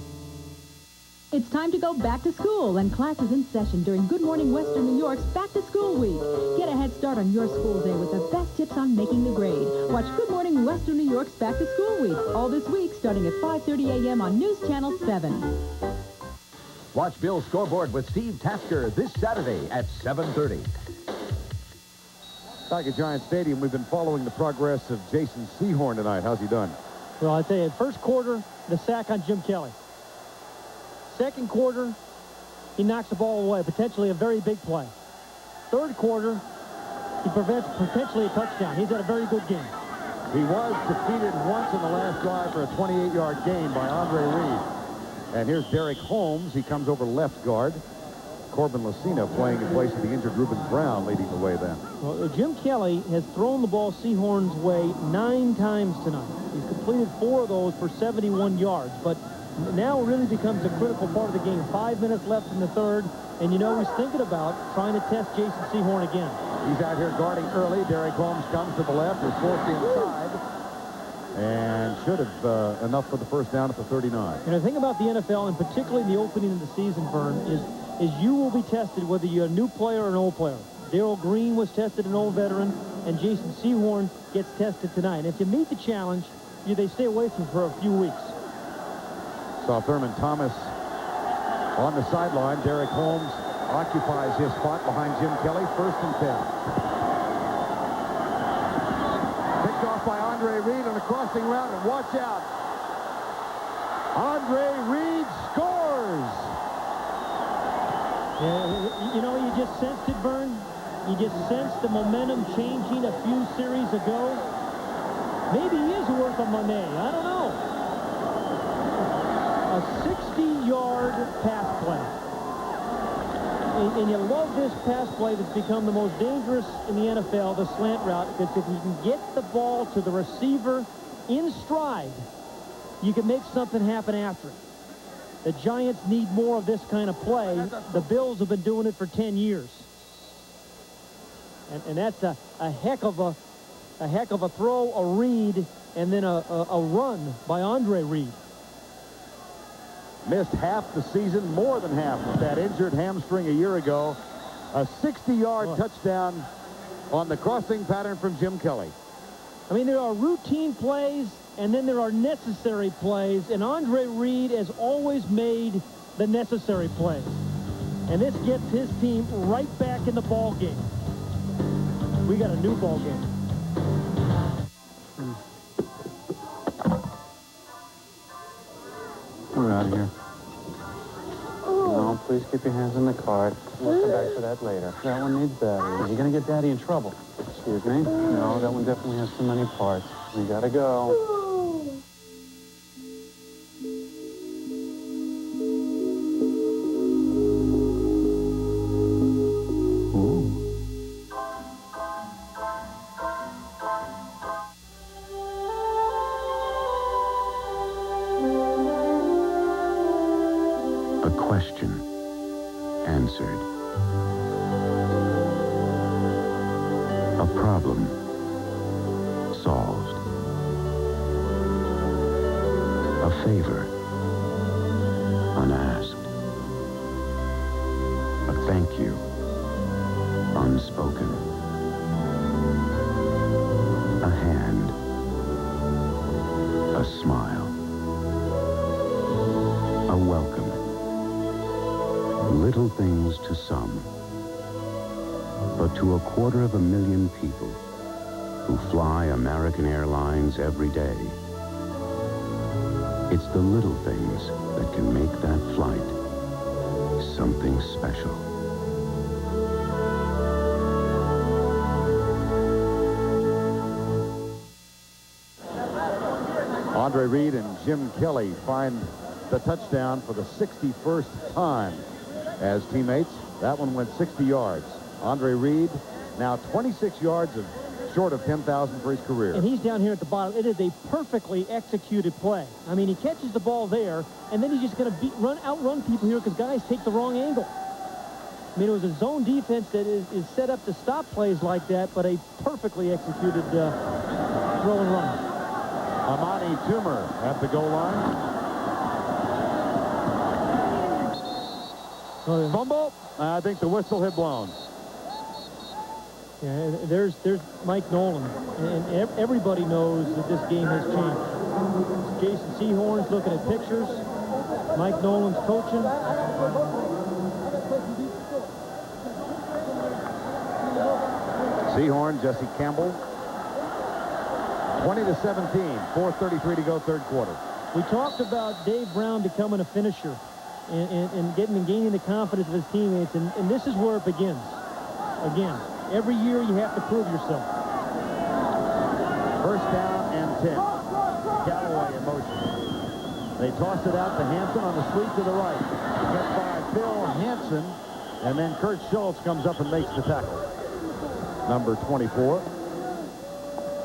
It's time to go back to school, and classes in session during Good Morning Western New York's Back to School Week. Get a head start on your school day with the best tips on making the grade. Watch Good Morning Western New York's Back to School Week all this week, starting at 5:30 a.m. on News Channel 7. Watch Bill's Scoreboard with Steve Tasker this Saturday at 7:30. Back at Giant Stadium, we've been following the progress of Jason Sehorn tonight. How's he done? Well, I tell you, first quarter, the sack on Jim Kelly. Second quarter, he knocks the ball away, potentially a very big play. Third quarter, he prevents potentially a touchdown. He's had a very good game. He was defeated once in the last drive for a 28-yard gain by Andre Reed. And here's Derek Holmes. He comes over left guard. Corbin Lucina playing in place of the injured Reuben Brown, leading the way then. Well, Jim Kelly has thrown the ball Sehorn's way 9 times tonight. He's completed 4 of those for 71 yards, but now really becomes a critical part of the game. 5 minutes left in the third, and you know he's thinking about trying to test Jason Sehorn again. He's out here guarding early. Derek Holmes comes to the left, is forced inside, and should have enough for the first down at the 39. And the thing about the NFL, and particularly in the opening of the season, Vern, is you will be tested whether you're a new player or an old player. Darrell Green was tested, an old veteran, and Jason Sehorn gets tested tonight. And if you meet the challenge, they stay away from for a few weeks. Saw Thurman Thomas on the sideline. Derek Holmes occupies his spot behind Jim Kelly. 1st and 10. Picked off by Andre Reed on a crossing route, and watch out. Andre Reed scores. Yeah, you know, you just sensed it, Vern. You just sensed the momentum changing a few series ago. Maybe he is worth a money. I don't know. A 60-yard pass play. And you love this pass play that's become the most dangerous in the NFL, the slant route, because if you can get the ball to the receiver in stride, you can make something happen after it. The Giants need more of this kind of play. The Bills have been doing it for 10 years. And that's a heck of a throw, a read, and then a run by Andre Reed. Missed half the season, more than half, with that injured hamstring a year ago. A 60-yard touchdown on the crossing pattern from Jim Kelly. I mean, there are routine plays, and then there are necessary plays, and Andre Reed has always made the necessary plays. And this gets his team right back in the ball game. We got a new ball game. We're out of here. No, please keep your hands on the card. We'll come back to that later. That one needs batteries. You're going to get Daddy in trouble. Excuse me? No, that one definitely has too many parts. We got to go. A question answered. A problem solved. A favor unasked. A thank you unspoken. A hand. A smile. A welcome. Little things to some, but to 250,000 people who fly American Airlines every day, it's the little things that can make that flight something special. Andre Reed and Jim Kelly find the touchdown for the 61st time as teammates. That one went 60 yards. Andre Reed now 26 yards short of 10,000 for his career. And he's down here at the bottom. It is a perfectly executed play. I mean, he catches the ball there, and then he's just going to outrun people here because guys take the wrong angle. I mean, it was a zone defense that is set up to stop plays like that, but a perfectly executed throw and run. Amani Toomer at the goal line. Fumble. I think the whistle had blown. Yeah, there's Mike Nolan, and everybody knows that this game has changed. Jason Sehorn's looking at pictures. Mike Nolan's coaching. Sehorn, Jesse Campbell. 20-17, 4:33 to go, third quarter. We talked about Dave Brown becoming a finisher and gaining the confidence of his teammates, and this is where it begins. Again, every year you have to prove yourself. First down and 10. Callaway in motion. They toss it out to Hansen on the sweep to the right. Get by Phil Hansen, and then Kurt Schultz comes up and makes the tackle. Number 24.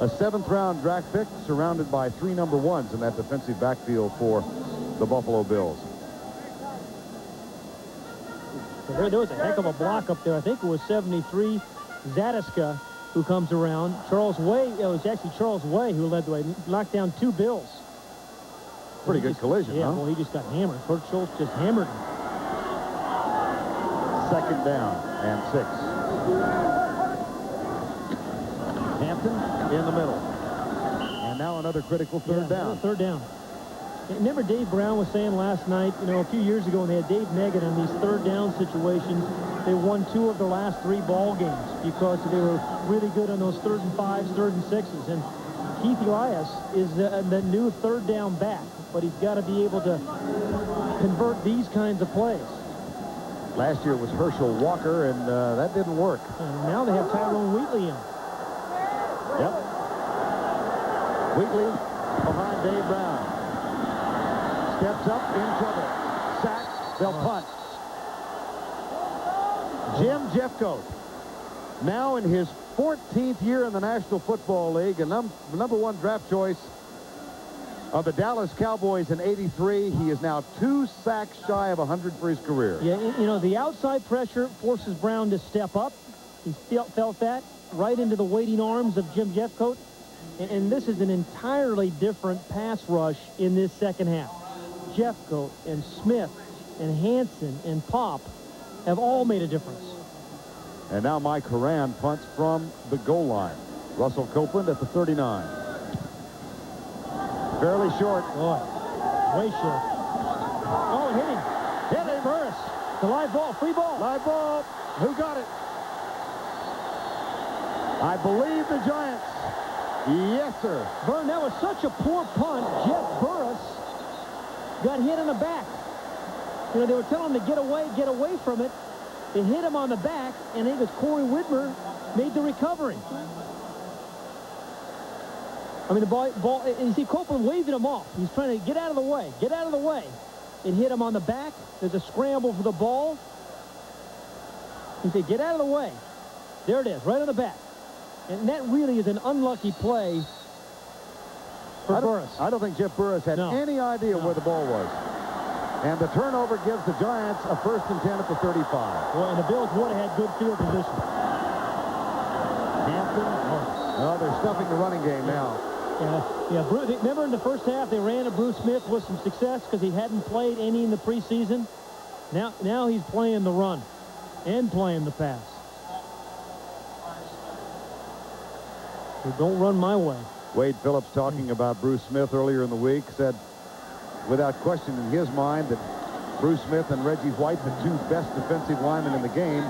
A 7th-round draft pick surrounded by 3 number 1s in that defensive backfield for the Buffalo Bills. So there was a heck of a block up there. I think it was 73 Zadiska who comes around. Charles Way, it was actually Charles Way who led the way. Knocked down 2 Bills. Pretty good collision, yeah, huh? well, he just got hammered. Kurt Schultz just hammered him. Second down and 6. Hampton in the middle. And now another critical third down. Third down. Remember Dave Brown was saying last night, you know, a few years ago when they had Dave Megan in these third down situations, they won 2 of their last 3 ball games because they were really good on those 3rd and 5s, 3rd and 6s. And Keith Elias is the new third down back, but he's got to be able to convert these kinds of plays. Last year it was Herschel Walker, and that didn't work. And now they have Tyrone Wheatley in. Yep. Wheatley behind Dave Brown. Steps up, in trouble. Sack, they'll punt. Jim Jeffcoat, now in his 14th year in the National Football League, a number 1 draft choice of the Dallas Cowboys in '83. He is now 2 sacks shy of 100 for his career. Yeah, you know, the outside pressure forces Brown to step up. He felt that right into the waiting arms of Jim Jeffcoat. And this is an entirely different pass rush in this second half. Jeffcoat and Smith and Hansen and Pop have all made a difference. And now Mike Horan punts from the goal line. Russell Copeland at the 39. Fairly short. Boy, way short. Oh, hit him. Hit him. Burris. The live ball. Free ball. Live ball. Who got it? I believe the Giants. Yes, sir. Vern, that was such a poor punt. Jeff Burris got hit in the back. You know, they were telling him to get away from it. They hit him on the back, and I think it was Corey Whitmer made the recovery. I mean, the ball, and you see Copeland waving him off. He's trying to get out of the way. Get out of the way. It hit him on the back. There's a scramble for the ball. He said, get out of the way. There it is, right on the back. And that really is an unlucky play for Burris. I don't think Jeff Burris had any idea where the ball was. And the turnover gives the Giants a 1st and 10 at the 35. Well, and the Bills would have had good field position. Hampton. Oh, they're stuffing the running game now. Yeah. Remember in the first half they ran at Bruce Smith with some success because he hadn't played any in the preseason. Now he's playing the run and playing the pass. So don't run my way. Wade Phillips talking about Bruce Smith earlier in the week said, without question in his mind, that Bruce Smith and Reggie White, the two best defensive linemen in the game.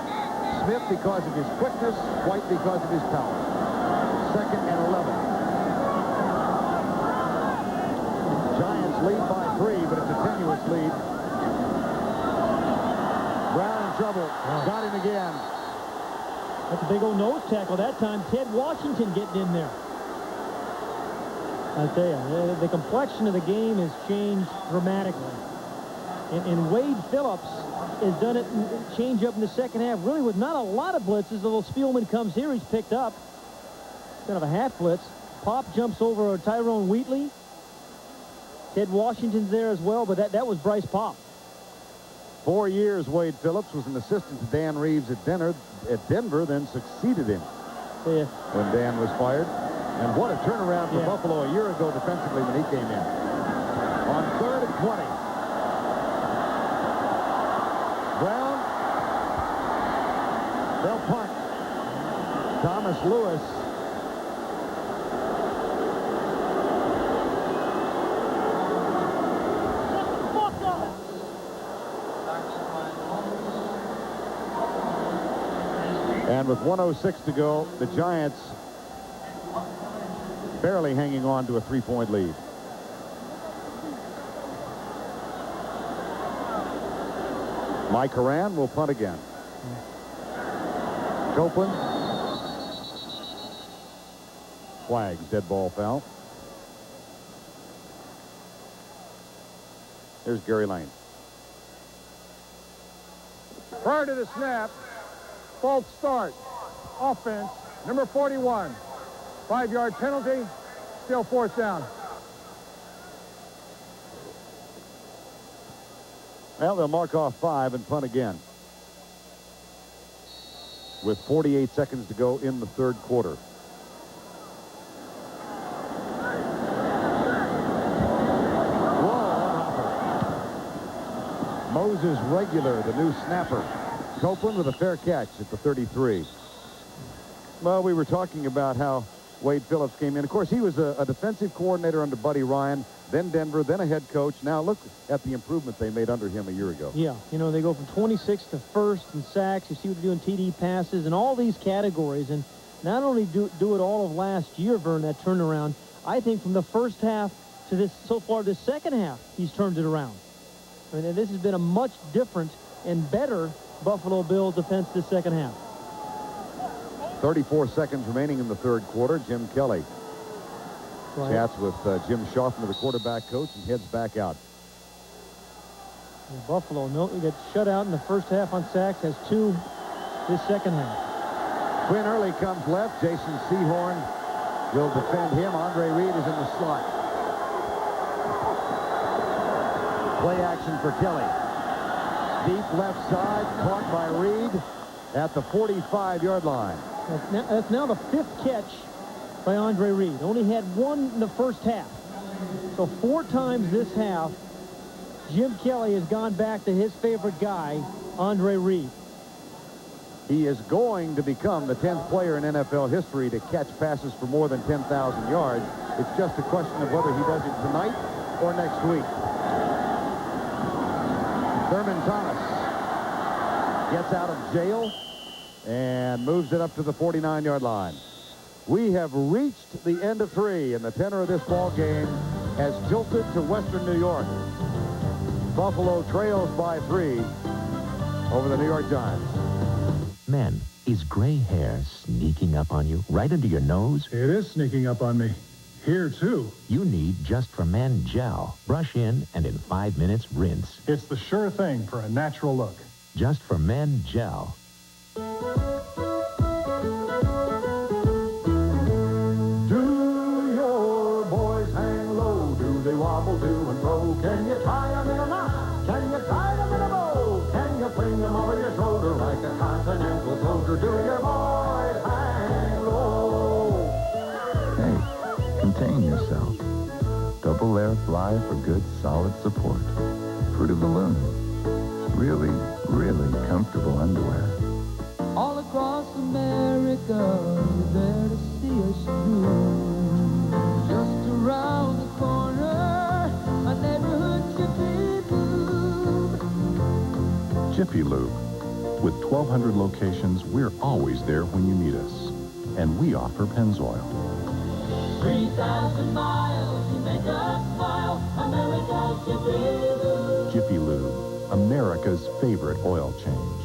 Smith because of his quickness, White because of his power. 2nd and 11. Giants lead by 3, but it's a tenuous lead. Brown in trouble. Got him again. That's a big old nose tackle that time. Ted Washington getting in there. I tell you, the complexion of the game has changed dramatically. And Wade Phillips has done it change up in the second half, really with not a lot of blitzes, although Spielman comes here, he's picked up. Kind of a half blitz. Pop jumps over Tyrone Wheatley. Ted Washington's there as well, but that was Bryce Pop. 4 years Wade Phillips was an assistant to Dan Reeves at Denver, then succeeded him when Dan was fired. And what a turnaround for Buffalo a year ago defensively when he came in. On 3rd and 20. Brown. They'll punt. Thomas Lewis. And with 1:06 to go, the Giants barely hanging on to a 3-point lead. Mike Horan will punt again. Copeland. Flags, dead ball foul. There's Gary Lane. Prior to the snap, false start. Offense, number 41. 5-yard penalty, still 4th down. Well, they'll mark off 5 and punt again. With 48 seconds to go in the 3rd quarter. Moses Regular, the new snapper. Copeland with a fair catch at the 33. Well, we were talking about how Wade Phillips came in. Of course, he was a defensive coordinator under Buddy Ryan, then Denver, then a head coach. Now look at the improvement they made under him a year ago. Yeah, you know, they go from 26th to 1st in sacks. You see what they're doing, TD passes, and all these categories. And not only do it all of last year, Vern, that turnaround, I think from the first half to this, so far this second half, he's turned it around. I mean, this has been a much different and better Buffalo Bills defense this second half. 34 seconds remaining in the 3rd quarter. Jim Kelly chats with Jim Schaffner, the quarterback coach, and heads back out. And Buffalo, he got shut out in the first half on sacks, has 2 this second half. Quinn Early comes left. Jason Sehorn will defend him. Andre Reed is in the slot. Play action for Kelly. Deep left side, caught by Reed at the 45-yard line. That's now the 5th catch by Andre Reed. Only had 1 in the first half. So 4 times this half, Jim Kelly has gone back to his favorite guy, Andre Reed. He is going to become the 10th player in NFL history to catch passes for more than 10,000 yards. It's just a question of whether he does it tonight or next week. Thurman Thomas gets out of jail and moves it up to the 49-yard line. We have reached the end of 3, and the tenor of this ball game has tilted to Western New York. Buffalo trails by 3 over the New York Giants. Men, is gray hair sneaking up on you right under your nose? It is sneaking up on me. Here, too. You need Just for Men gel. Brush in, and in 5 minutes, rinse. It's the sure thing for a natural look. Just for Men gel. Do your boys hang low? Do they wobble to and fro? Can you tie them in a knot? Can you tie them in a bow? Can you bring them over your shoulder like a continental soldier? Do your boys hang low? Hey, contain yourself. Double Air Fly for good, solid support. Fruit of the Loom. Really, really comfortable underwear. All across America, you're there to see us through. Just around the corner, a neighborhood Jiffy Lube. Jiffy Lube. With 1,200 locations, we're always there when you need us. And we offer Pennzoil. 3,000 miles, you make us smile. America's Jiffy Lube. Jiffy Lube, America's favorite oil change.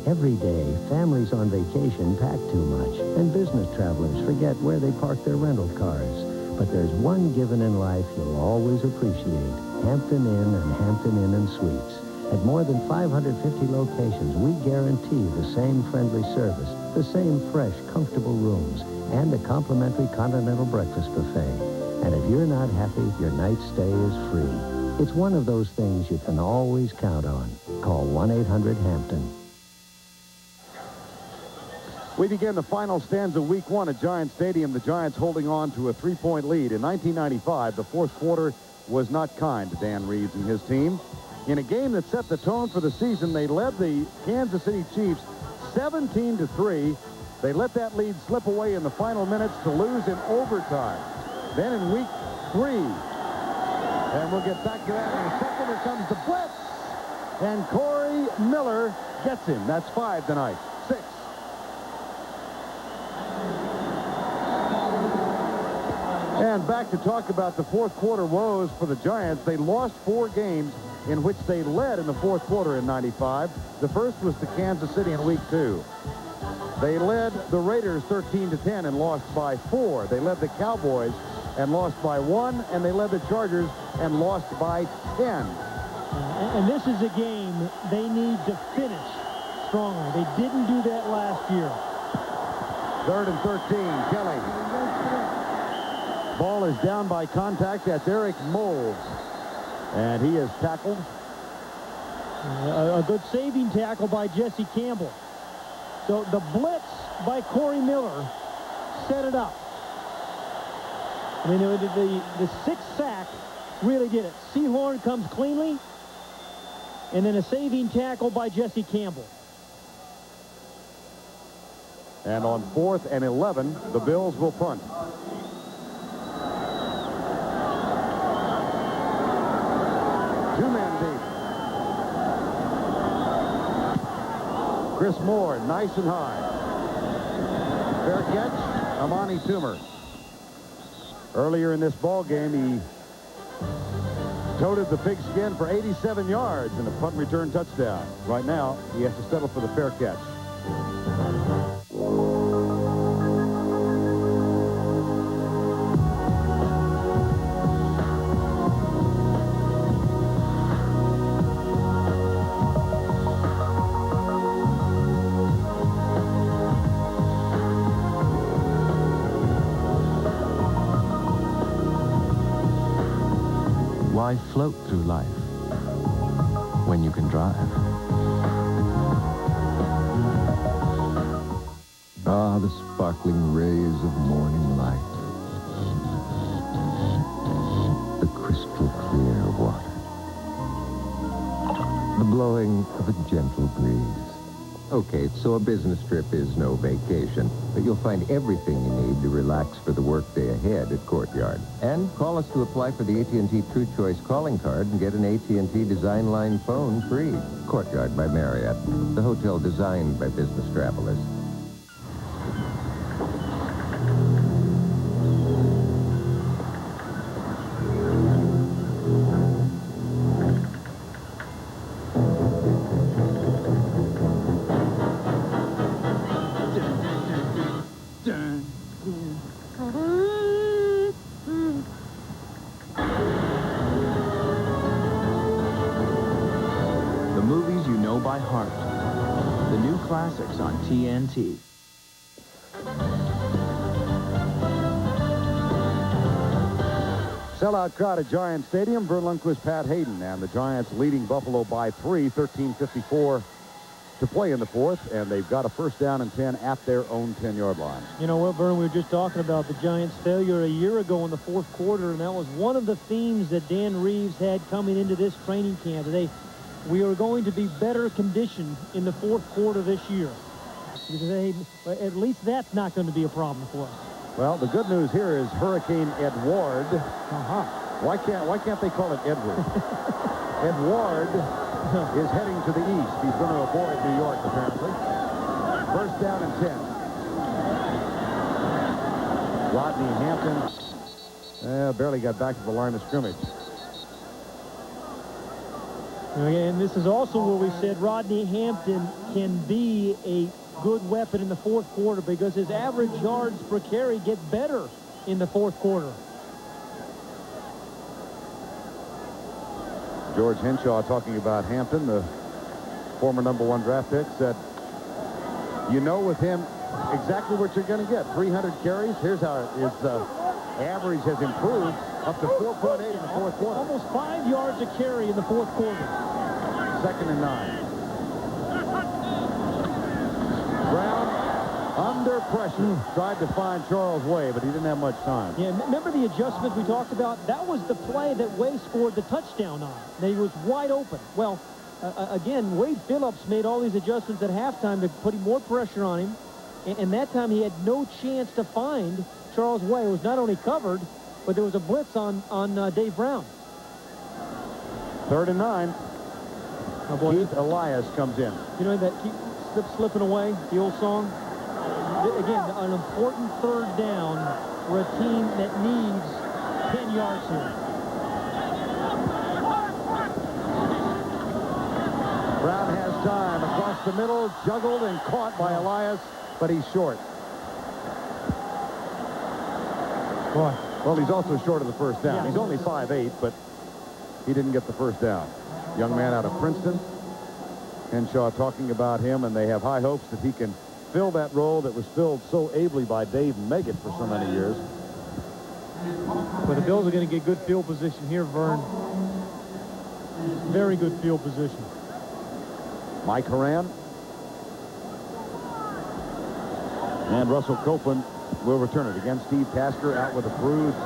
Every day, families on vacation pack too much, and business travelers forget where they park their rental cars. But there's one given in life you'll always appreciate: Hampton Inn and Hampton Inn & Suites. At more than 550 locations, we guarantee the same friendly service, the same fresh, comfortable rooms, and a complimentary continental breakfast buffet. And if you're not happy, your night stay is free. It's one of those things you can always count on. Call 1-800-HAMPTON. We begin the final stanza of Week 1 at Giant Stadium. The Giants holding on to a 3-point lead. In 1995, the fourth quarter was not kind to Dan Reeves and his team. In a game that set the tone for the season, they led the Kansas City Chiefs 17-3. They let that lead slip away in the final minutes to lose in overtime. Then in Week 3, and we'll get back to that in a second, here comes the blitz. And Corey Miller gets him. That's 5 tonight. 6. And back to talk about the fourth quarter woes for the Giants. They lost 4 games in which they led in the fourth quarter in 95. The first was to Kansas City in Week 2. They led the Raiders 13-10 and lost by 4. They led the Cowboys and lost by 1. And they led the Chargers and lost by 10. And this is a game they need to finish strongly. They didn't do that last year. 3rd and 13, Kelly. Ball is down by contact. That's Eric Moles. And he is tackled. A good saving tackle by Jesse Campbell. So the blitz by Corey Miller set it up. I mean, the 6th sack really did it. Seahorn comes cleanly, and then a saving tackle by Jesse Campbell. And on 4th and 11, the Bills will punt. Two-man deep. Chris Moore, nice and high. Fair catch, Amani Toomer. Earlier in this ball game, he toted the pigskin for 87 yards in a punt return touchdown. Right now, he has to settle for the fair catch. Why float through life when you can drive? Ah, the sparkling rays of morning light. The crystal clear water. The blowing of a gentle breeze. Okay, so a business trip is no vacation, but you'll find everything you need to relax for the workday ahead at Courtyard. And call us to apply for the AT&T True Choice calling card and get an AT&T Design Line phone free. Courtyard by Marriott, the hotel designed by business travelers. By heart. The new classics on TNT. Sellout crowd at Giant Stadium. Vern Lundquist, Pat Hayden, and the Giants leading Buffalo by 3, 13:54 to play in the fourth, and they've got a first down and 10 at their own 10-yard line. You know what, Vern, we were just talking about the Giants' failure a year ago in the fourth quarter, and that was one of the themes that Dan Reeves had coming into this training camp. We are going to be better conditioned in the fourth quarter this year. Because at least that's not going to be a problem for us. Well, the good news here is Hurricane Edward. Why can't they call it Edward? Edward is heading to the east. He's going to avoid New York, apparently. First down and 10. Rodney Hampton barely got back to the line of scrimmage. And this is also where we said Rodney Hampton can be a good weapon in the fourth quarter because his average yards per carry get better in the fourth quarter. George Henshaw talking about Hampton, the former #1 draft pick, said, you know with him exactly what you're going to get. 300 carries. Here's how his average has improved up to 4.8 in the fourth quarter. Almost 5 yards a carry in the fourth quarter. 2nd and 9. Brown, under pressure, tried to find Charles Way, but he didn't have much time. Yeah, remember the adjustment we talked about? That was the play that Way scored the touchdown on. That he was wide open. Well, again, Wade Phillips made all these adjustments at halftime to put more pressure on him, and that time he had no chance to find Charles Way. It was not only covered, but there was a blitz on Dave Brown. 3rd and 9. Keith Elias comes in. You know that keep slipping away, the old song? Again, an important 3rd down for a team that needs 10 yards here. Brown has time across the middle, juggled and caught by Elias, but he's short. Boy. Well, he's also short of the first down. Yeah. He's only 5'8", but he didn't get the first down. Young man out of Princeton. Henshaw talking about him, and they have high hopes that he can fill that role that was filled so ably by Dave Meggett for so many years. But the Bills are going to get good field position here, Vern. Very good field position. Mike Horan. And Russell Copeland will return it against Steve Tasker, out with a bruised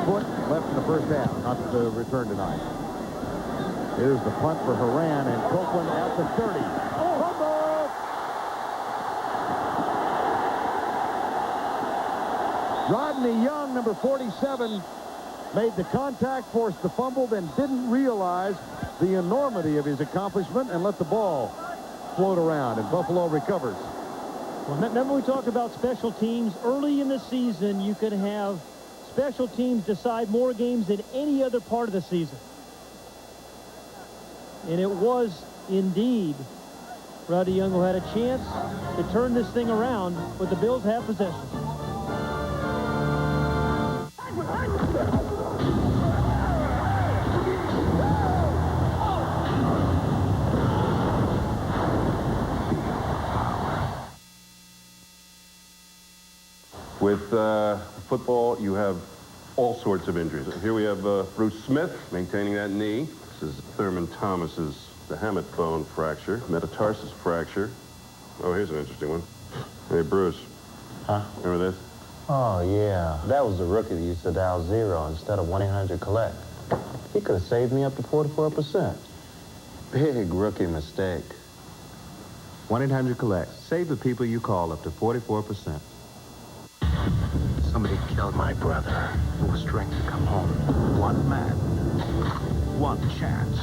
foot, left in the first half. Not the return tonight. Here's the punt for Horan, and Copeland at the 30. Fumble! Rodney Young, number 47, made the contact, forced the fumble, then didn't realize the enormity of his accomplishment and let the ball float around, and Buffalo recovers. Well, remember we talked about special teams? Early in the season, you could have special teams decide more games than any other part of the season. And it was indeed Rodney Young who had a chance to turn this thing around, but the Bills have possession. With football, you have all sorts of injuries. Here we have Bruce Smith maintaining that knee. This is Thurman Thomas's the Hammett bone fracture, metatarsus fracture. Oh, here's an interesting one. Hey, Bruce. Huh? Remember this? Oh, yeah. That was the rookie that used to dial 0 instead of 1-800-COLLECT. He could have saved me up to 44%. Big rookie mistake. 1-800-COLLECT. Save the people you call up to 44%. Somebody killed my brother. It was strength to come home. One man. One chance.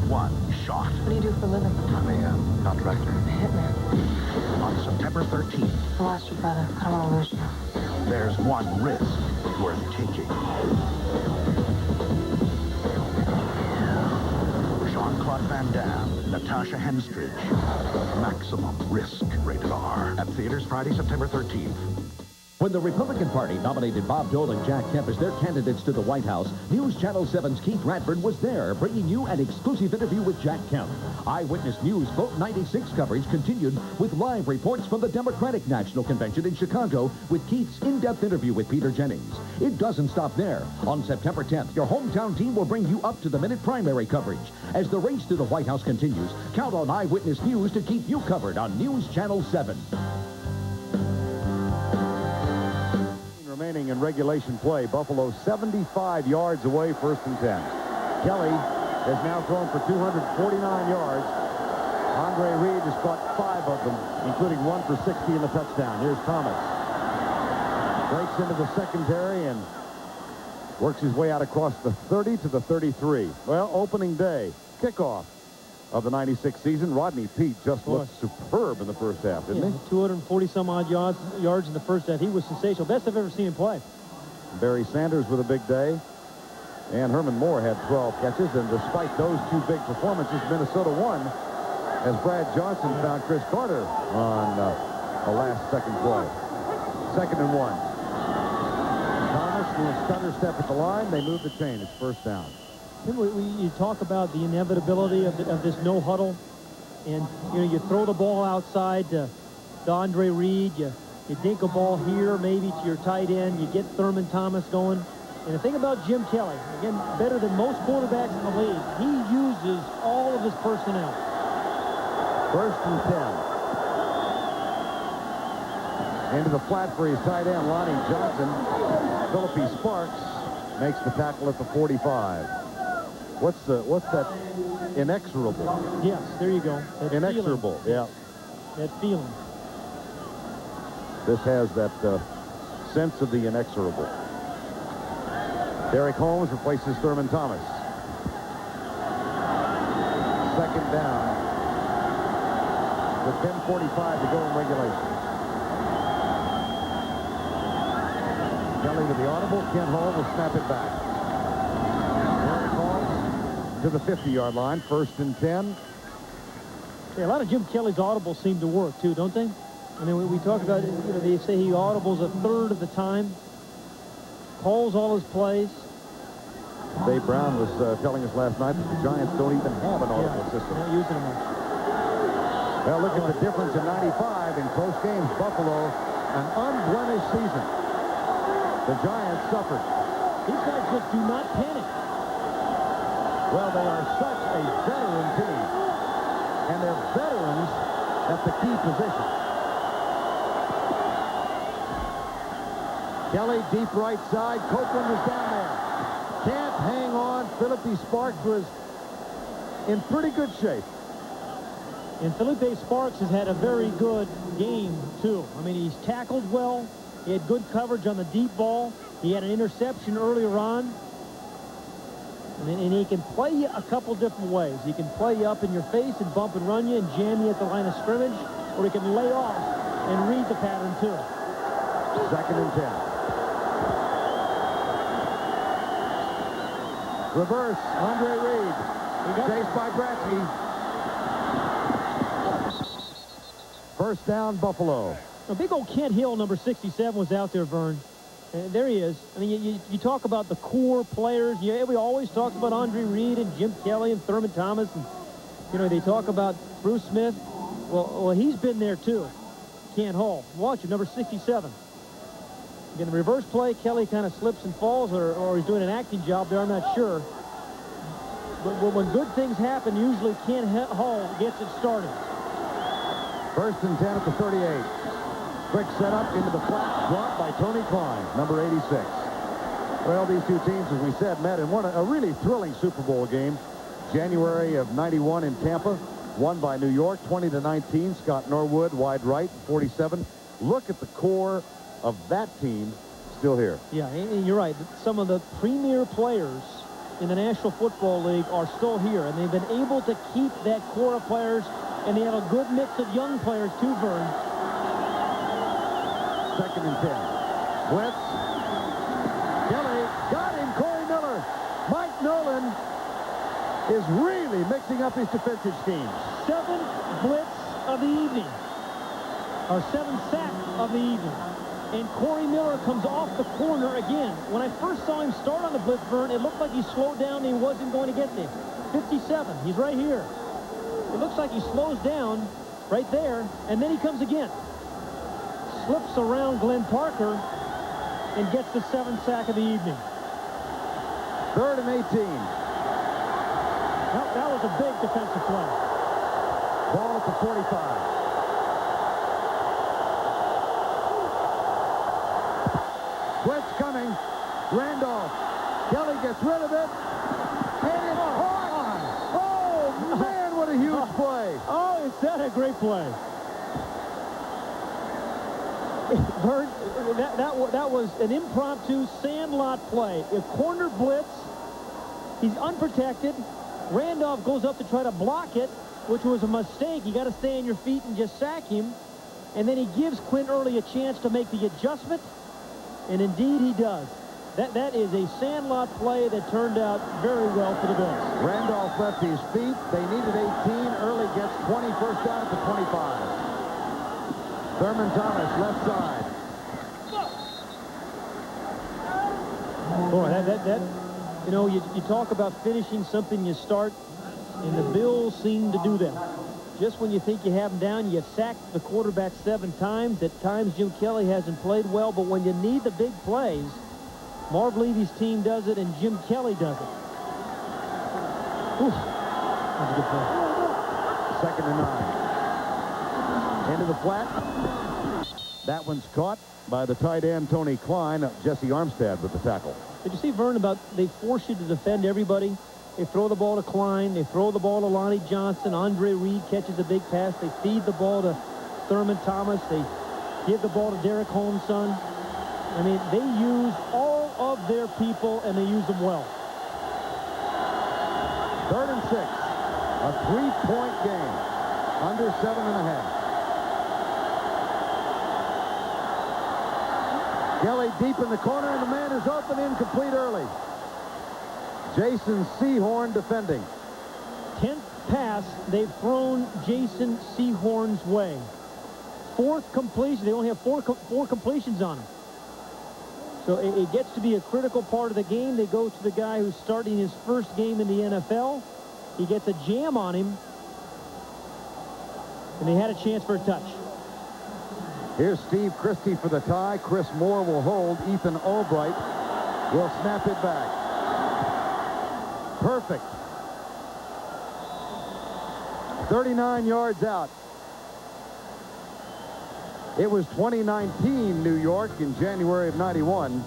One shot. What do you do for a living? I'm a contractor. A hitman. On September 13th, I lost your brother. I don't want to lose you. there's one risk worth taking. Jean-Claude Van Damme, Natasha Henstridge. Maximum Risk, rated R. At theaters Friday, September 13th. When the Republican Party nominated Bob Dole and Jack Kemp as their candidates to the White House, News Channel 7's Keith Radford was there, bringing you an exclusive interview with Jack Kemp. Eyewitness News Vote 96 coverage continued with live reports from the Democratic National Convention in Chicago with Keith's in-depth interview with Peter Jennings. It doesn't stop there. On September 10th, your hometown team will bring you up-to-the-minute primary coverage. As the race to the White House continues, count on Eyewitness News to keep you covered on News Channel 7. Remaining in regulation play. Buffalo 75 yards away, 1st and 10. Kelly has now thrown for 249 yards. Andre Reed has caught 5 of them, including 1 for 60 in the touchdown. Here's Thomas. Breaks into the secondary and works his way out across the 30 to the 33. Well, opening day, kickoff of the 96 season. Rodney Peete just looked superb in the first half, didn't he? 240-some-odd yards in the first half. He was sensational. Best I've ever seen him play. Barry Sanders with a big day. And Herman Moore had 12 catches. And despite those 2 big performances, Minnesota won as Brad Johnson found Chris Carter on a last-second play. 2nd and 1. Thomas doing a stutter step at the line. They move the chain. It's 1st down. You talk about the inevitability of this no huddle, and you throw the ball outside to Andre Reed, you dink a ball here maybe to your tight end, you get Thurman Thomas going. And the thing about Jim Kelly, again, better than most quarterbacks in the league, he uses all of his personnel. 1st and 10. Into the flat for his tight end, Lonnie Johnson. Philippi Sparks makes the tackle at the 45. What's that? Inexorable. Yes, there you go. That inexorable, feeling. Yeah. That feeling. This has that sense of the inexorable. Derek Holmes replaces Thurman Thomas. 2nd down. With 10:45 to go in regulation. Kelly with the audible. Kent Hall will snap it back. To the 50-yard line, 1st and 10. Yeah, a lot of Jim Kelly's audibles seem to work, too, don't they? I mean, we talk about, they say he audibles a third of the time. Calls all his plays. Dave Brown was telling us last night that the Giants don't even have an audible system. Not using them much. Well, look at the difference in 95 in close games. Buffalo, an unblemished season. The Giants suffered. These guys just do not panic. Well, they are such a veteran team, and they're veterans at the key position. Kelly, deep right side. Copeland is down there. Can't hang on. Philippi Sparks was in pretty good shape. And Philippi Sparks has had a very good game, too. I mean, he's tackled well. He had good coverage on the deep ball. He had an interception earlier on. And he can play you a couple different ways. He can play you up in your face and bump and run you and jam you at the line of scrimmage, or he can lay off and read the pattern too. 2nd and 10. Reverse, Andre Reed. Chased by Bratsky. 1st down, Buffalo. Now, big old Kent Hill, number 67, was out there, Vern. There he is. I mean, you talk about the core players. Yeah, we always talk about Andre Reed and Jim Kelly and Thurman Thomas. And, they talk about Bruce Smith. Well, he's been there, too. Kent Hall. Watch it, number 67. Again, the reverse play, Kelly kind of slips and falls, or he's doing an acting job there. I'm not sure. But when good things happen, usually Kent Hall gets it started. 1st and 10 at the 38. Quick setup into the flat, dropped by Tony Klein, number 86. Well, these two teams, as we said, met in a really thrilling Super Bowl game. January of '91 in Tampa, won by New York, 20-19. Scott Norwood, wide right, 47. Look at the core of that team still here. Yeah, and you're right. Some of the premier players in the National Football League are still here, and they've been able to keep that core of players, and they have a good mix of young players too, Vern. 2nd and 10. Blitz. Kelly got him. Corey Miller. Mike Nolan is really mixing up his defensive scheme. 7th blitz of the evening. Or 7th sack of the evening. And Corey Miller comes off the corner again. When I first saw him start on the blitz, Vern, it looked like he slowed down and he wasn't going to get there. 57, he's right here. It looks like he slows down right there, and then he comes again. Slips around Glenn Parker and gets the 7th sack of the evening. 3rd and 18. That was a big defensive play. Ball at the 45. Blitz coming. Randolph. Kelly gets rid of it. And it's caught. Oh, man, what a huge play. Oh, is that a great play? Bert, that was an impromptu sandlot play. A corner blitz. He's unprotected. Randolph goes up to try to block it, which was a mistake. You got to stay on your feet and just sack him. And then he gives Quint Early a chance to make the adjustment. And indeed he does. That is a sandlot play that turned out very well for the Bills. Randolph left his feet. They needed 18. Early gets 20, first down at the 25. Thurman Thomas, left side. Boy, you know, you talk about finishing something you start, and the Bills seem to do that. Just when you think you have them down, you sacked the quarterback 7 times. At times, Jim Kelly hasn't played well, but when you need the big plays, Marv Levy's team does it, and Jim Kelly does it. Ooh, that's a good play. 2nd and 9. Into the flat. That one's caught by the tight end, Tony Klein. Jesse Armstead with the tackle. Did you see, Vern, about they force you to defend everybody? They throw the ball to Klein. They throw the ball to Lonnie Johnson. Andre Reed catches a big pass. They feed the ball to Thurman Thomas. They give the ball to Derek Holmes' son. I mean, they use all of their people, and they use them well. 3rd and 6. A 3-point game. Under 7.5. Kelly deep in the corner, and the man is open, incomplete early. Jason Sehorn defending. 10th pass they've thrown Jason Sehorn's way. 4th completion. They only have four completions on him. So it gets to be a critical part of the game. They go to the guy who's starting his first game in the NFL. He gets a jam on him. And they had a chance for a touch. Here's Steve Christie for the tie. Chris Moore will hold. Ethan Albright will snap it back. Perfect. 39 yards out. It was 2019 New York in January of 91.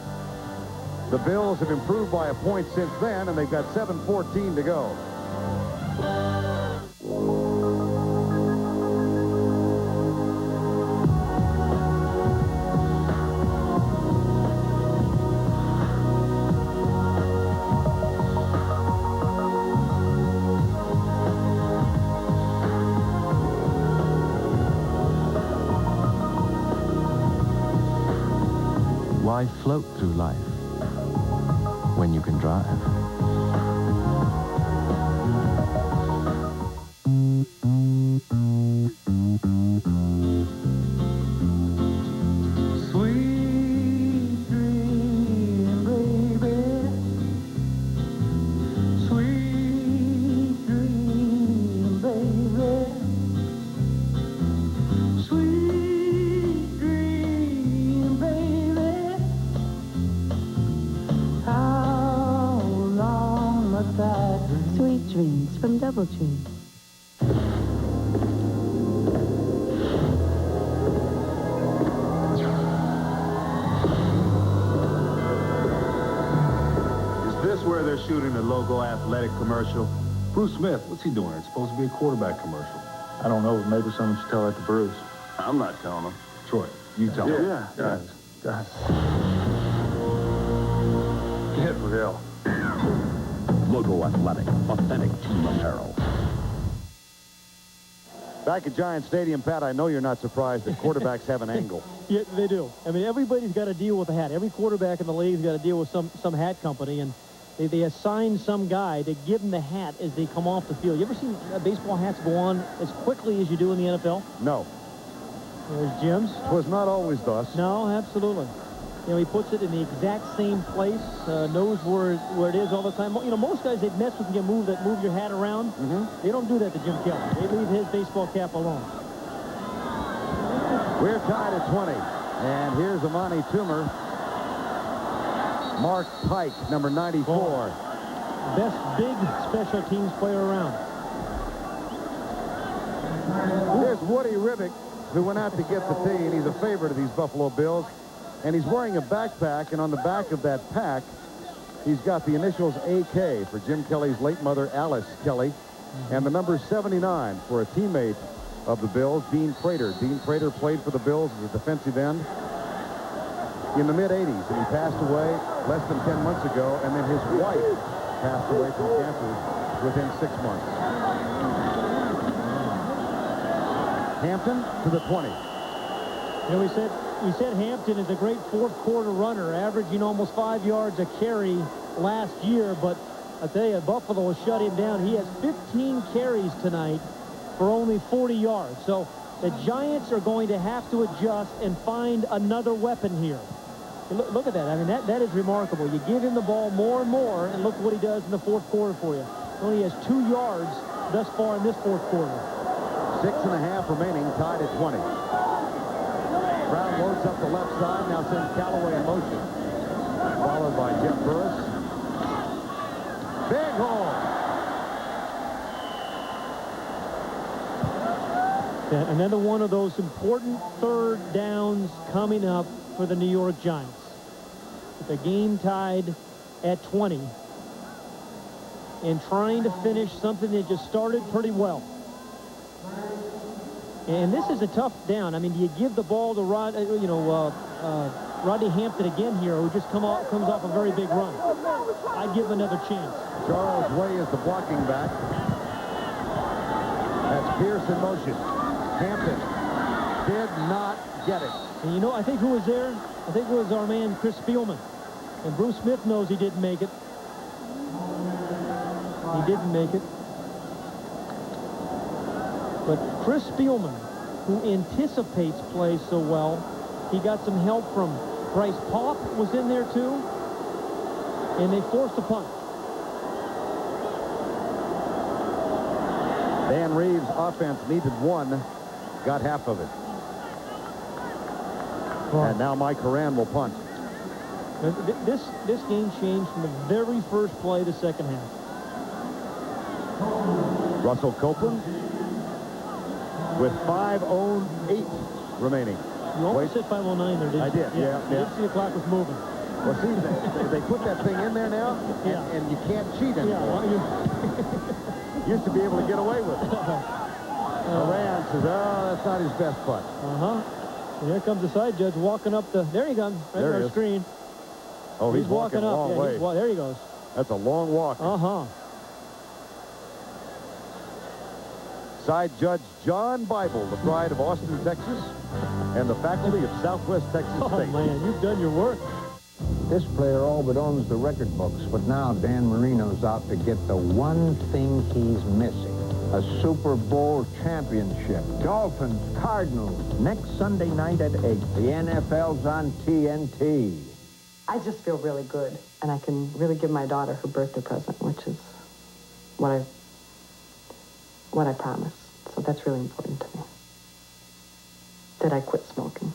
The Bills have improved by a point since then, and they've got 7:14 to go. Why float through life when you can drive? Sweet dream, baby. Sweet dream, baby. Sweet dream, baby. How long must I dream? Sweet dreams from Doubletree. Is this where they're shooting the logo athletic commercial? Bruce Smith, what's he doing? It's supposed to be a quarterback commercial. I don't know, but maybe someone should tell that to Bruce. I'm not telling him. Troy, you tell him. Yeah. Guys. Get real. Logo Athletic, authentic team apparel. Back at Giant Stadium, Pat, I know you're not surprised that quarterbacks have an angle. Yeah, they do. I mean, everybody's got to deal with a hat. Every quarterback in the league's got to deal with some hat company, and they assign some guy to give them the hat as they come off the field. You ever seen baseball hats go on as quickly as you do in the NFL? No. There's Jim's. Was not always thus. No, absolutely. You know, he puts it in the exact same place, knows where it is all the time. You know, most guys, they'd mess with you, move your hat around. They don't do that to Jim Kelly. They leave his baseball cap alone. We're tied at 20. And here's Amani Toomer. Mark Pike, number 94. Best big special teams player around. Here's Woody Ribbick, who went out to get the tee, and he's a favorite of these Buffalo Bills. And he's wearing a backpack, and on the back of that pack, he's got the initials AK for Jim Kelly's late mother, Alice Kelly, and the number 79 for a teammate of the Bills, Dean Prater. Dean Prater played for the Bills as a defensive end in the mid-'80s, and he passed away less than 10 months ago, and then his wife passed away from cancer within 6 months. Hampton to the 20. You know, we said Hampton is a great fourth-quarter runner, averaging almost 5 yards a carry last year, but I tell you, Buffalo will shut him down. He has 15 carries tonight for only 40 yards. So the Giants are going to have to adjust and find another weapon here. Look at that. I mean, that is remarkable. You give him the ball more and more, and look what he does in the fourth quarter for you. He only has 2 yards thus far in this fourth quarter. 6.5 remaining, tied at 20. Brown loads up the left side, now sends Callaway in motion. Followed by Jeff Burris. Big hole. Another one of those important third downs coming up for the New York Giants. With the game tied at 20. And trying to finish something that just started pretty well. And this is a tough down. I mean, do you give the ball to Rodney Hampton again here, who just comes off a very big run? I'd give him another chance. Charles Way is the blocking back. That's Pierce in motion. Hampton did not get it. And you know, I think who was there? I think it was our man Chris Spielman. And Bruce Smith knows he didn't make it. He didn't make it. But Chris Spielman, who anticipates plays so well, he got some help from Bryce Paup was in there too. And they forced a punt. Dan Reeves' offense needed 1, got half of it. And now Mike Horan will punt. This game changed from the very first play of the second half. Russell Copeland with 5:08 remaining. You almost said 5:09 there, didn't you? I did, yeah. You didn't see the clock was moving. Well, see, they put that thing in there now, and you can't cheat anymore. Used to be able to get away with it. Horan says, that's not his best putt. And here comes the side judge walking up the... There he comes, right on our screen. Oh, he's walking a long way. There he goes. That's a long walk. Side judge John Bible, the pride of Austin, Texas, and the faculty of Southwest Texas State. Oh, man, you've done your work. This player all but owns the record books, but now Dan Marino's out to get the one thing he's missing. A Super Bowl championship. Dolphins, Cardinals, next Sunday night at 8. The NFL's on TNT. I just feel really good, and I can really give my daughter her birthday present, which is what I promised. So that's really important to me. That I quit smoking.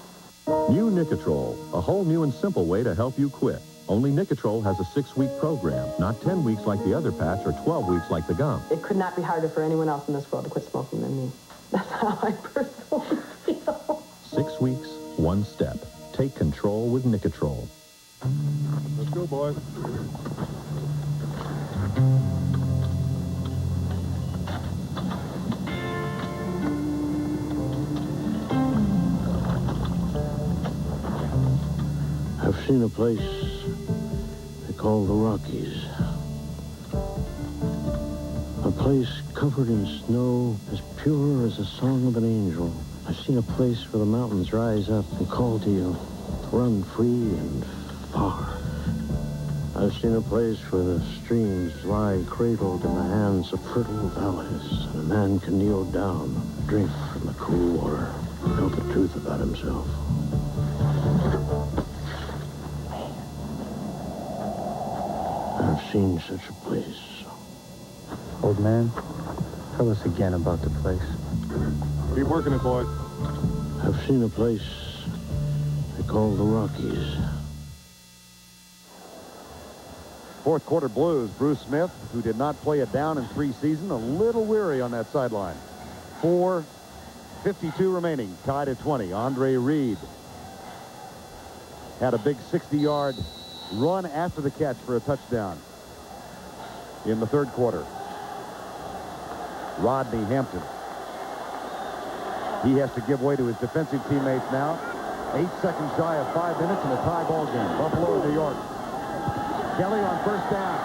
New Nicotrol, a whole new and simple way to help you quit. Only Nicotrol has a 6-week program, not 10 weeks like the other patch or 12 weeks like the gum. It could not be harder for anyone else in this world to quit smoking than me. That's how I personally feel. 6 weeks, 1 step. Take control with Nicotrol. Let's go, boys. I've seen a place they call the Rockies. A place covered in snow, as pure as the song of an angel. I've seen a place where the mountains rise up and call to you, run free and far. I've seen a place where the streams lie cradled in the hands of fertile valleys, and a man can kneel down and drink from the cool water. know the truth about himself. I've seen such a place. Old man, tell us again about the place. Keep working it, boys. I've seen a place they call the Rockies. Fourth quarter blues. Bruce Smith, who did not play it down in preseason, a little weary on that sideline. 4:52 remaining, tied at 20. Andre Reed had a big 60-yard run after the catch for a touchdown in the third quarter. Rodney Hampton. He has to give way to his defensive teammates now. 8 seconds shy of 5 minutes in a tie ball game. Buffalo, New York. Kelly on first down.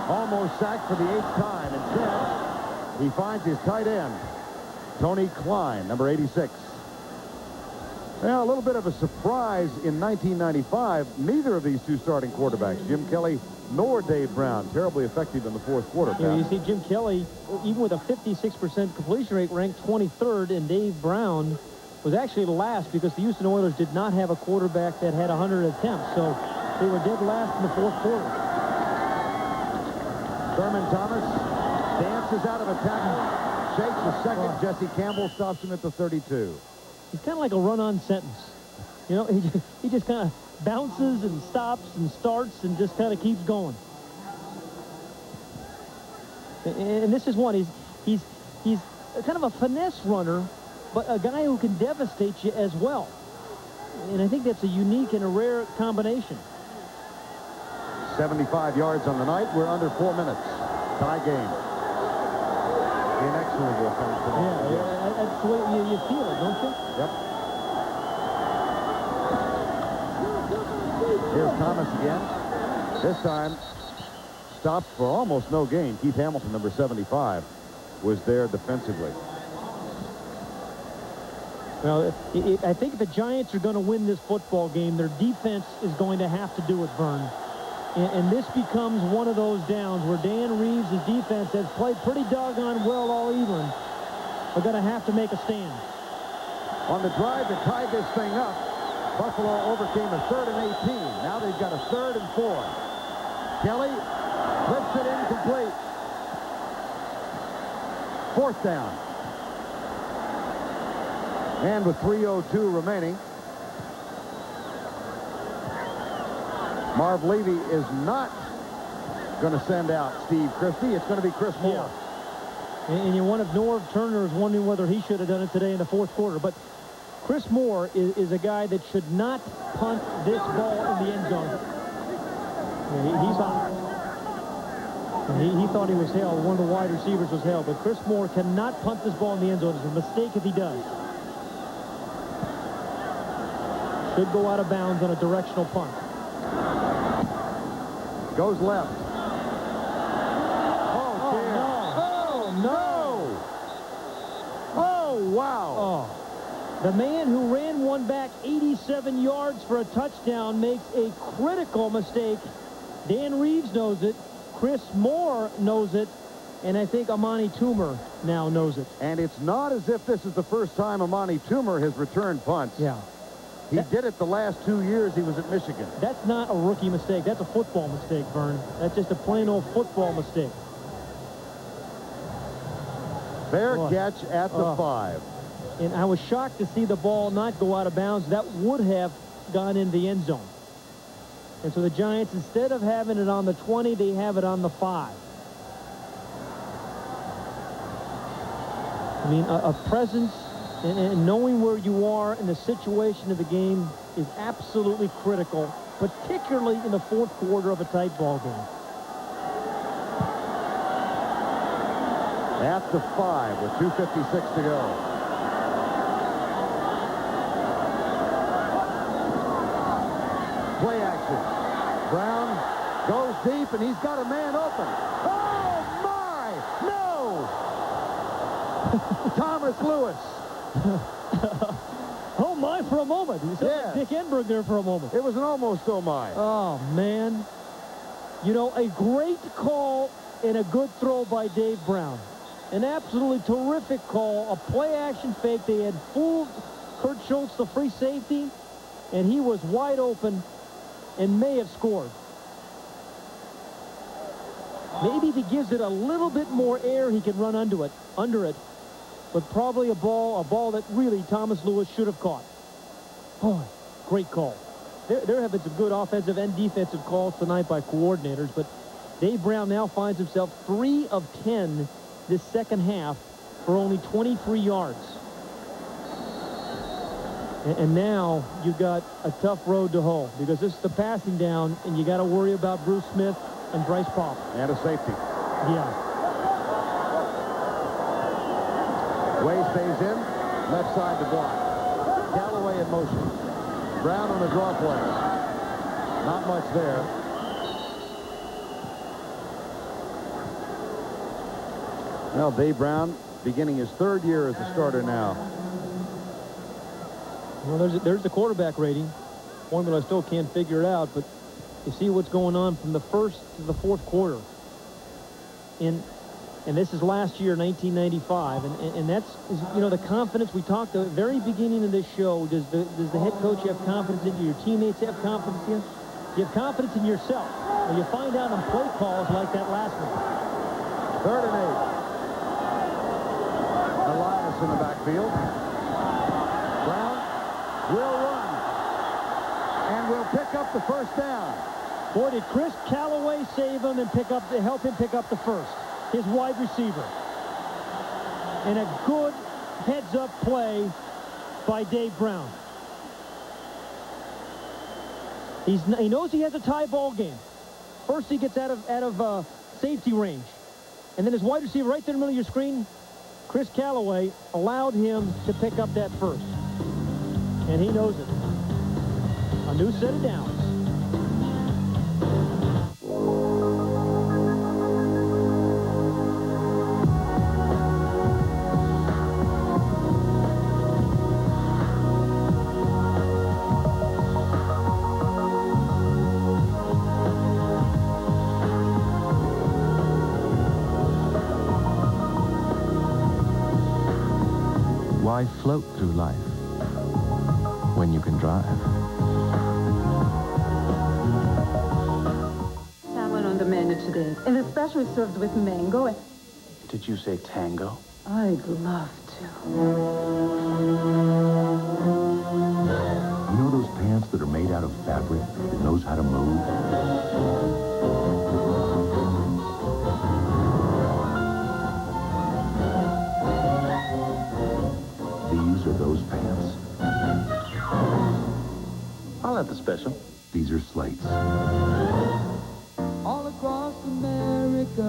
Almost sacked for the 8th time. Instead, he finds his tight end, Tony Klein, number 86. Now, a little bit of a surprise in 1995. Neither of these two starting quarterbacks, Jim Kelly nor Dave Brown, terribly effective in the fourth quarter. Yeah, you see Jim Kelly, even with a 56% completion rate, ranked 23rd, and Dave Brown was actually last because the Houston Oilers did not have a quarterback that had 100 attempts. So they were dead last in the fourth quarter. Thurman Thomas dances out of attack, shakes a second. Jesse Campbell stops him at the 32. He's kind of like a run-on sentence. You know, he just kind of bounces and stops and starts and just kind of keeps going. And this is one. He's kind of a finesse runner, but a guy who can devastate you as well. And I think that's a unique and a rare combination. 75 yards on the night. We're under 4 minutes. Tie game. Inexorable comes to ball. Yeah, that's the way you feel it, don't you? Yep. Here's Thomas again. This time, stopped for almost no gain. Keith Hamilton, number 75, was there defensively. Well, I think the Giants are going to win this football game. Their defense is going to have to do it, Vern. And this becomes one of those downs where Dan Reeves' defense has played pretty doggone well all evening. They're going to have to make a stand. On the drive to tie this thing up, Buffalo overcame a 3rd and 18. Now they've got a 3rd and 4. Kelly flips it incomplete. 4th down. And with 3:02 remaining, Marv Levy is not going to send out Steve Christie. It's going to be Chris Moore. Yeah. And you one of Norv Turner is wondering whether he should have done it today in the fourth quarter. But Chris Moore is a guy that should not punt this ball in the end zone. He thought he was held. One of the wide receivers was held. But Chris Moore cannot punt this ball in the end zone. It's a mistake if he does. Should go out of bounds on a directional punt. Goes left. Oh, no. Oh, wow. Oh. The man who ran one back 87 yards for a touchdown makes a critical mistake. Dan Reeves knows it. Chris Moore knows it. And I think Amani Toomer now knows it. And it's not as if this is the first time Amani Toomer has returned punts. Yeah. He did it the last 2 years he was at Michigan. That's not a rookie mistake. That's a football mistake, Vern. That's just a plain old football mistake. Fair catch at the 5. And I was shocked to see the ball not go out of bounds. That would have gone in the end zone. And so the Giants, instead of having it on the 20, they have it on the 5. I mean, a presence and knowing where you are in the situation of the game is absolutely critical, particularly in the fourth quarter of a tight ball game. At the 5 with 2:56 to go. Play action. Brown goes deep, and he's got a man open. Oh, my! No! Thomas Lewis. Oh, my, for a moment. You said Dick Enberg there for a moment. It was an almost oh, my. Oh, man. You know, a great call and a good throw by Dave Brown. An absolutely terrific call, a play-action fake. They had fooled Kurt Schultz, the free safety, and he was wide open and may have scored. Maybe if he gives it a little bit more air, he can run under it. But probably a ball that really Thomas Lewis should have caught. Boy, great call. There have been some good offensive and defensive calls tonight by coordinators, but Dave Brown now finds himself 3 of 10 this second half for only 23 yards. And now you've got a tough road to hoe because this is the passing down, and you got to worry about Bruce Smith and Bryce Paup. And a safety. Yeah. Way stays in, left side to block. Callaway in motion. Brown on the draw play. Not much there. Well, Dave Brown beginning his 3rd year as a starter now. Well, there's the quarterback rating. Formula still can't figure it out, but you see what's going on from the first to the 4th quarter. And this is last year, 1995, and that's, you know, the confidence we talked at the very beginning of this show. Does the head coach have confidence in you? Your teammates have confidence in you? You have confidence in yourself. Well, you find out on play calls like that last one. 3rd and 8. Elias in the backfield. Brown will run and will pick up the first down. Boy, did Chris Callaway save him and help him pick up the first. His wide receiver. And a good heads-up play by Dave Brown. He knows he has a tie ball game. First he gets out of safety range. And then his wide receiver right there in the middle of your screen, Chris Callaway, allowed him to pick up that first. And he knows it. A new set of downs. Why float through life when you can drive? Salmon on the menu today, and especially served with mango. Did you say tango? I'd love to. You know those pants that are made out of fabric that knows how to move? These are those pants. I'll have the special. These are slates. All across America,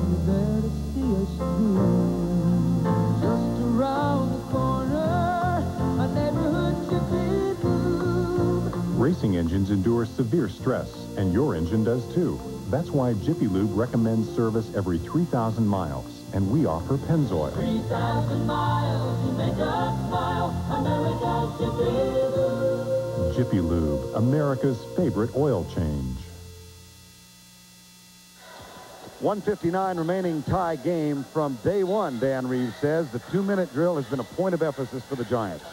you better see us through. Just around the corner, a neighborhood Jiffy Lube. Racing engines endure severe stress, and your engine does too. That's why Jiffy Lube recommends service every 3,000 miles, and we offer Pennzoil. 3,000 miles to make us smile, America's Jiffy Lube. Jiffy Lube, America's favorite oil change. 1:59 remaining tie game from day one, Dan Reeves says. The 2-minute drill has been a point of emphasis for the Giants.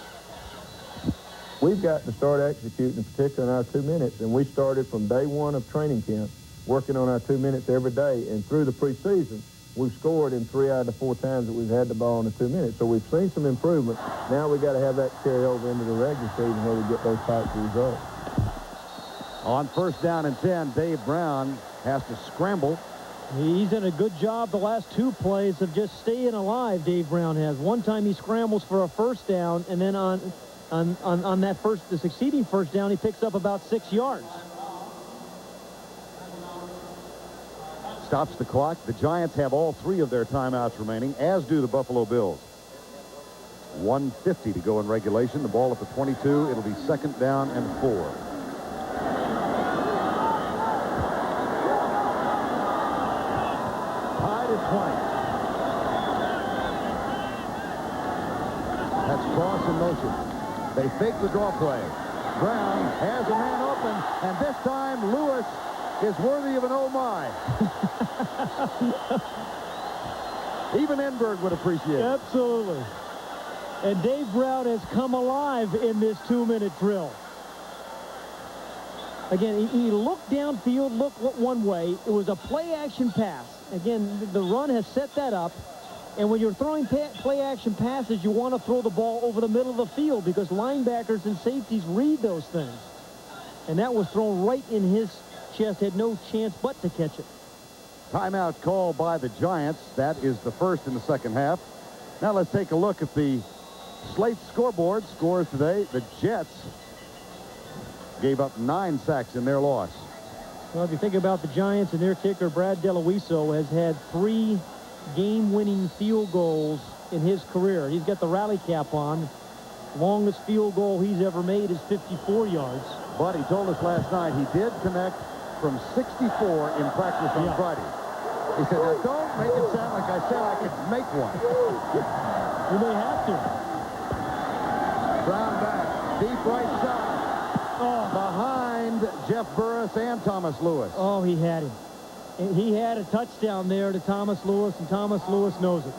We've got to start executing, particularly in our 2 minutes, and we started from day one of training camp, working on our 2 minutes every day, and through the preseason, we've scored in 3 out of the 4 times that we've had the ball in the 2 minutes. So we've seen some improvement. Now we've got to have that carry over into the regular season where we get those types of results. On 1st down and 10, Dave Brown has to scramble. He's done a good job the last 2 plays of just staying alive, Dave Brown has. One time he scrambles for a 1st down, and then on the succeeding 1st down, he picks up about 6 yards. Stops the clock. The Giants have all 3 of their timeouts remaining, as do the Buffalo Bills. 1:50 to go in regulation. The ball at the 22. It'll be 2nd down and 4. Tied at 20. That's Cross in motion. They fake the draw play. Brown has a man open, and this time Lewis is worthy of an oh my. Even Enberg would appreciate it. Absolutely. And Dave Brown has come alive in this 2-minute drill. Again, he looked downfield, looked one way. It was a play-action pass. Again, the run has set that up. And when you're throwing play-action passes, you want to throw the ball over the middle of the field because linebackers and safeties read those things. And that was thrown right in his chest. Had no chance but to catch it. Timeout called by the Giants. That is the first in the second half. Now let's take a look at the Slate scoreboard. Scores today. The Jets gave up 9 sacks in their loss. Well, if you think about the Giants and their kicker, Brad DeLuiso, has had 3 game-winning field goals in his career. He's got the rally cap on. Longest field goal he's ever made is 54 yards. But he told us last night he did connect from 64 in practice on Friday. He said, now don't make it sound like I said I could make one. You may have to. Brown back, deep right side. Behind Jeff Burris and Thomas Lewis. Oh, he had him. And he had a touchdown there to Thomas Lewis, and Thomas Lewis knows it.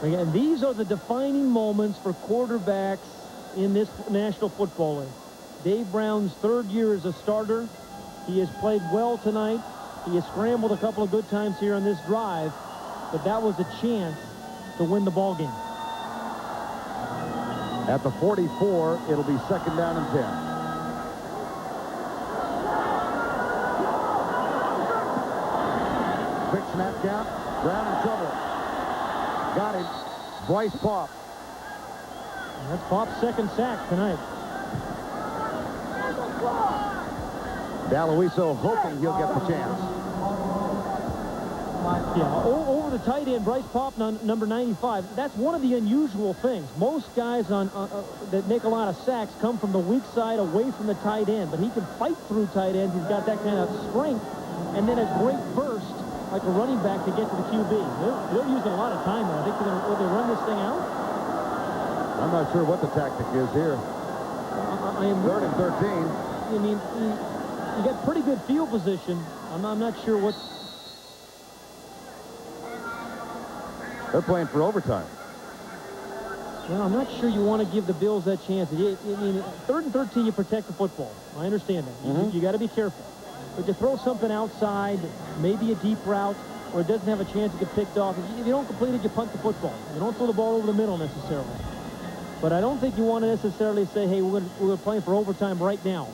Again, these are the defining moments for quarterbacks in this National Football League. Dave Brown's 3rd year as a starter. He has played well tonight. He has scrambled a couple of good times here on this drive, but that was a chance to win the ball game. At the 44, it'll be 2nd down and 10. Quick snap count. Brown in trouble. Got him. Bryce Paup. That's Paup's 2nd sack tonight. DeLuiso hoping he'll get the chance. Yeah, over the tight end, Bryce Paup, number 95. That's one of the unusual things. Most guys that make a lot of sacks come from the weak side away from the tight end, but he can fight through tight ends. He's got that kind of strength, and then a great burst like a running back to get to the QB. They're using a lot of time there. I think will they run this thing out? I'm not sure what the tactic is here. I am 3rd and 13. I mean, you got pretty good field position. I'm not sure what. They're playing for overtime. Well, I'm not sure you want to give the Bills that chance. I mean, 3rd and 13, you protect the football. I understand that. You got to be careful. But you throw something outside, maybe a deep route, where it doesn't have a chance to get picked off. If you don't complete it, you punt the football. You don't throw the ball over the middle necessarily. But I don't think you want to necessarily say, hey, we're playing for overtime right now,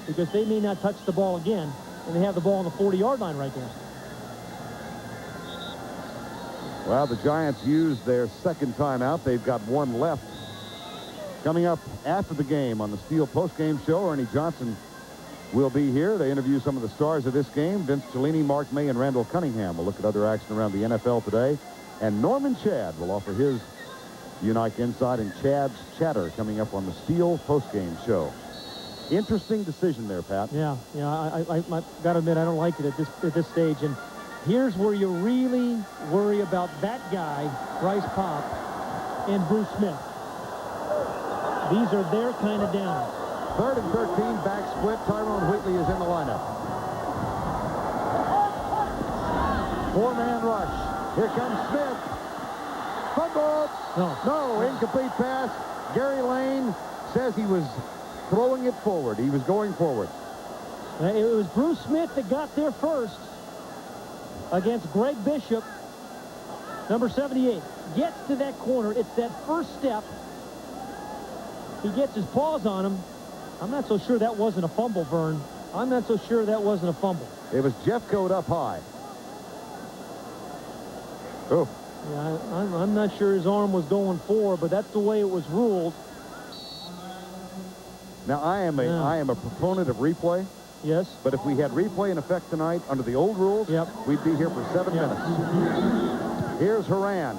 because they may not touch the ball again, and they have the ball on the 40-yard line right there. Well, the Giants used their 2nd timeout. They've got 1 left. Coming up after the game on the Steel postgame show, Ernie Johnson will be here to interview some of the stars of this game. Vince Cellini, Mark May, and Randall Cunningham will look at other action around the NFL today. And Norman Chad will offer his unique insight in Chad's Chatter coming up on the Steel postgame show. Interesting decision there, Pat. Yeah, I got to admit, I don't like it at this stage. And here's where you really worry about that guy, Bryce Paup, and Bruce Smith. These are their kind of downs. 3rd and 13, back split. Tyrone Wheatley is in the lineup. 4-man rush. Here comes Smith. Fumble. No, incomplete pass. Gary Lane says he was throwing it forward. He was going forward. It was Bruce Smith that got there first against Greg Bishop, number 78. Gets to that corner. It's that first step. He gets his paws on him. I'm not so sure that wasn't a fumble, Vern. I'm not so sure that wasn't a fumble. It was Jeffcoat up high. Oh. Yeah, I'm not sure his arm was going forward, but that's the way it was ruled. Now, I am a proponent of replay. Yes. But if we had replay in effect tonight under the old rules, we'd be here for 7 minutes. Here's Horan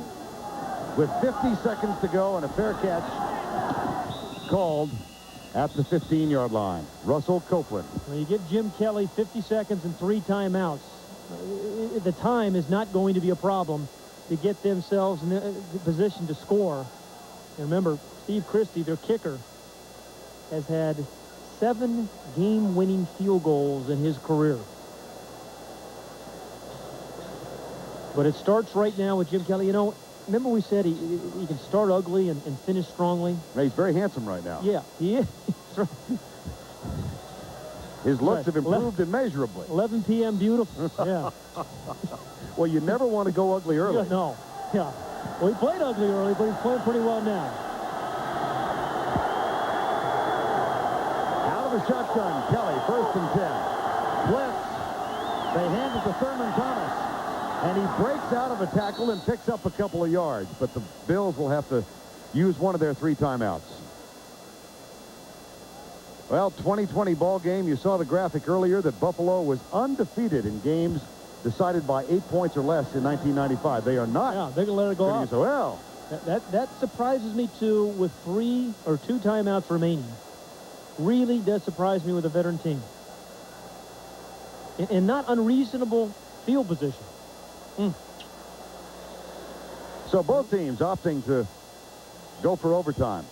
with 50 seconds to go and a fair catch called at the 15-yard line. Russell Copeland. Well, you give Jim Kelly 50 seconds and 3 timeouts. The time is not going to be a problem to get themselves in a position to score. And remember, Steve Christie, their kicker, has had 7 game-winning field goals in his career. But it starts right now with Jim Kelly. You know, remember we said he can start ugly and finish strongly? He's very handsome right now. Yeah, he is. His looks have improved immeasurably. 11 p.m. beautiful. Yeah. Well, you never want to go ugly early. Yeah, no. Yeah. Well, he played ugly early, but he's playing pretty well now. Out of the shotgun, Kelly, 1st and 10. Blitz. They hand it to Thurman Thomas. And he breaks out of a tackle and picks up a couple of yards. But the Bills will have to use one of their 3 timeouts. Well, 2020 ball game. You saw the graphic earlier that Buffalo was undefeated in games decided by 8 points or less in 1995. They are not. Yeah, they're going to let it go out. So, well, that surprises me, too, with 3 or 2 timeouts remaining. Really does surprise me with a veteran team. And not unreasonable field position. So both teams opting to go for overtime.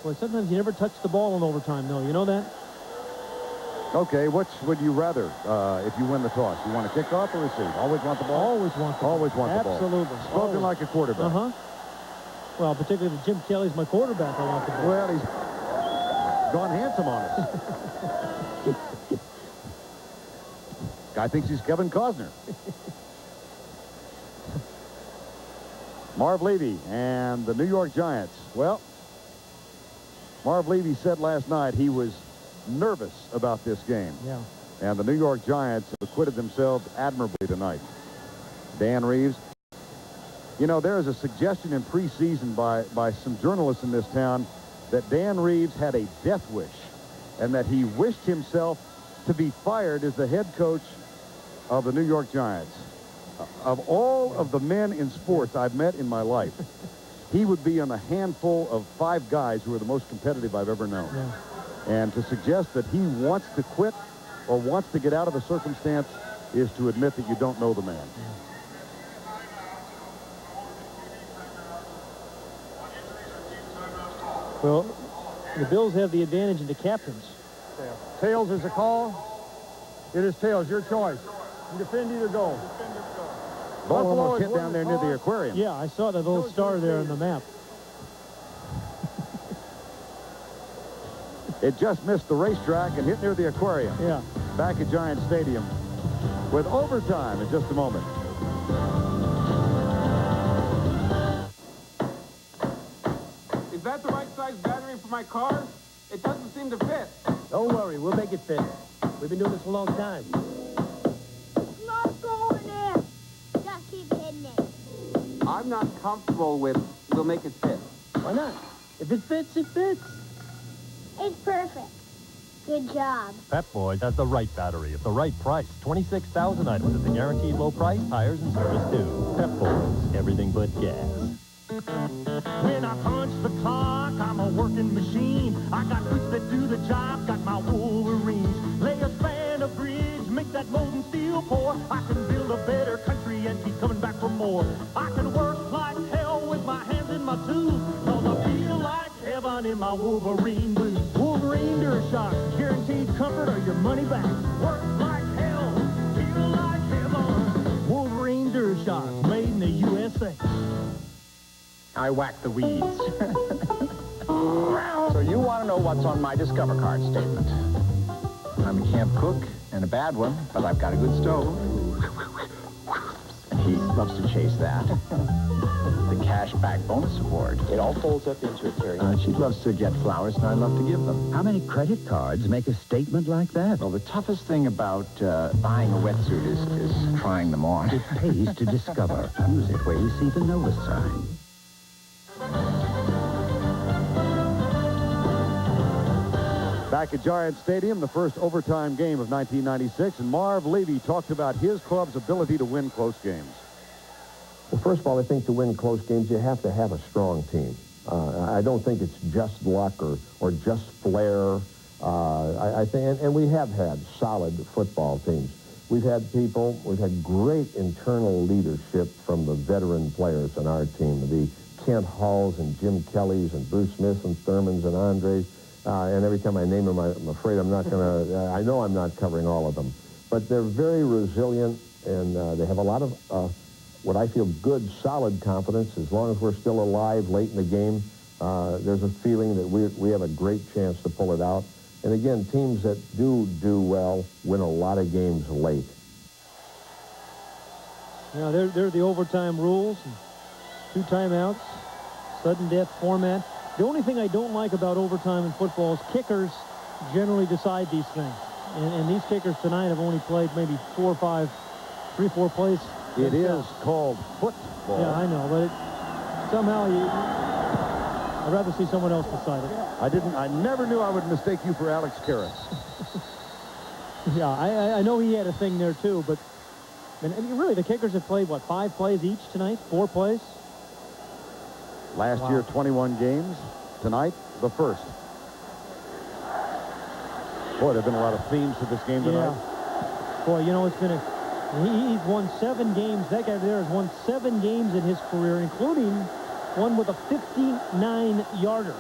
Well, sometimes you never touch the ball in overtime, though. You know that? Okay, which would you rather if you win the toss? You want to kick off or receive? Always want the ball? Always want the ball. Always want the ball. Absolutely. Spoken like a quarterback. Uh-huh. Well, particularly if Jim Kelly's my quarterback, I want the ball. Well, he's gone handsome on us. Guy thinks he's Kevin Costner. Marv Levy and the New York Giants. Well, Marv Levy said last night he was nervous about this game. Yeah. And the New York Giants acquitted themselves admirably tonight. Dan Reeves. You know, there is a suggestion in preseason by some journalists in this town that Dan Reeves had a death wish and that he wished himself to be fired as the head coach of the New York Giants. Of all of the men in sports I've met in my life, he would be on a handful of 5 guys who are the most competitive I've ever known. Yeah. And to suggest that he wants to quit or wants to get out of a circumstance is to admit that you don't know the man. Yeah. Well, the Bills have the advantage in the captains. Tails is a call. It is tails. Your choice. You defend either goal. Both of them hit down there near the aquarium. Yeah, I saw that little star there on the map. It just missed the racetrack and hit near the aquarium. Yeah. Back at Giant Stadium with overtime in just a moment. Is that the right size battery for my car? It doesn't seem to fit. Don't worry, we'll make it fit. We've been doing this a long time. Not going in. Just keep hitting it. I'm not comfortable with we'll make it fit. Why not? If it fits, it fits. It's perfect. Good job. Pep Boys has the right battery at the right price. 26,000 items at the guaranteed low price, tires and service too. Pep Boys, everything but gas. When I punch the clock, I'm a working machine. I got boots that do the job, got my Wolverines. Lay a span of bridge, make that molten steel pour. I can build a better country and keep coming back for more. I can work like hell with my hands in my tools, 'cause I feel like heaven in my Wolverine boots. Wolverine DuraShock, guaranteed comfort or your money back. Work like hell, feel like heaven. Wolverine DuraShock, made in the USA. I whack the weeds. So you want to know what's on my Discover Card statement. I'm a camp cook and a bad one, but I've got a good stove. And he loves to chase that. The cashback bonus award. It all folds up into a Terry. She loves to get flowers, and I love to give them. How many credit cards make a statement like that? Well, the toughest thing about buying a wetsuit is trying them on. It pays to Discover. Use it where you see the notice sign. Back at Giant Stadium, the first overtime game of 1996, and Marv Levy talked about his club's ability to win close games. Well, first of all, I think to win close games, you have to have a strong team. I don't think it's just luck or just flair. I think, and we have had solid football teams. We've had great internal leadership from the veteran players on our team, the Kent Halls and Jim Kellys and Bruce Smiths and Thurmans and Andres. And every time I name them, I'm afraid I'm not going to, I know I'm not covering all of them. But they're very resilient, and they have a lot of what I feel good, solid confidence. As long as we're still alive late in the game, there's a feeling that we have a great chance to pull it out. And again, teams that do well win a lot of games late. Yeah, they're the overtime rules, 2 timeouts, sudden death format. The only thing I don't like about overtime in football is kickers generally decide these things. And these kickers tonight have only played maybe 3 or 4 plays. It is called football. Yeah, I know, but somehow I'd rather see someone else decide it. I never knew I would mistake you for Alex Karras. Yeah, I know he had a thing there too, but I mean, really, the kickers have played, what, 5 plays each tonight? 4 plays? Last year, 21 games. Tonight, the first. Boy, there have been a lot of themes to this game tonight. Yeah. Boy, you know, it's been he's won 7 games. That guy there has won 7 games in his career, including one with a 59-yarder.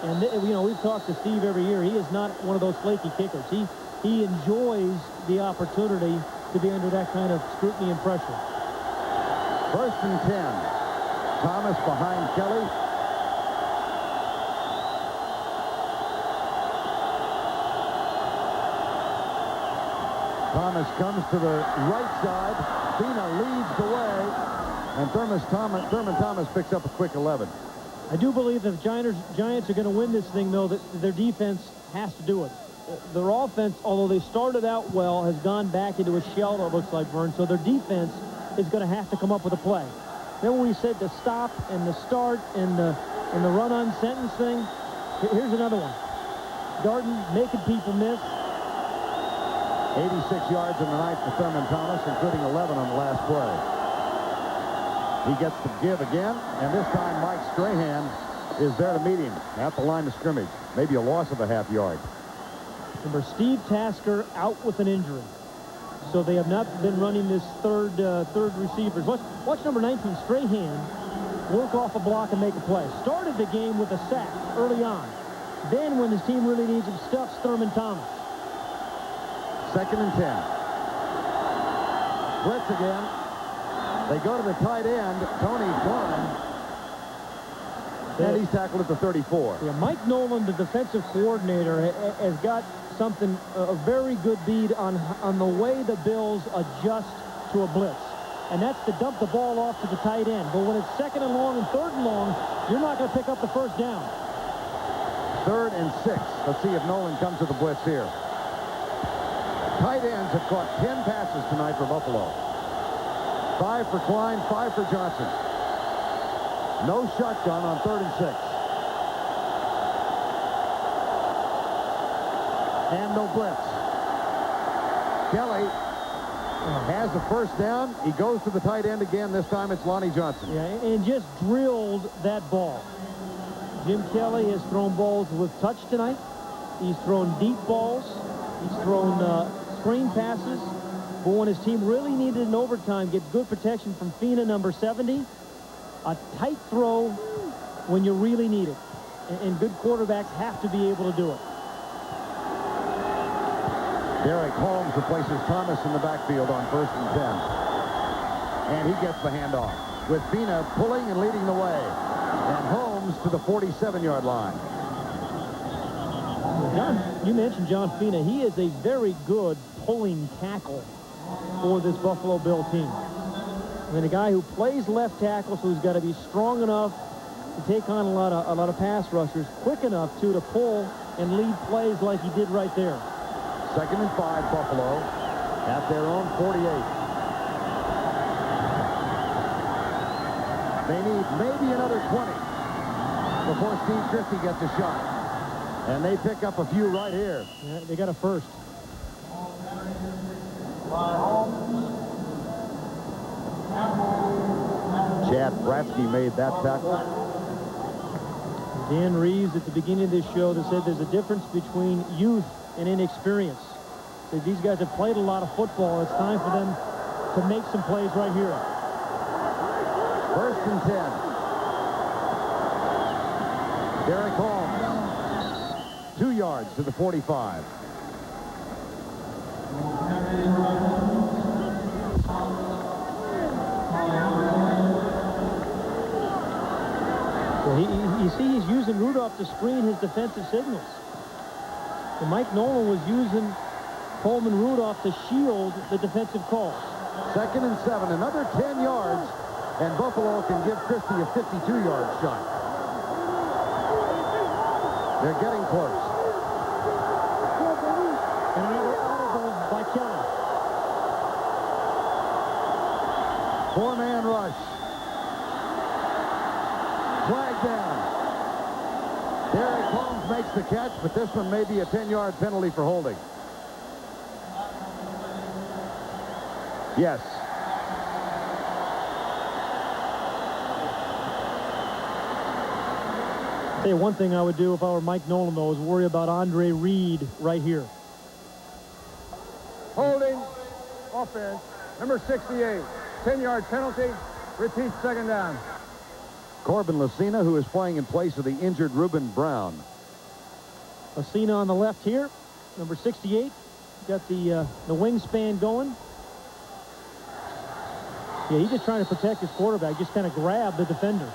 And, you know, we've talked to Steve every year. He is not one of those flaky kickers. He enjoys the opportunity to be under that kind of scrutiny and pressure. 1st and 10. Thomas behind Kelly. Thomas comes to the right side. Fina leads the way. And Thurman Thomas picks up a quick 11. I do believe that the Giants are going to win this thing, though, that their defense has to do it. Their offense, although they started out well, has gone back into a shell, it looks like, Vern. So their defense is going to have to come up with a play. Then when we said the stop and the start and the run-on sentence thing, here's another one. Darden making people miss. 86 yards in the night for Thurman Thomas, including 11 on the last play. He gets the give again, and this time Mike Strahan is there to meet him at the line of scrimmage. Maybe a loss of a half yard. Remember, Steve Tasker out with an injury. So they have not been running this third receivers. Watch number 19, Strahan, work off a block and make a play. Started the game with a sack early on. Then when his team really needs him, stuffs Thurman Thomas. 2nd and 10. Blitz again. They go to the tight end, Tony Klein. And he's tackled at the 34. Yeah, Mike Nolan, the defensive coordinator, has got something, a very good bead on the way the Bills adjust to a blitz. And that's to dump the ball off to the tight end. But when it's 2nd and long and 3rd and long, you're not going to pick up the 1st down. 3rd and 6. Let's see if Nolan comes to the blitz here. Tight ends have caught 10 passes tonight for Buffalo. 5 for Klein, 5 for Johnson. No shotgun on 3rd and 6. And no blitz. Kelly has the 1st down. He goes to the tight end again. This time it's Lonnie Johnson. Yeah, and just drilled that ball. Jim Kelly has thrown balls with touch tonight. He's thrown deep balls. He's thrown screen passes. But when his team really needed an overtime, gets good protection from Fina, number 70. A tight throw when you really need it. And good quarterbacks have to be able to do it. Derek Holmes replaces Thomas in the backfield on 1st and 10. And he gets the handoff with Fina pulling and leading the way. And Holmes to the 47-yard line. John, you mentioned John Fina. He is a very good pulling tackle for this Buffalo Bill team. I mean, a guy who plays left tackle, so he's got to be strong enough to take on a lot of pass rushers, quick enough to pull and lead plays like he did right there. 2nd and 5, Buffalo at their own 48. They need maybe another 20 before Steve Christie gets a shot. And they pick up a few right here. Yeah, they got a 1st. Chad Bratsky made that tackle. Dan Reeves at the beginning of this show that said there's a difference between youth and inexperience. So these guys have played a lot of football. It's time for them to make some plays right here. 1st and 10. Derek Holmes. 2 yards to the 45. Well, you see he's using Rudolph to screen his defensive signals. And Mike Nolan was using Coleman Rudolph to shield the defensive calls. 2nd and 7, another 10 yards, and Buffalo can give Christie a 52-yard shot. They're getting close. And another audible by Kelly. 4-man rush. Flag down. Derek Holmes makes the catch, but this one may be a 10-yard penalty for holding. Yes. Hey, one thing I would do if I were Mike Nolan, though, is worry about Andre Reed right here. Holding. Offense. Number 68. 10-yard penalty. Repeat 2nd down. Corbin Lucina, who is playing in place of the injured Reuben Brown. Lucina on the left here. Number 68. Got the wingspan going. Yeah, he's just trying to protect his quarterback. Just kind of grab the defender.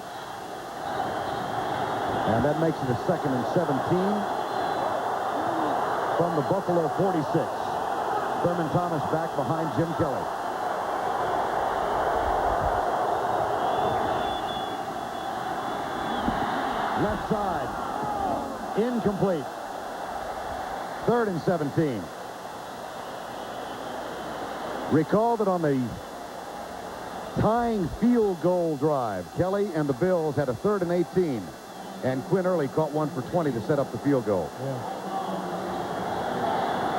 And that makes it a 2nd and 17 from the Buffalo 46. Thurman Thomas back behind Jim Kelly. Left side. Incomplete. 3rd and 17. Recall that on the tying field goal drive, Kelly and the Bills had a 3rd and 18. And Quinn Early caught one for 20 to set up the field goal. Yeah.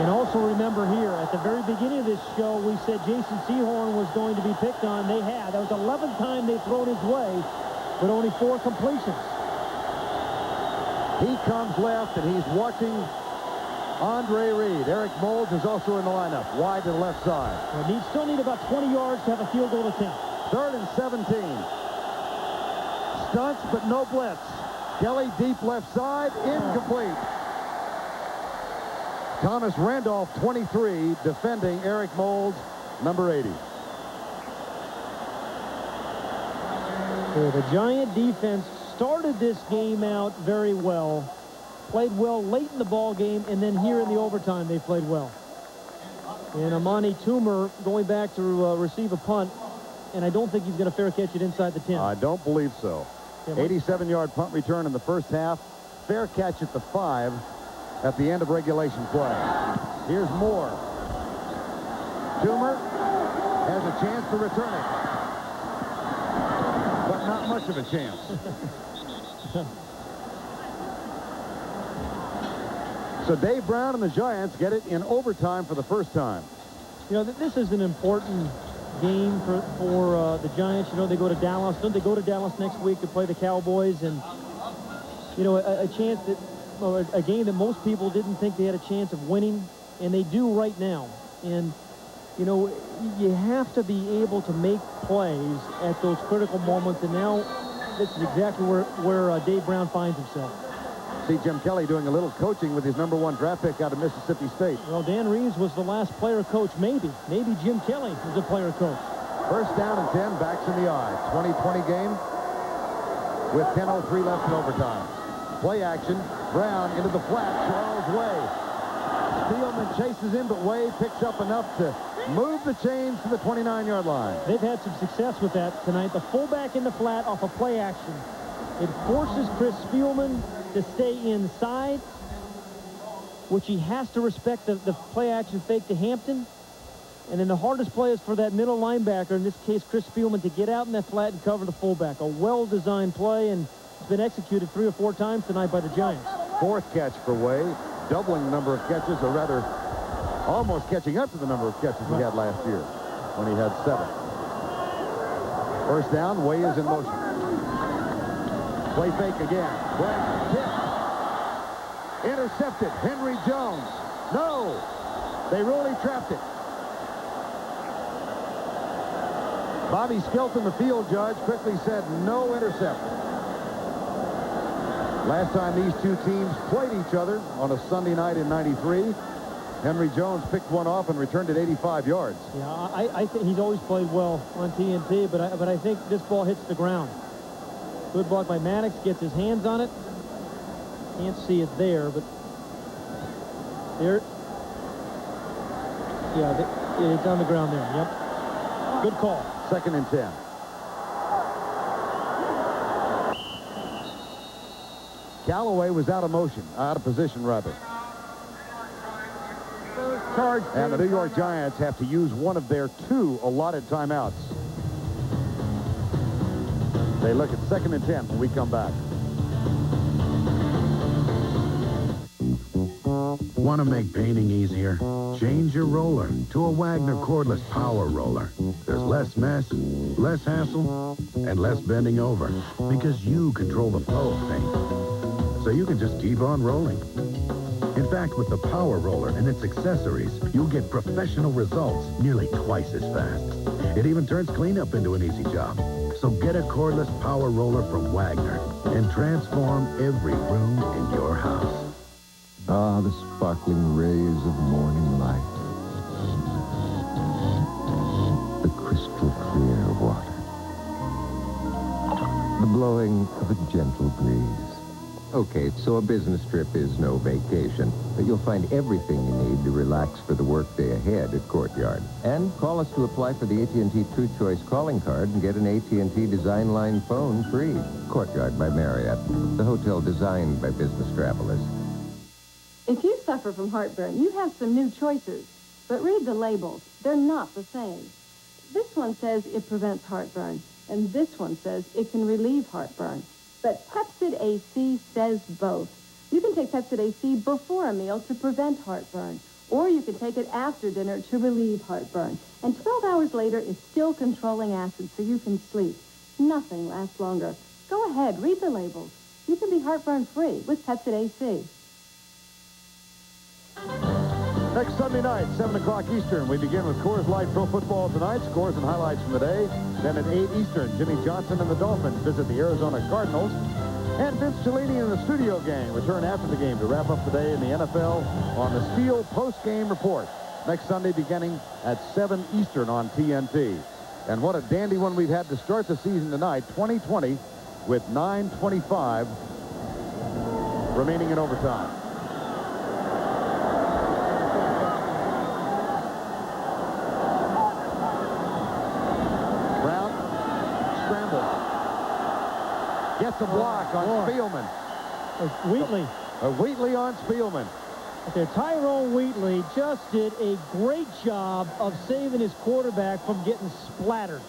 And also remember here, at the very beginning of this show, we said Jason Sehorn was going to be picked on. They had. That was the 11th time they've thrown his way, but only 4 completions. He comes left, and he's watching Andre Reed. Eric Moulds is also in the lineup, wide to the left side. Well, still need about 20 yards to have a field goal attempt. 3rd and 17. Stunts, but no blitz. Kelly deep left side, incomplete. Thomas Randolph, 23, defending Eric Moulds, number 80. So the Giant defense started this game out very well, played well late in the ball game, and then here in the overtime they played well. And Amani Toomer going back to receive a punt, and I don't think he's going to fair catch it inside the 10. I don't believe so. 87-yard punt return in the first half. Fair catch at the 5 at the end of regulation play. Here's Moore. Toomer has a chance to return it. But not much of a chance. So Dave Brown and the Giants get it in overtime for the first time. You know, this is an important game for the Giants. You know, they go to Dallas. Don't they go to Dallas next week to play the Cowboys? And, you know, a chance that, or a game that most people didn't think they had a chance of winning, and they do right now. And, you know, you have to be able to make plays at those critical moments, and now this is exactly where Dave Brown finds himself. See Jim Kelly doing a little coaching with his #1 draft pick out of Mississippi State. Well, Dan Reeves was the last player coach, maybe. Maybe Jim Kelly was a player coach. First down and 10, backs in the eye. 20-20 game with 10:03 left in overtime. Play action, Brown into the flat, Charles Way. Spielman chases him, but Way picks up enough to move the chains to the 29-yard line. They've had some success with that tonight. The fullback in the flat off a play action. It forces Chris Spielman to stay inside, which he has to respect the play action fake to Hampton. And then the hardest play is for that middle linebacker, in this case Chris Spielman, to get out in that flat and cover the fullback. A well-designed play, and it's been executed 3 or 4 times tonight by the Giants. 4th catch for Way, doubling the number of catches, or rather almost catching up to the number of catches he had last year when he had 7. First down, Way is in motion. Play fake again. Brown tipped. Intercepted. Henry Jones. No. They really trapped it. Bobby Skelton, the field judge, quickly said no interception. Last time these two teams played each other on a Sunday night in '93, Henry Jones picked one off and returned it 85 yards. Yeah, I think he's always played well on TNT, but I think this ball hits the ground. Good block by Maddox. Gets his hands on it. Can't see it there, but there. Yeah, it's on the ground there. Yep. Good call. 2nd and 10. Callaway was out of position rather. And the New York Giants have to use one of their 2 allotted timeouts. They look at 2nd and 10 when we come back. Want to make painting easier? Change your roller to a Wagner cordless power roller. There's less mess, less hassle, and less bending over because you control the flow of paint. So you can just keep on rolling. In fact, with the power roller and its accessories, you'll get professional results nearly twice as fast. It even turns cleanup into an easy job. So get a cordless power roller from Wagner and transform every room in your house. Ah, the sparkling rays of morning light. The crystal clear water. The blowing of a gentle breeze. Okay, so a business trip is no vacation, but you'll find everything you need to relax for the workday ahead at Courtyard. And call us to apply for the AT&T True Choice calling card and get an AT&T Design Line phone free. Courtyard by Marriott, the hotel designed by business travelers. If you suffer from heartburn, you have some new choices. But read the labels. They're not the same. This one says it prevents heartburn, and this one says it can relieve heartburn. But Pepcid AC says both. You can take Pepcid AC before a meal to prevent heartburn, or you can take it after dinner to relieve heartburn. And 12 hours later, it's still controlling acid, so you can sleep. Nothing lasts longer. Go ahead, read the labels. You can be heartburn-free with Pepcid AC. Next Sunday night, 7 o'clock Eastern, we begin with Coors Light Pro Football tonight. Scores and highlights from the day. Then at 8 Eastern, Jimmy Johnson and the Dolphins visit the Arizona Cardinals. And Vince Cellini and the Studio Gang return after the game to wrap up the day in the NFL on the Steel Post-Game Report. Next Sunday beginning at 7 Eastern on TNT. And what a dandy one we've had to start the season tonight, 2020, with 9:25 remaining in overtime. Gets a block on Spielman. Wheatley. Wheatley on Spielman. Okay, Tyrone Wheatley just did a great job of saving his quarterback from getting splattered.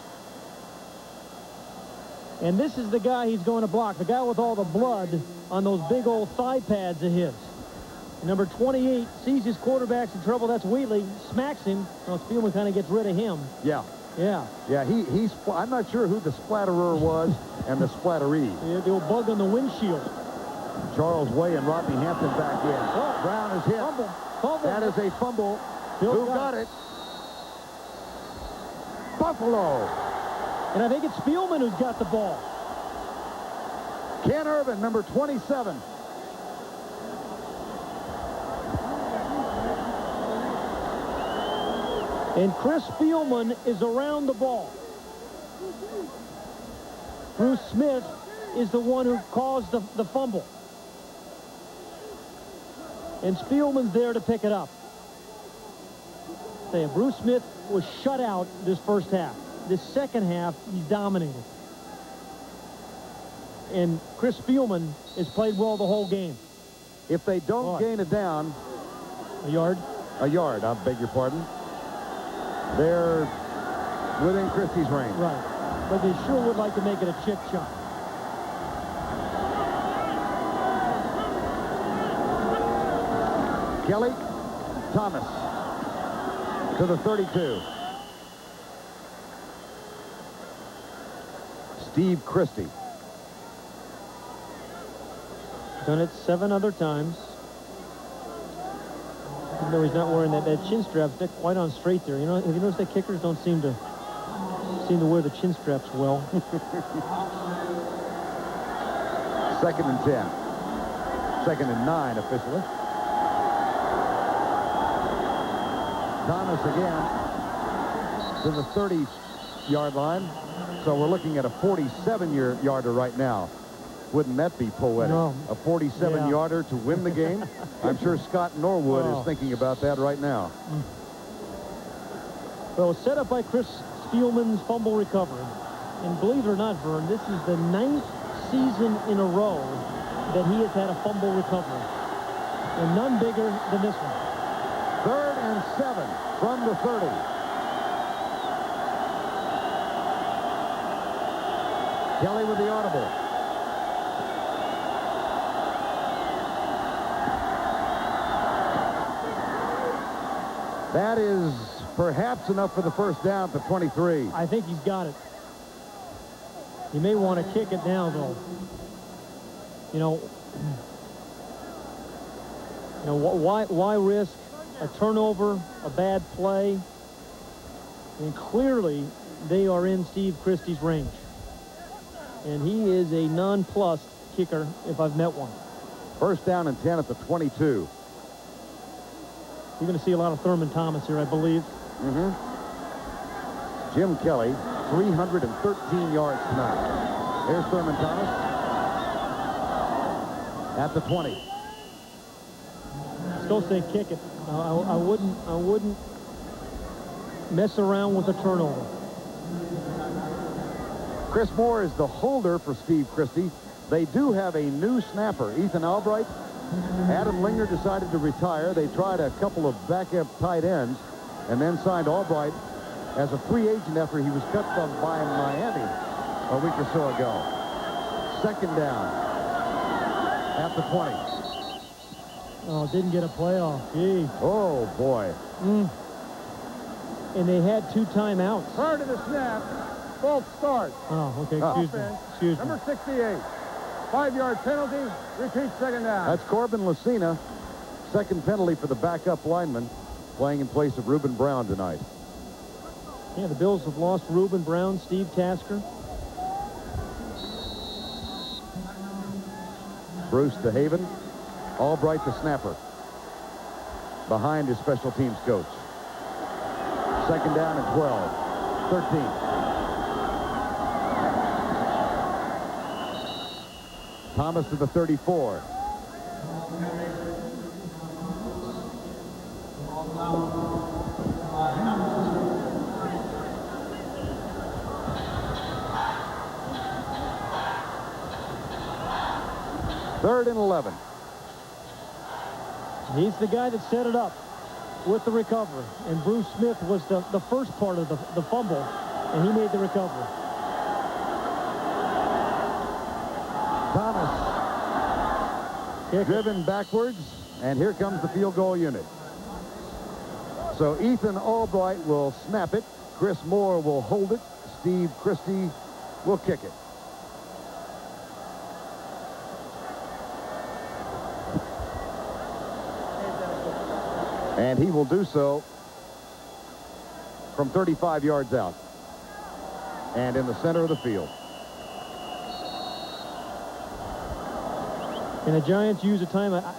And this is the guy he's going to block, the guy with all the blood on those big old thigh pads of his. Number 28 sees his quarterback's in trouble. That's Wheatley. Smacks him. Well, Spielman kind of gets rid of him. Yeah. Yeah. Yeah, he's... I'm not sure who the splatterer was and the splatteree. Yeah, the old bug on the windshield. Charles Way and Rodney Hampton back in. Oh, Brown is hit. Fumble. That is a fumble. Who got it? Buffalo. And I think it's Spielman who's got the ball. Ken Irvin, number 27. And Chris Spielman is around the ball. Bruce Smith is the one who caused the fumble. And Spielman's there to pick it up. Bruce Smith was shut out this first half. This second half, he's dominated. And Chris Spielman has played well the whole game. If they don't gain it down... A yard? A yard, I beg your pardon. They're within Christie's range. Right. But they sure would like to make it a chip shot. Kelly Thomas to the 32. Steve Christie. Done it 7 other times. Even though he's not wearing that chin strap, they're quite on straight there. You know, have you noticed that kickers don't seem to wear the chin straps well? 2nd and 10. 2nd and 9 officially. Thomas again to the 30-yard line. So we're looking at a 47-yarder right now. Wouldn't that be poetic? No. A 47-yarder to win the game? I'm sure Scott Norwood is thinking about that right now. Well, set up by Chris Spielman's fumble recovery. And believe it or not, Vern, this is the 9th season in a row that he has had a fumble recovery. And none bigger than this one. 3rd and 7 from the 30. Kelly with the audible. That is perhaps enough for the first down to 23. I think he's got it. You may want to kick it now, though. You know, why risk a turnover, a bad play? I mean, clearly they are in Steve Christie's range. And he is a nonplussed kicker if I've met one. First down and 10 at the 22. You're going to see a lot of Thurman Thomas here, I believe. Jim Kelly, 313 yards tonight. Here's Thurman Thomas at the 20. Still say kick it. I wouldn't mess around with a turnover. Chris Moore is the holder for Steve Christie. They do have a new snapper, Ethan Albright. Adam Linger decided to retire. They tried a couple of backup tight ends and then signed Albright as a free agent after he was cut from by Miami a week or so ago. 2nd down at the 20. Oh, didn't get a playoff. Gee. Oh, boy. And they had 2 timeouts. Prior to the snap, false start. Oh, okay. Excuse me. Number 68. 5-yard penalty. Repeat 2nd down. That's Corbin Lucina. 2nd penalty for the backup lineman playing in place of Reuben Brown tonight. Yeah, the Bills have lost Reuben Brown, Steve Tasker. Bruce DeHaven. Albright the snapper. Behind his special teams coach. 2nd down and 12. 13. Thomas to the 34. Third and 11. He's the guy that set it up with the recovery. And Bruce Smith was the first part of the fumble, and he made the recovery. Thomas driven backwards, and here comes the field goal unit. So Ethan Albright will snap it. Chris Moore will hold it. Steve Christie will kick it. And he will do so from 35 yards out and in the center of the field. And the Giants use a timeout.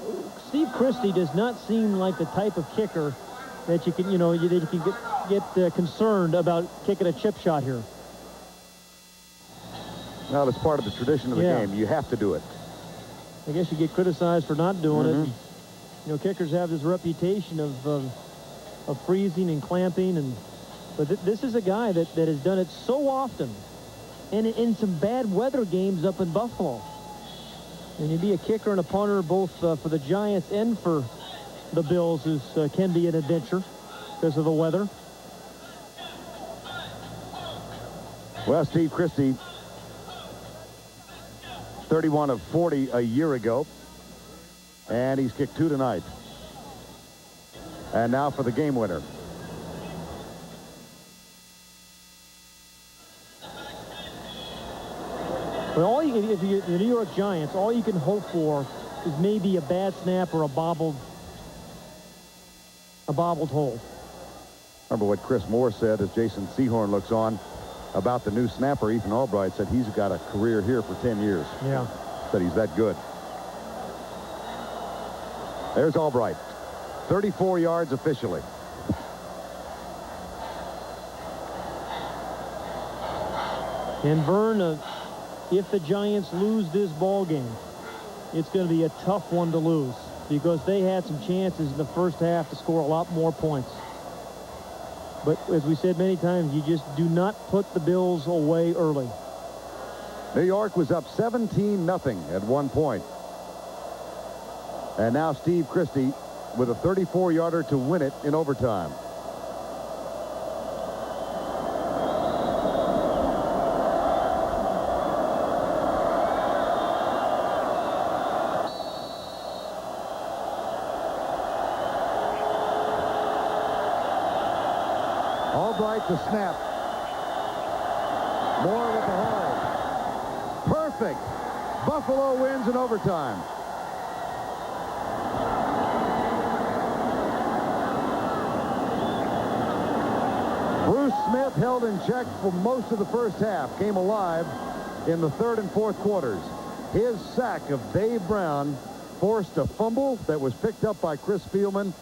Steve Christie does not seem like the type of kicker that you can, that you can get concerned about kicking a chip shot here. Well, it's part of the tradition of the game. You have to do it. I guess you get criticized for not doing it. Kickers have this reputation of freezing and clamping, but this is a guy that has done it so often, and in some bad weather games up in Buffalo. And to be a kicker and a punter both for the Giants and for the Bills can be an adventure because of the weather. Well, Steve Christie, 31 of 40 a year ago, and he's kicked 2 tonight. And now for the game winner. Well, if you're the New York Giants, all you can hope for is maybe a bad snap or a bobbled hold. Remember what Chris Moore said as Jason Sehorn looks on about the new snapper. Ethan Albright said he's got a career here for 10 years. Yeah. Said he's that good. There's Albright. 34 yards officially. And Vern, if the Giants lose this ball game, it's going to be a tough one to lose because they had some chances in the first half to score a lot more points. But as we said many times, you just do not put the Bills away early. New York was up 17-0 at one point. And now Steve Christie with a 34-yarder to win it in overtime. Albright to snap. Moore with the hold. Perfect. Buffalo wins in overtime. Bruce Smith held in check for most of the first half. Came alive in the third and fourth quarters. His sack of Dave Brown forced a fumble that was picked up by Chris Spielman